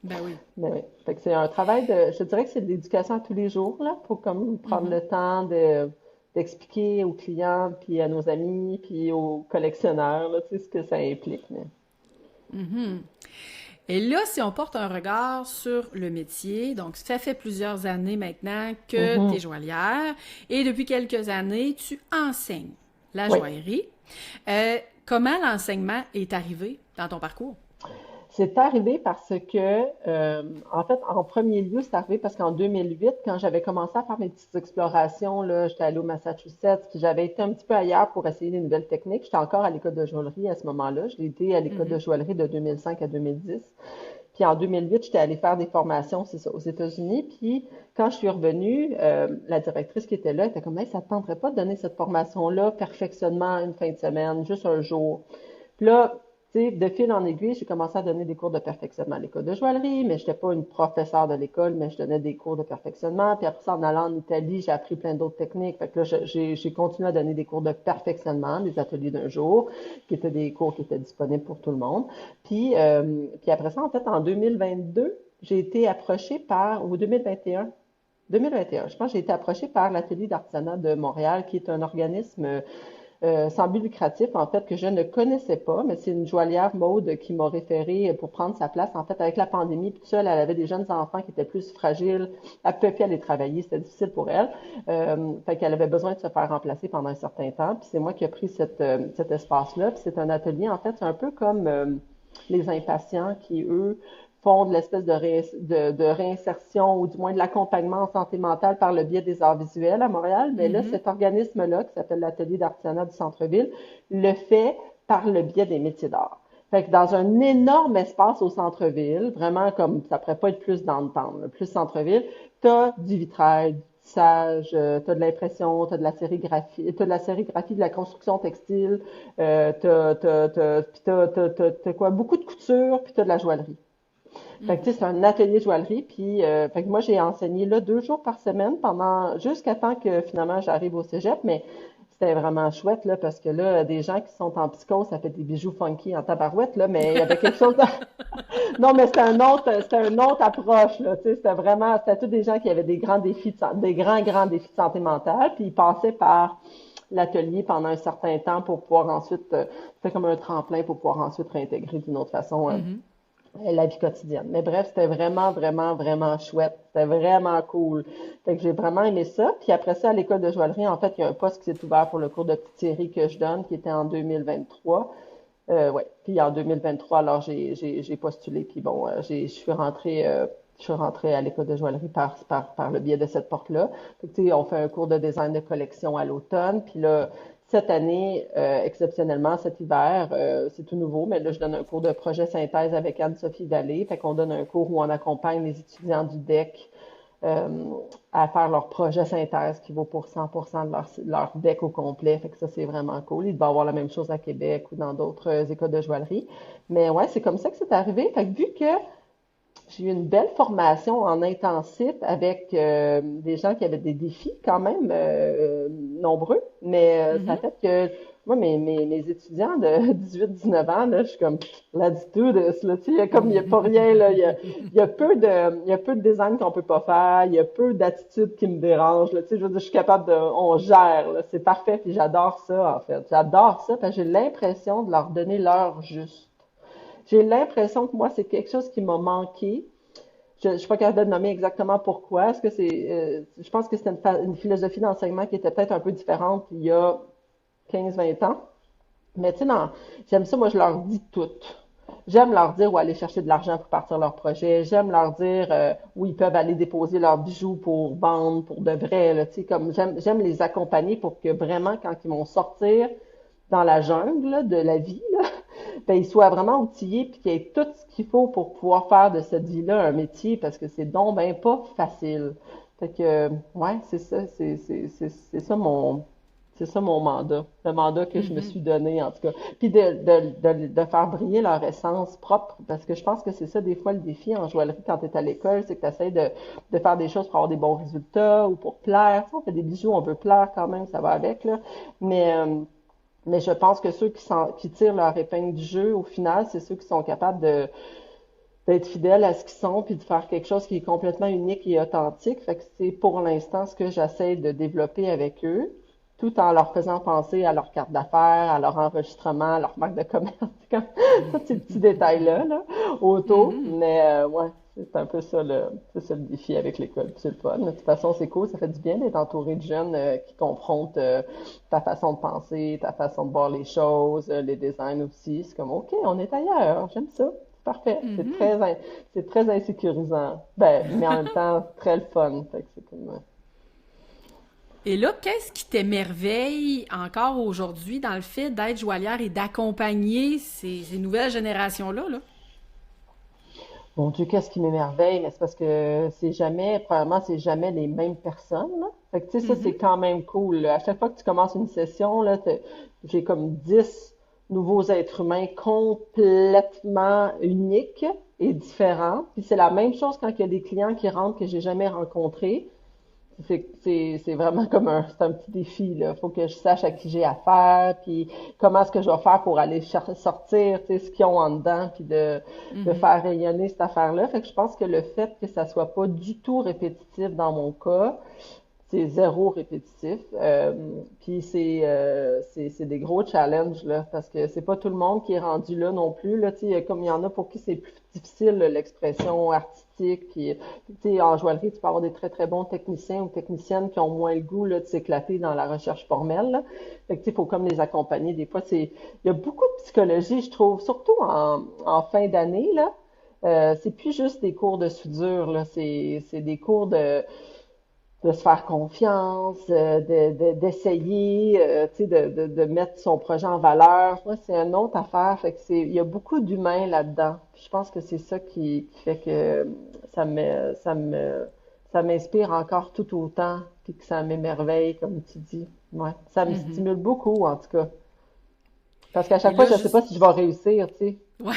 Ben oui. Mais oui. Fait que c'est un travail je te dirais que c'est de l'éducation à tous les jours, là, pour comme prendre Mhm. le temps d'expliquer aux clients, puis à nos amis, puis aux collectionneurs, là, tu sais, ce que ça implique. Mais... Mhm. Et là, si on porte un regard sur le métier, donc ça fait plusieurs années maintenant que tu es Mhm. joaillière et depuis quelques années, tu enseignes la Oui. joaillerie. Euh, Comment l'enseignement est arrivé dans ton parcours? C'est arrivé parce que, en fait, en premier lieu, c'est arrivé parce qu'en 2008, quand j'avais commencé à faire mes petites explorations, là, j'étais allée au Massachusetts, puis j'avais été un petit peu ailleurs pour essayer des nouvelles techniques. J'étais encore à l'école de joaillerie à ce moment-là. J'ai été à l'école de Mhm. joaillerie de 2005 à 2010. Puis en 2008, j'étais allée faire des formations, c'est ça, aux États-Unis. Puis quand je suis revenue, la directrice qui était là était comme, hey, ça ne te tenterait pas de donner cette formation-là, perfectionnement, une fin de semaine, juste un jour. Puis là, tu sais, de fil en aiguille, j'ai commencé à donner des cours de perfectionnement à l'école de joaillerie, mais je n'étais pas une professeure de l'école, mais je donnais des cours de perfectionnement. Puis après ça, en allant en Italie, j'ai appris plein d'autres techniques. Fait que là, j'ai continué à donner des cours de perfectionnement, des ateliers d'un jour, qui étaient des cours qui étaient disponibles pour tout le monde. Puis après ça, en fait, en 2022, j'ai été approchée par, ou 2021, je pense que j'ai été approchée par l'Atelier d'artisanat de Montréal, qui est un organisme sans but lucratif, en fait, que je ne connaissais pas, mais c'est une joaillière Maude qui m'a référé pour prendre sa place. En fait, avec la pandémie, puis seule, elle avait des jeunes enfants qui étaient plus fragiles. Elle pouvait plus aller travailler, c'était difficile pour elle. Fait qu'elle avait besoin de se faire remplacer pendant un certain temps. Puis c'est moi qui ai pris cet espace-là. Puis c'est un atelier, en fait, c'est un peu comme les impatients qui, eux, font de l'espèce de réinsertion ou du moins de l'accompagnement en santé mentale par le biais des arts visuels à Montréal. Mais là, Mhm. cet organisme-là, qui s'appelle l'Atelier d'artisanat du centre-ville, le fait par le biais des métiers d'art. Fait que dans un énorme espace au centre-ville, vraiment comme ça pourrait pas être plus dans le temps, plus centre-ville, t'as du vitrail, du tissage, t'as de l'impression, t'as de la sérigraphie, de la construction textile, t'as quoi, beaucoup de couture, puis t'as de la joaillerie. Fait que, tu Mhm. sais, c'est un atelier de joaillerie. Puis, fait que moi, j'ai enseigné là 2 jours par semaine pendant jusqu'à temps que finalement j'arrive au cégep. Mais c'était vraiment chouette là parce que là, des gens qui sont en psycho, ça fait des bijoux funky en tabarouette là. Mais il y avait quelque chose. Non, mais c'était une autre approche là. Tu sais, c'était tous des gens qui avaient des grands défis, des grands défis de santé mentale. Puis ils passaient par l'atelier pendant un certain temps pour pouvoir ensuite, c'était comme un tremplin pour pouvoir ensuite réintégrer d'une autre façon. Mhm. La vie quotidienne. Mais bref, c'était vraiment, vraiment, vraiment chouette. C'était vraiment cool. Fait que j'ai vraiment aimé ça. Puis après ça, à l'école de joaillerie, en fait, il y a un poste qui s'est ouvert pour le cours de petite série que je donne, qui était en 2023. Ouais. Puis en 2023, alors j'ai postulé. Puis bon, je suis rentrée à l'école de joaillerie par le biais de cette porte-là. Fait que, tu sais, on fait un cours de design de collection à l'automne. Puis là, cette année, exceptionnellement, cet hiver, c'est tout nouveau, mais là, je donne un cours de projet synthèse avec Anne-Sophie Vallée. Fait qu'on donne un cours où on accompagne les étudiants du DEC euh, à faire leur projet synthèse qui vaut pour 100% de leur deck au complet. Fait que ça, c'est vraiment cool. Il va y avoir la même chose à Québec ou dans d'autres écoles de joaillerie. Mais ouais, c'est comme ça que c'est arrivé. Fait que vu que j'ai eu une belle formation en intensif avec des gens qui avaient des défis quand même nombreux, mais ça Mhm. fait que moi, mes étudiants de 18-19 ans, là, je suis comme l'attitude, là, tu sais, il y a pas rien, là, il y a peu de design qu'on peut pas faire, il y a peu d'attitudes qui me dérangent, là, tu sais, je veux dire, je suis capable on gère, là, c'est parfait, puis j'adore ça, en fait. J'adore ça, parce que j'ai l'impression de leur donner l'heure juste. J'ai l'impression que moi, c'est quelque chose qui m'a manqué. Je ne suis pas capable de nommer exactement pourquoi. Est-ce que je pense que c'était une philosophie d'enseignement qui était peut-être un peu différente il y a 15-20 ans. Mais tu sais, j'aime ça, moi, je leur dis tout. J'aime leur dire où aller chercher de l'argent pour partir leur projet. J'aime leur dire où ils peuvent aller déposer leurs bijoux pour vendre, pour de vrai. Là, tu sais, comme j'aime les accompagner pour que vraiment, quand ils vont sortir dans la jungle là, de la vie, là, ben, ils soient vraiment outillés puis qu'ils aient tout ce qu'il faut pour pouvoir faire de cette vie-là un métier parce que c'est donc ben pas facile. Fait que, ouais, c'est ça mon mandat, le mandat que je me Mhm. suis donné en tout cas. Puis de faire briller leur essence propre parce que je pense que c'est ça des fois le défi en joaillerie quand tu es à l'école, c'est que tu essaies de faire des choses pour avoir des bons résultats ou pour plaire. Tu sais, on fait des bijoux, on veut plaire quand même, ça va avec là. Mais mais je pense que ceux qui tirent leur épingle du jeu, au final, c'est ceux qui sont capables d'être fidèles à ce qu'ils sont, puis de faire quelque chose qui est complètement unique et authentique. Fait que c'est pour l'instant ce que j'essaie de développer avec eux. tout en leur faisant penser à leur carte d'affaires, à leur enregistrement, à leur marque de commerce, comme tous ces petits détails-là, là, autour. Mhm. Mais ouais, c'est un peu ça c'est ça le défi avec l'école. Puis c'est le fun. De toute façon, c'est cool, ça fait du bien d'être entouré de jeunes qui confrontent ta façon de penser, ta façon de voir les choses, les designs aussi. C'est comme, OK, on est ailleurs, j'aime ça. C'est parfait. Mhm. C'est très insécurisant. Ben, mais en même temps, très le fun. Fait que c'est comme, Et là, qu'est-ce qui t'émerveille encore aujourd'hui dans le fait d'être joaillière et d'accompagner ces nouvelles générations-là, là? Mon Dieu, qu'est-ce qui m'émerveille, mais c'est parce que premièrement, c'est jamais les mêmes personnes, là. Fait que, tu sais, ça, Mhm. c'est quand même cool, là. À chaque fois que tu commences une session, là, j'ai comme 10 nouveaux êtres humains complètement uniques et différents. Puis c'est la même chose quand il y a des clients qui rentrent que j'ai jamais rencontrés. C'est vraiment comme c'est un petit défi, là. Faut que je sache à qui j'ai affaire, puis comment est-ce que je vais faire pour aller sortir, tu sais, ce qu'ils ont en dedans, puis de Mhm. faire rayonner cette affaire-là. Fait que je pense que le fait que ça soit pas du tout répétitif dans mon cas, c'est zéro répétitif. Puis c'est des gros challenges là, parce que c'est pas tout le monde qui est rendu là non plus là. Tu sais, comme il y en a pour qui c'est plus difficile là, l'expression artistique. Puis tu sais, en joaillerie, tu peux avoir des très très bons techniciens ou techniciennes qui ont moins le goût là de s'éclater dans la recherche formelle. Là. Fait que tu sais, faut comme les accompagner. Des fois, il y a beaucoup de psychologie, je trouve, surtout en fin d'année là. C'est plus juste des cours de soudure là, c'est des cours de se faire confiance, d'essayer, tu sais, de mettre son projet en valeur. Moi, c'est une autre affaire. Fait que il y a beaucoup d'humains là-dedans. Puis je pense que c'est ça qui fait que ça m'inspire encore tout autant, puis que ça m'émerveille, comme tu dis. Ouais, ça me Mhm. stimule beaucoup, en tout cas. Parce qu'à Et chaque fois, là, je sais pas juste... si je vais réussir, tu sais. Ouais.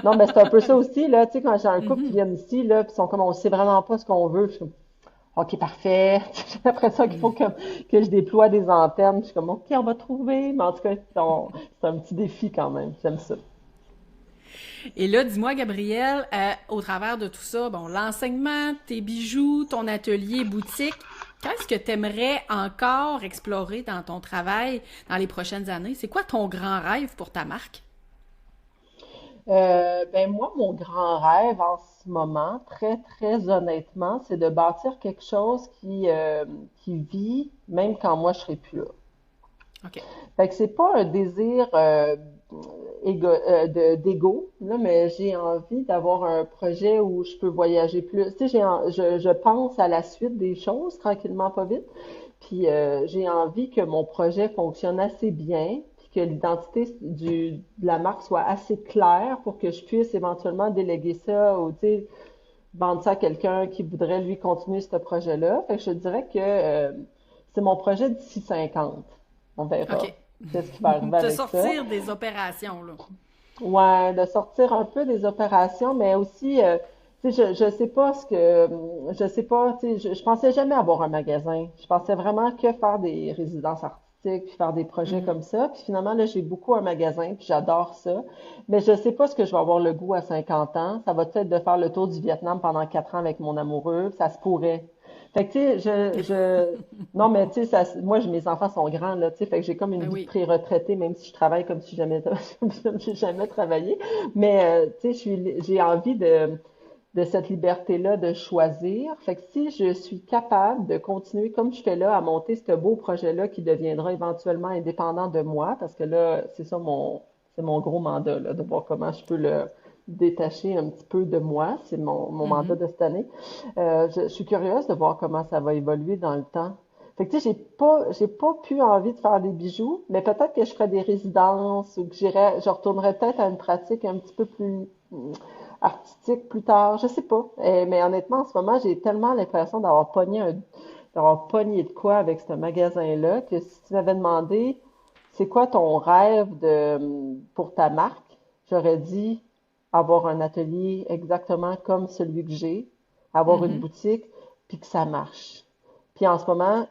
Non, mais c'est un peu ça aussi, là, tu sais, quand j'ai un couple qui Mhm. vient ici, là, puis ils sont comme, on sait vraiment pas ce qu'on veut. Je suis comme, OK, parfait. J'ai l'impression qu'il faut que je déploie des antennes. Je suis comme, OK, on va trouver. Mais en tout cas, c'est un petit défi quand même. J'aime ça. Et là, dis-moi, Gabrielle, au travers de tout ça, bon, l'enseignement, tes bijoux, ton atelier, boutique, qu'est-ce que tu aimerais encore explorer dans ton travail dans les prochaines années? C'est quoi ton grand rêve pour ta marque? Ben moi, mon grand rêve en ce moment, très, très honnêtement, c'est de bâtir quelque chose qui vit même quand moi je serai plus là. OK. Fait que c'est pas un désir d'ego, là, mais j'ai envie d'avoir un projet où je peux voyager plus. Tu sais, je pense à la suite des choses, tranquillement, pas vite. Puis j'ai envie que mon projet fonctionne assez bien, puis que l'identité de la marque soit assez claire pour que je puisse éventuellement déléguer ça ou, tu sais, vendre ça à quelqu'un qui voudrait, lui, continuer ce projet-là. Fait que je dirais que c'est mon projet d'ici 50. On verra OK. qu'est-ce qui va arriver Te avec ça. sortir des opérations, là. Ouais, de sortir un peu des opérations, mais aussi, tu sais, je sais pas je sais pas, tu sais, je pensais jamais avoir un magasin. Je pensais vraiment que faire des résidences artistiques, puis faire des projets Mhm. comme ça. Puis finalement, là, j'ai beaucoup un magasin, puis j'adore ça. Mais je sais pas ce que je vais avoir le goût à 50 ans. Ça va peut-être de faire le tour du Vietnam pendant 4 ans avec mon amoureux, ça se pourrait. Fait que, tu sais, non, mais tu sais, moi, mes enfants sont grands, là, tu sais, fait que j'ai comme une Ben vie de oui. pré-retraité, même si je travaille comme si jamais, j'ai jamais travaillé. Mais, tu sais, j'ai envie de cette liberté-là de choisir. Fait que si je suis capable de continuer comme je fais là à monter ce beau projet-là qui deviendra éventuellement indépendant de moi, parce que là, c'est mon gros mandat, là, de voir comment je peux le détacher un petit peu de moi. C'est mon mandat Mhm. de cette année. Je suis curieuse de voir comment ça va évoluer dans le temps. Fait que tu sais, j'ai pas pu envie de faire des bijoux, mais peut-être que je ferais des résidences ou que je retournerais peut-être à une pratique un petit peu plus artistique plus tard, je sais pas. Mais honnêtement, en ce moment, j'ai tellement l'impression d'avoir pogné de quoi avec ce magasin-là que si tu m'avais demandé c'est quoi ton rêve pour ta marque, j'aurais dit avoir un atelier exactement comme celui que j'ai, avoir une Mhm. boutique, puis que ça marche. Puis en ce moment,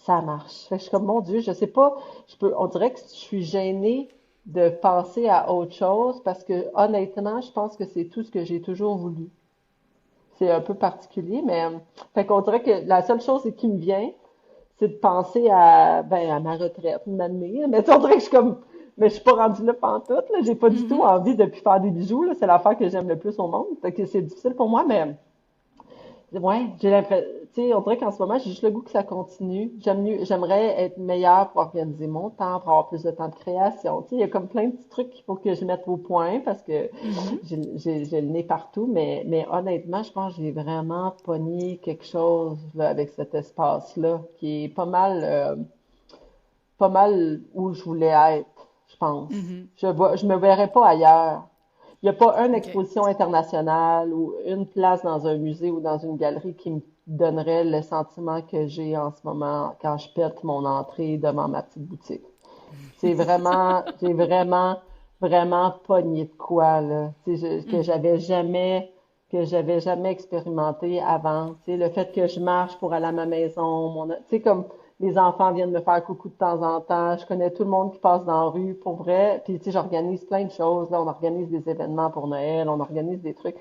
ça marche. Fait que je suis comme, mon Dieu, je sais pas, on dirait que je suis gênée de penser à autre chose parce que honnêtement, je pense que c'est tout ce que j'ai toujours voulu. C'est un peu particulier, mais fait qu'on dirait que la seule chose qui me vient, c'est de penser à ma retraite, m'amener. Mais tu sais, on dirait que je suis comme, mais je suis pas rendue là pantoute, là. J'ai pas du tout Mhm. envie de plus faire des bijoux, là. C'est l'affaire que j'aime le plus au monde. Fait que c'est difficile pour moi, mais ouais, j'ai l'impression, tu sais, on dirait qu'en ce moment, j'ai juste le goût que ça continue. J'aimerais être meilleure pour organiser mon temps, pour avoir plus de temps de création. Tu sais, il y a comme plein de petits trucs qu'il faut que je mette au point parce que Mhm. j'ai le nez partout, mais honnêtement, je pense que j'ai vraiment pogné quelque chose là, avec cet espace-là qui est pas mal où je voulais être, je pense. Mhm. Je me verrais pas ailleurs. Il n'y a pas une OK. exposition internationale ou une place dans un musée ou dans une galerie qui me donnerait le sentiment que j'ai en ce moment quand je pète mon entrée devant ma petite boutique. J'ai vraiment pogné de quoi, là, tu sais, Mhm. que j'avais jamais expérimenté avant. Tu sais, le fait que je marche pour aller à ma maison, tu sais, comme les enfants viennent me faire coucou de temps en temps, je connais tout le monde qui passe dans la rue, pour vrai, puis tu sais, j'organise plein de choses, là, on organise des événements pour Noël, on organise des trucs.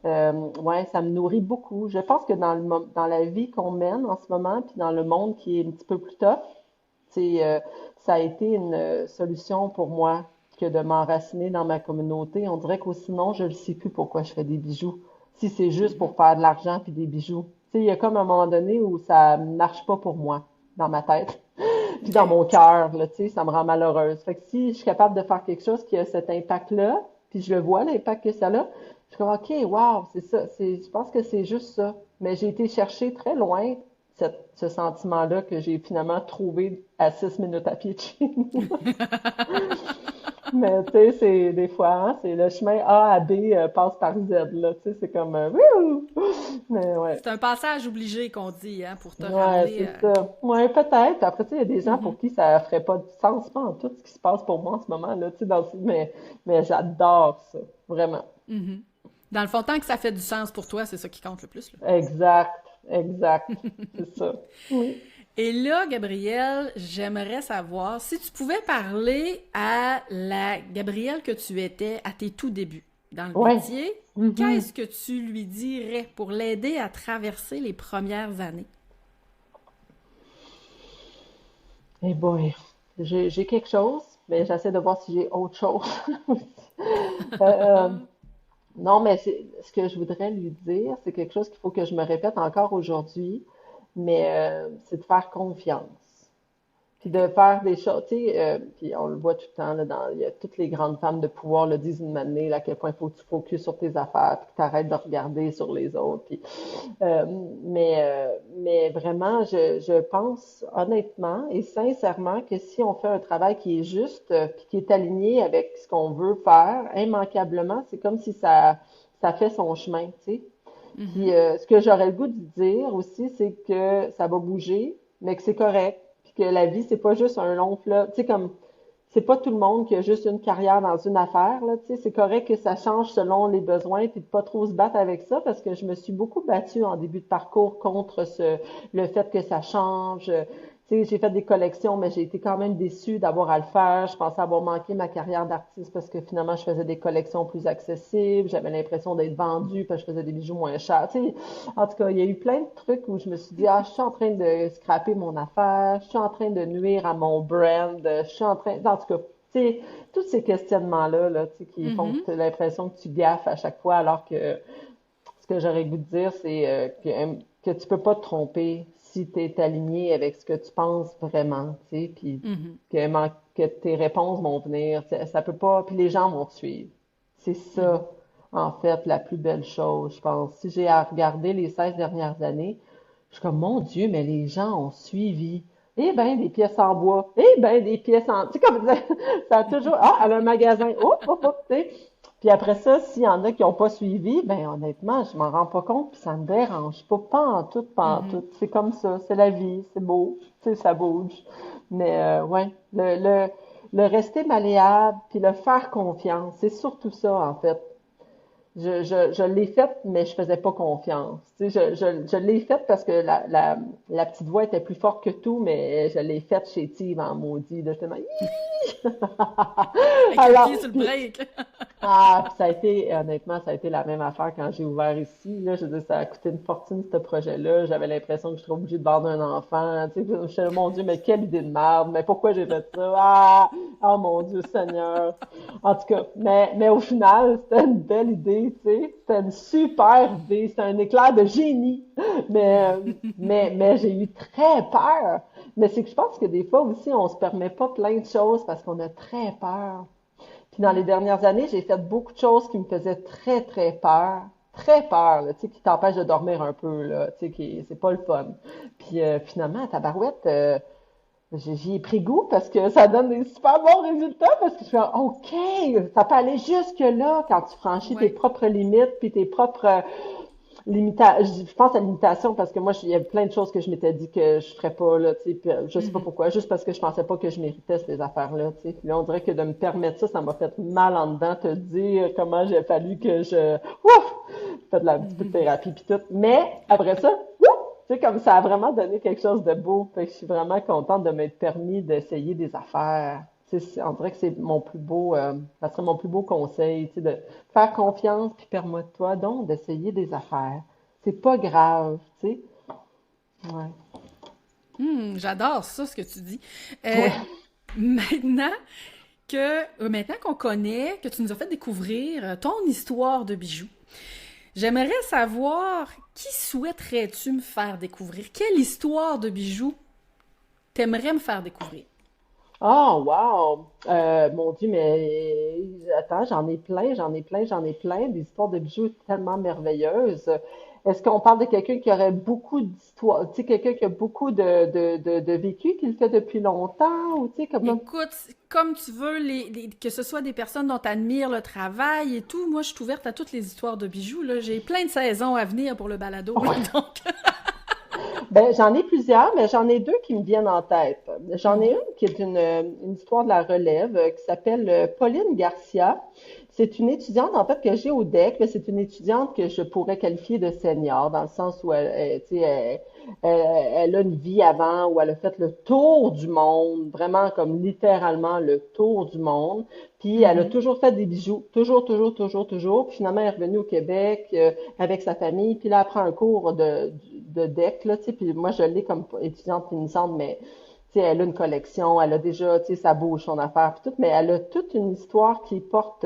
Ouais, ça me nourrit beaucoup. Je pense que dans la vie qu'on mène en ce moment, puis dans le monde qui est un petit peu plus tough, c'est, ça a été une solution pour moi que de m'enraciner dans ma communauté. On dirait qu'au sinon, je ne sais plus pourquoi je fais des bijoux. Si c'est juste pour Mhm. faire de l'argent puis des bijoux. Tu sais, il y a comme un moment donné où ça marche pas pour moi dans ma tête puis dans OK. mon cœur, là, tu sais, ça me rend malheureuse. Fait que si je suis capable de faire quelque chose qui a cet impact-là, puis je le vois, l'impact que ça a, je suis comme, OK, wow, c'est ça. Je pense que c'est juste ça. Mais j'ai été chercher très loin ce sentiment-là que j'ai finalement trouvé à 6 minutes à pied de chez nous. Mais tu sais, c'est des fois, hein, c'est le chemin A à B passe par Z, là. Tu sais, c'est comme, wouhou! Mais ouais. C'est un passage obligé qu'on dit, hein, pour te Ouais, ramener. c'est ça. Ouais, peut-être. Puis après, tu sais, il y a des gens pour Mhm. qui ça ferait pas de sens, pas en tout ce qui se passe pour moi en ce moment, là, tu sais, mais j'adore ça. Vraiment. Mhm. Dans le fond, tant que ça fait du sens pour toi, c'est ça qui compte le plus, là. Exact. Exact. C'est ça. Oui. Et là, Gabrielle, j'aimerais savoir si tu pouvais parler à la Gabrielle que tu étais à tes tout débuts dans le Ouais. métier, Mhm. qu'est-ce que tu lui dirais pour l'aider à traverser les premières années? Eh boy. J'ai quelque chose, mais j'essaie de voir si j'ai autre chose. Euh, non, mais ce que je voudrais lui dire, c'est quelque chose qu'il faut que je me répète encore aujourd'hui, mais c'est de faire confiance. Puis de OK. faire des choses, tu sais, puis on le voit tout le temps, là, il y a toutes les grandes femmes de pouvoir le disent une année, là, à quel point il faut que tu focuses sur tes affaires, puis que tu arrêtes de regarder sur les autres. Puis, euh, mais vraiment, je pense honnêtement et sincèrement que si on fait un travail qui est juste, puis qui est aligné avec ce qu'on veut faire, immanquablement, c'est comme si ça fait son chemin, tu sais. Puis Mhm. ce que j'aurais le goût de dire aussi, c'est que ça va bouger, mais que c'est correct, puis que la vie, c'est pas juste un long fleuve. Tu sais, comme c'est pas tout le monde qui a juste une carrière dans une affaire, là, tu sais, c'est correct que ça change selon les besoins, puis de pas trop se battre avec ça, parce que je me suis beaucoup battue en début de parcours contre le fait que ça change. Tu sais, j'ai fait des collections, mais j'ai été quand même déçue d'avoir à le faire. Je pensais avoir manqué ma carrière d'artiste parce que finalement, je faisais des collections plus accessibles. J'avais l'impression d'être vendue parce que je faisais des bijoux moins chers. Tu sais, en tout cas, il y a eu plein de trucs où je me suis dit, ah, je suis en train de scraper mon affaire, je suis en train de nuire à mon brand, je suis en train, en tout cas, tu sais, tous ces questionnements-là, là, tu sais, qui font que Mhm. tu as l'impression que tu gaffes à chaque fois, alors que ce que j'aurais le goût de dire, c'est que tu peux pas te tromper si tu es aligné avec ce que tu penses vraiment, tu sais, puis Mhm. que tes réponses vont venir, ça peut pas, puis les gens vont te suivre. C'est Mhm. ça, en fait, la plus belle chose, je pense. Si j'ai à regarder les 16 dernières années, je suis comme, mon Dieu, mais les gens ont suivi. Eh ben, des pièces en bois. Eh ben, des pièces en... Tu sais, comme ça a toujours... Ah, elle a un magasin. Oh, oh, oh, tu sais. Puis après ça, s'il y en a qui n'ont pas suivi, ben honnêtement, je m'en rends pas compte, puis ça me dérange pas en tout, pas en Mhm. tout. C'est comme ça, c'est la vie, c'est beau, tu sais, ça bouge. Mais ouais, le rester malléable, puis le faire confiance, c'est surtout ça, en fait. Je l'ai faite, mais je faisais pas confiance. Tu sais, je l'ai faite parce que la petite voix était plus forte que tout, mais je l'ai faite chétive en maudit. Là, j'étais comme, Avec le pied alors, sur le puis break. Ah, puis ça a été, honnêtement, ça a été la même affaire quand j'ai ouvert ici. Là, je veux dire, ça a coûté une fortune, ce projet-là. J'avais l'impression que je serais obligée de vendre un enfant. Tu sais, puis je me suis dit, mon Dieu, mais quelle idée de merde. Mais pourquoi j'ai fait ça? Ah, oh mon Dieu Seigneur. En tout cas, mais au final, c'était une belle idée, tu sais. C'était une super idée. C'était un éclair de génie. Mais j'ai eu très peur. Mais c'est que je pense que des fois aussi, on se permet pas plein de choses parce qu'on a très peur. Puis dans les dernières années, j'ai fait beaucoup de choses qui me faisaient très, très peur, là, tu sais, qui t'empêchent de dormir un peu, là, tu sais, c'est pas le fun. Puis finalement, à Tabarouette, j'y ai pris goût parce que ça donne des super bons résultats parce que je fais, OK, ça peut aller jusque là quand tu franchis tes Ouais. propres limites puis tes propres je pense à l'imitation parce que moi, il y a plein de choses que je m'étais dit que je ferais pas, là, tu sais, puis, je sais pas Mhm. pourquoi, juste parce que je pensais pas que je méritais ces affaires-là, tu sais. Puis là, on dirait que de me permettre ça, ça m'a fait mal en dedans, te dire comment j'ai fallu que ouf, fait de la un petit peu de Mhm. thérapie puis tout. Mais après ça, ouf, tu sais, comme ça a vraiment donné quelque chose de beau. Fait que je suis vraiment contente de m'être permis d'essayer des affaires. Tu sais, on dirait que c'est mon plus beau, ça serait mon plus beau conseil, tu sais, de faire confiance puis permets-toi donc d'essayer des affaires. C'est pas grave, tu sais. Ouais. J'adore ça, ce que tu dis. Ouais. Euh, maintenant maintenant qu'on connaît, que tu nous as fait découvrir ton histoire de bijoux, j'aimerais savoir qui souhaiterais-tu me faire découvrir? Quelle histoire de bijoux t'aimerais me faire découvrir? Oh, wow! Mon Dieu, mais attends, j'en ai plein d'histoires de bijoux tellement merveilleuses. Est-ce qu'on parle de quelqu'un qui aurait beaucoup d'histoires, tu sais, quelqu'un qui a beaucoup de vécu, qui le fait depuis longtemps, ou tu sais, comme... Écoute, comme tu veux, que ce soit des personnes dont tu admires le travail et tout, moi je suis ouverte à toutes les histoires de bijoux. Là. J'ai plein de saisons à venir pour le balado, là, donc. Ben, j'en ai plusieurs, mais j'en ai deux qui me viennent en tête. J'en ai Mhm. une qui est une histoire de la relève qui s'appelle Pauline Garcia. C'est une étudiante, en fait, que j'ai au DEC, mais c'est une étudiante que je pourrais qualifier de senior, dans le sens où tu sais, elle a une vie avant, où elle a fait le tour du monde, vraiment comme littéralement le tour du monde. Puis elle a Mhm. toujours fait des bijoux, toujours, toujours, toujours, toujours. Puis finalement, elle est revenue au Québec avec sa famille. Puis là, elle prend un cours de deck, là, tu sais. Puis moi, je l'ai comme étudiante finissante, mais tu sais, elle a une collection, elle a déjà, tu sais, ça bouge son affaire, puis tout, mais elle a toute une histoire qui porte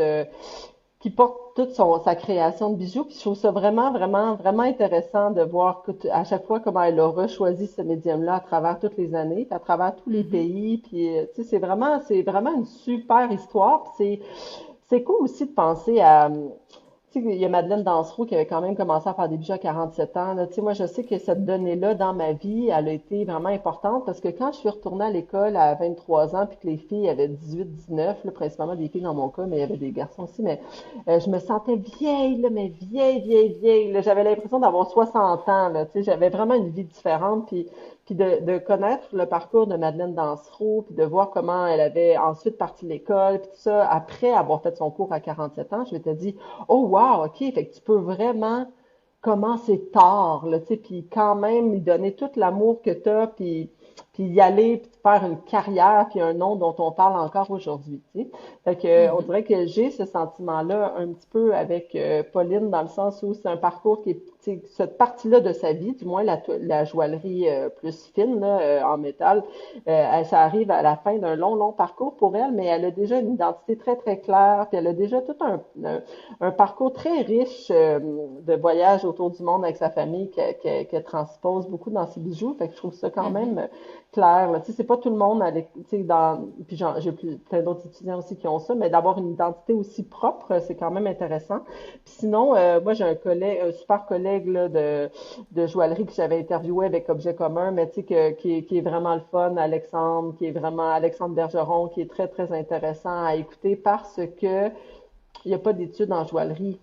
toute sa création de bijoux. Puis je trouve ça vraiment, vraiment, vraiment intéressant de voir à chaque fois comment elle a rechoisi ce médium-là à travers toutes les années, puis à travers tous les Mhm. pays. Puis tu sais, c'est vraiment une super histoire. Puis c'est cool aussi de penser à, tu sais, il y a Madeleine Dansereau qui avait quand même commencé à faire des bijoux à 47 ans. Là. Tu sais, moi, je sais que cette donnée-là dans ma vie, elle a été vraiment importante parce que quand je suis retournée à l'école à 23 ans, puis que les filles avaient 18, 19, là, principalement des filles dans mon cas, mais il y avait des garçons aussi, mais je me sentais vieille, là, mais vieille, vieille, vieille. Là. J'avais l'impression d'avoir 60 ans. Là, tu sais, j'avais vraiment une vie différente. Puis de connaître le parcours de Madeleine Dansereau, puis de voir comment elle avait ensuite parti l'école, puis tout ça, après avoir fait son cours à 47 ans, je m'étais dit, oh wow, ok, fait que tu peux vraiment commencer tard, là, tu sais, puis quand même lui donner tout l'amour que tu as, puis y aller, puis faire une carrière, puis un nom dont on parle encore aujourd'hui, tu sais. Fait que, on Mhm. dirait que j'ai ce sentiment-là un petit peu avec Pauline, dans le sens où c'est un parcours qui est, tu sais, cette partie-là de sa vie, du moins la joaillerie plus fine, là, en métal, ça arrive à la fin d'un long, long parcours pour elle, mais elle a déjà une identité très, très claire, puis elle a déjà tout un parcours très riche de voyage autour du monde avec sa famille qu'elle transpose beaucoup dans ses bijoux. Fait que je trouve ça quand Mhm. même clair. Là. Tu sais, c'est pas tout le monde tu sais, puis j'ai plein d'autres étudiants aussi qui ont ça, mais d'avoir une identité aussi propre, c'est quand même intéressant. Puis sinon, moi j'ai un super collègue là, de joaillerie que j'avais interviewé avec Objet commun, mais tu sais, qui est vraiment le fun, Alexandre, qui est vraiment Alexandre Bergeron, qui est très, très intéressant à écouter parce que il n'y a pas d'études en joaillerie,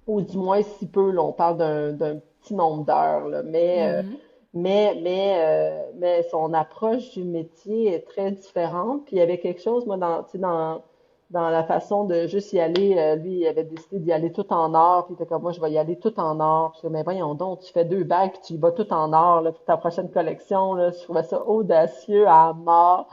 ou du moins si peu, là, on parle d'un petit nombre d'heures, là, Mhm. mais son approche du métier est très différente. Puis il y avait quelque chose, moi, tu sais, dans la façon de juste y aller, lui, il avait décidé d'y aller tout en or, puis il était comme moi, je vais y aller tout en or. Puis je disais, mais voyons donc, tu fais 2 bagues, puis tu y vas tout en or, là, pour ta prochaine collection, là, je trouvais ça audacieux à mort.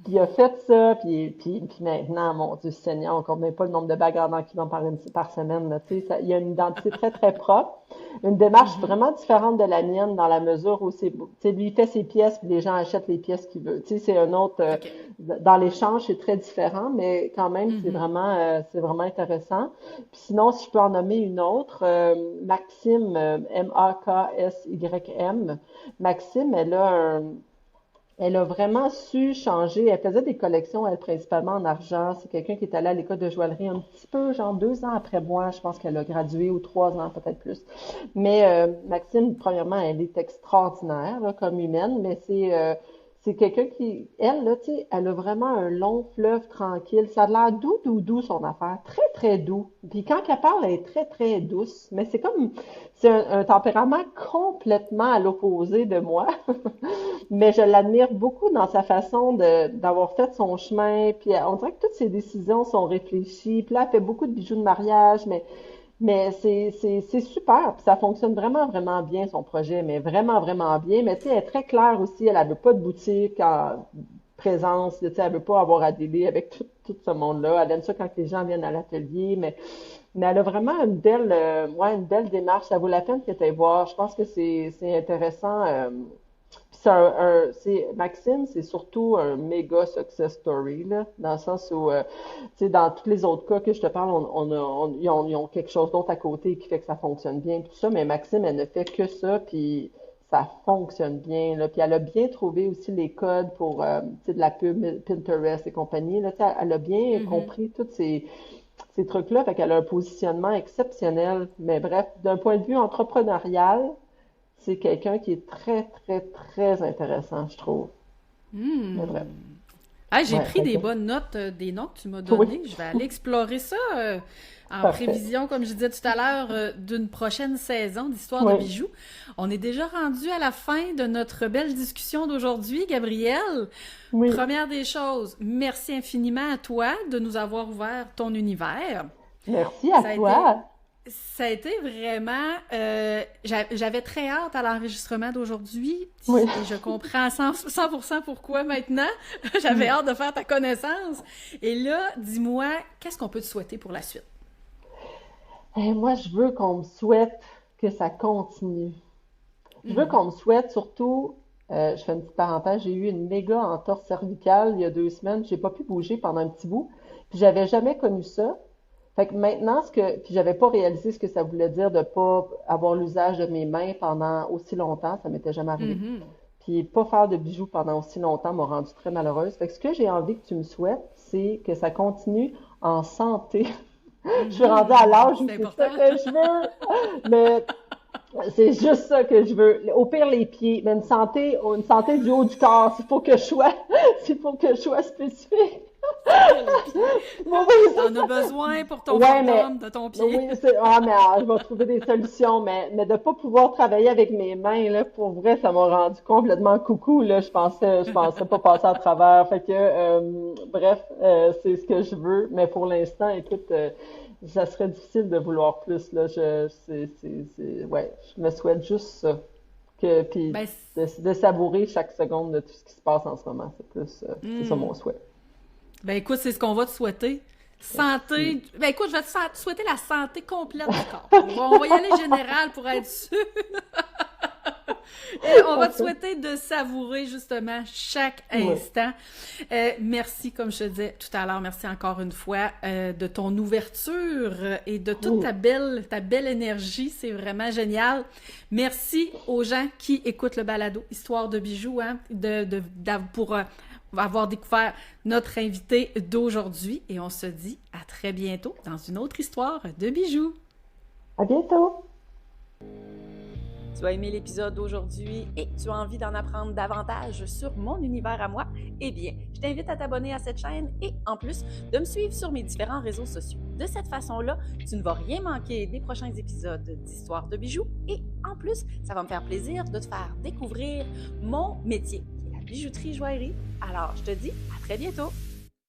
Puis il a fait ça, puis maintenant, mon Dieu Seigneur, on compte même pas le nombre de bagues en dents qu'il vend par semaine, là, tu sais, il y a une identité très, très propre, une démarche Mhm. vraiment différente de la mienne dans la mesure où tu sais, lui, il fait ses pièces, puis les gens achètent les pièces qu'il veut. Tu sais, c'est un autre, OK. dans l'échange, c'est très différent, mais quand même, Mhm. c'est vraiment intéressant. Puis sinon, si je peux en nommer une autre, Maxime, Maksym, Maxime, elle a vraiment su changer. Elle faisait des collections, elle, principalement en argent. C'est quelqu'un qui est allé à l'école de joaillerie un petit peu, genre 2 ans après moi. Je pense qu'elle a gradué ou 3 ans, peut-être plus. Mais Maxime, premièrement, elle est extraordinaire là, comme humaine, mais c'est quelqu'un qui, elle, là, tu sais, elle a vraiment un long fleuve tranquille. Ça a l'air doux, doux, doux, son affaire. Très, très doux. Puis quand elle parle, elle est très, très douce. Mais c'est un tempérament complètement à l'opposé de moi. Mais je l'admire beaucoup dans sa façon d'avoir fait son chemin. Puis on dirait que toutes ses décisions sont réfléchies. Puis là, elle fait beaucoup de bijoux de mariage, mais c'est super. Puis ça fonctionne vraiment, vraiment bien, son projet. Mais vraiment, vraiment bien. Mais tu sais, elle est très claire aussi. Elle veut pas de boutique en présence. Tu sais, elle veut pas avoir à dealer avec tout ce monde-là. Elle aime ça quand les gens viennent à l'atelier. Mais elle a vraiment une belle démarche. Ça vaut la peine que tu ailles voir. Je pense que c'est intéressant. Maxime, c'est surtout un méga success story, là, dans le sens où, tu sais, dans tous les autres cas que je te parle, ils ont quelque chose d'autre à côté qui fait que ça fonctionne bien, tout ça, mais Maxime, elle ne fait que ça, puis ça fonctionne bien, là, puis elle a bien trouvé aussi les codes pour, tu sais, de la pub, Pinterest et compagnie, là, tu sais, elle a bien Mhm. compris tous ces trucs-là, fait qu'elle a un positionnement exceptionnel, mais bref, d'un point de vue entrepreneurial, c'est quelqu'un qui est très, très, très intéressant, je trouve. Mais bref. Hmm. Ah, j'ai Ouais, pris fait des que, bonnes notes, des notes que tu m'as oui, données. Je vais aller explorer ça en parfait. prévision, comme je disais tout à l'heure, d'une prochaine saison d'Histoire de Oui, bijoux. On est déjà rendu à la fin de notre belle discussion d'aujourd'hui, Gabrielle. oui. Première des choses, merci infiniment à toi de nous avoir ouvert ton univers. Merci à Ça a été toi. Ça a été vraiment... j'avais très hâte à l'enregistrement d'aujourd'hui Oui. et je comprends 100% pourquoi maintenant. J'avais Mm. hâte de faire ta connaissance. Et là, dis-moi, qu'est-ce qu'on peut te souhaiter pour la suite? Et moi, je veux qu'on me souhaite que ça continue. Je veux Mhm. qu'on me souhaite surtout, je fais une petite parenthèse, j'ai eu une méga entorse cervicale il y a 2 semaines. J'ai pas pu bouger pendant un petit bout. Puis j'avais jamais connu ça. Fait que maintenant, puis j'avais pas réalisé ce que ça voulait dire de pas avoir l'usage de mes mains pendant aussi longtemps. Ça m'était jamais arrivé. Mhm. Puis pas faire de bijoux pendant aussi longtemps m'a rendue très malheureuse. Fait que ce que j'ai envie que tu me souhaites, c'est que ça continue en santé. Je suis rendue à Mhm. l'âge où C'est c'est ça important. que je veux. Mais c'est juste ça que je veux. Au pire, les pieds. Mais une santé du haut du corps. S'il faut que je sois spécifique. Les pieds. Oui, oui, T'en c'est as ça. besoin pour ton Ouais, mais fantôme de ton pied. oui, je vais trouver des solutions, mais de pas pouvoir travailler avec mes mains, là, pour vrai, ça m'a rendu complètement coucou, là. Je pensais pas passer à travers. Fait que, bref, c'est ce que je veux. Mais pour l'instant, écoute, ça serait difficile de vouloir plus, là. Ouais, je me souhaite juste ça. Puis Ben, de savourer chaque seconde de tout ce qui se passe en ce moment. C'est ça mon souhait. ben écoute, c'est ce qu'on va te souhaiter. Merci. Santé. Ben écoute, je vais te souhaiter la santé complète du corps. On va y aller général pour être sûr. Et on va te Parfait. souhaiter de savourer justement chaque Ouais. instant. Merci, comme je te disais tout à l'heure, merci encore une fois de ton ouverture et de toute Oui. ta belle énergie. C'est vraiment génial. Merci aux gens qui écoutent le balado Histoire de bijoux, hein, pour avoir découvert notre invité d'aujourd'hui. Et on se dit à très bientôt dans une autre histoire de bijoux. À bientôt. Tu as aimé l'épisode d'aujourd'hui et tu as envie d'en apprendre davantage sur mon univers à moi? Eh bien, je t'invite à t'abonner à cette chaîne et en plus de me suivre sur mes différents réseaux sociaux. De cette façon-là, tu ne vas rien manquer des prochains épisodes d'Histoire de bijoux et en plus, ça va me faire plaisir de te faire découvrir mon métier, qui est la bijouterie-joaillerie. Alors, je te dis à très bientôt!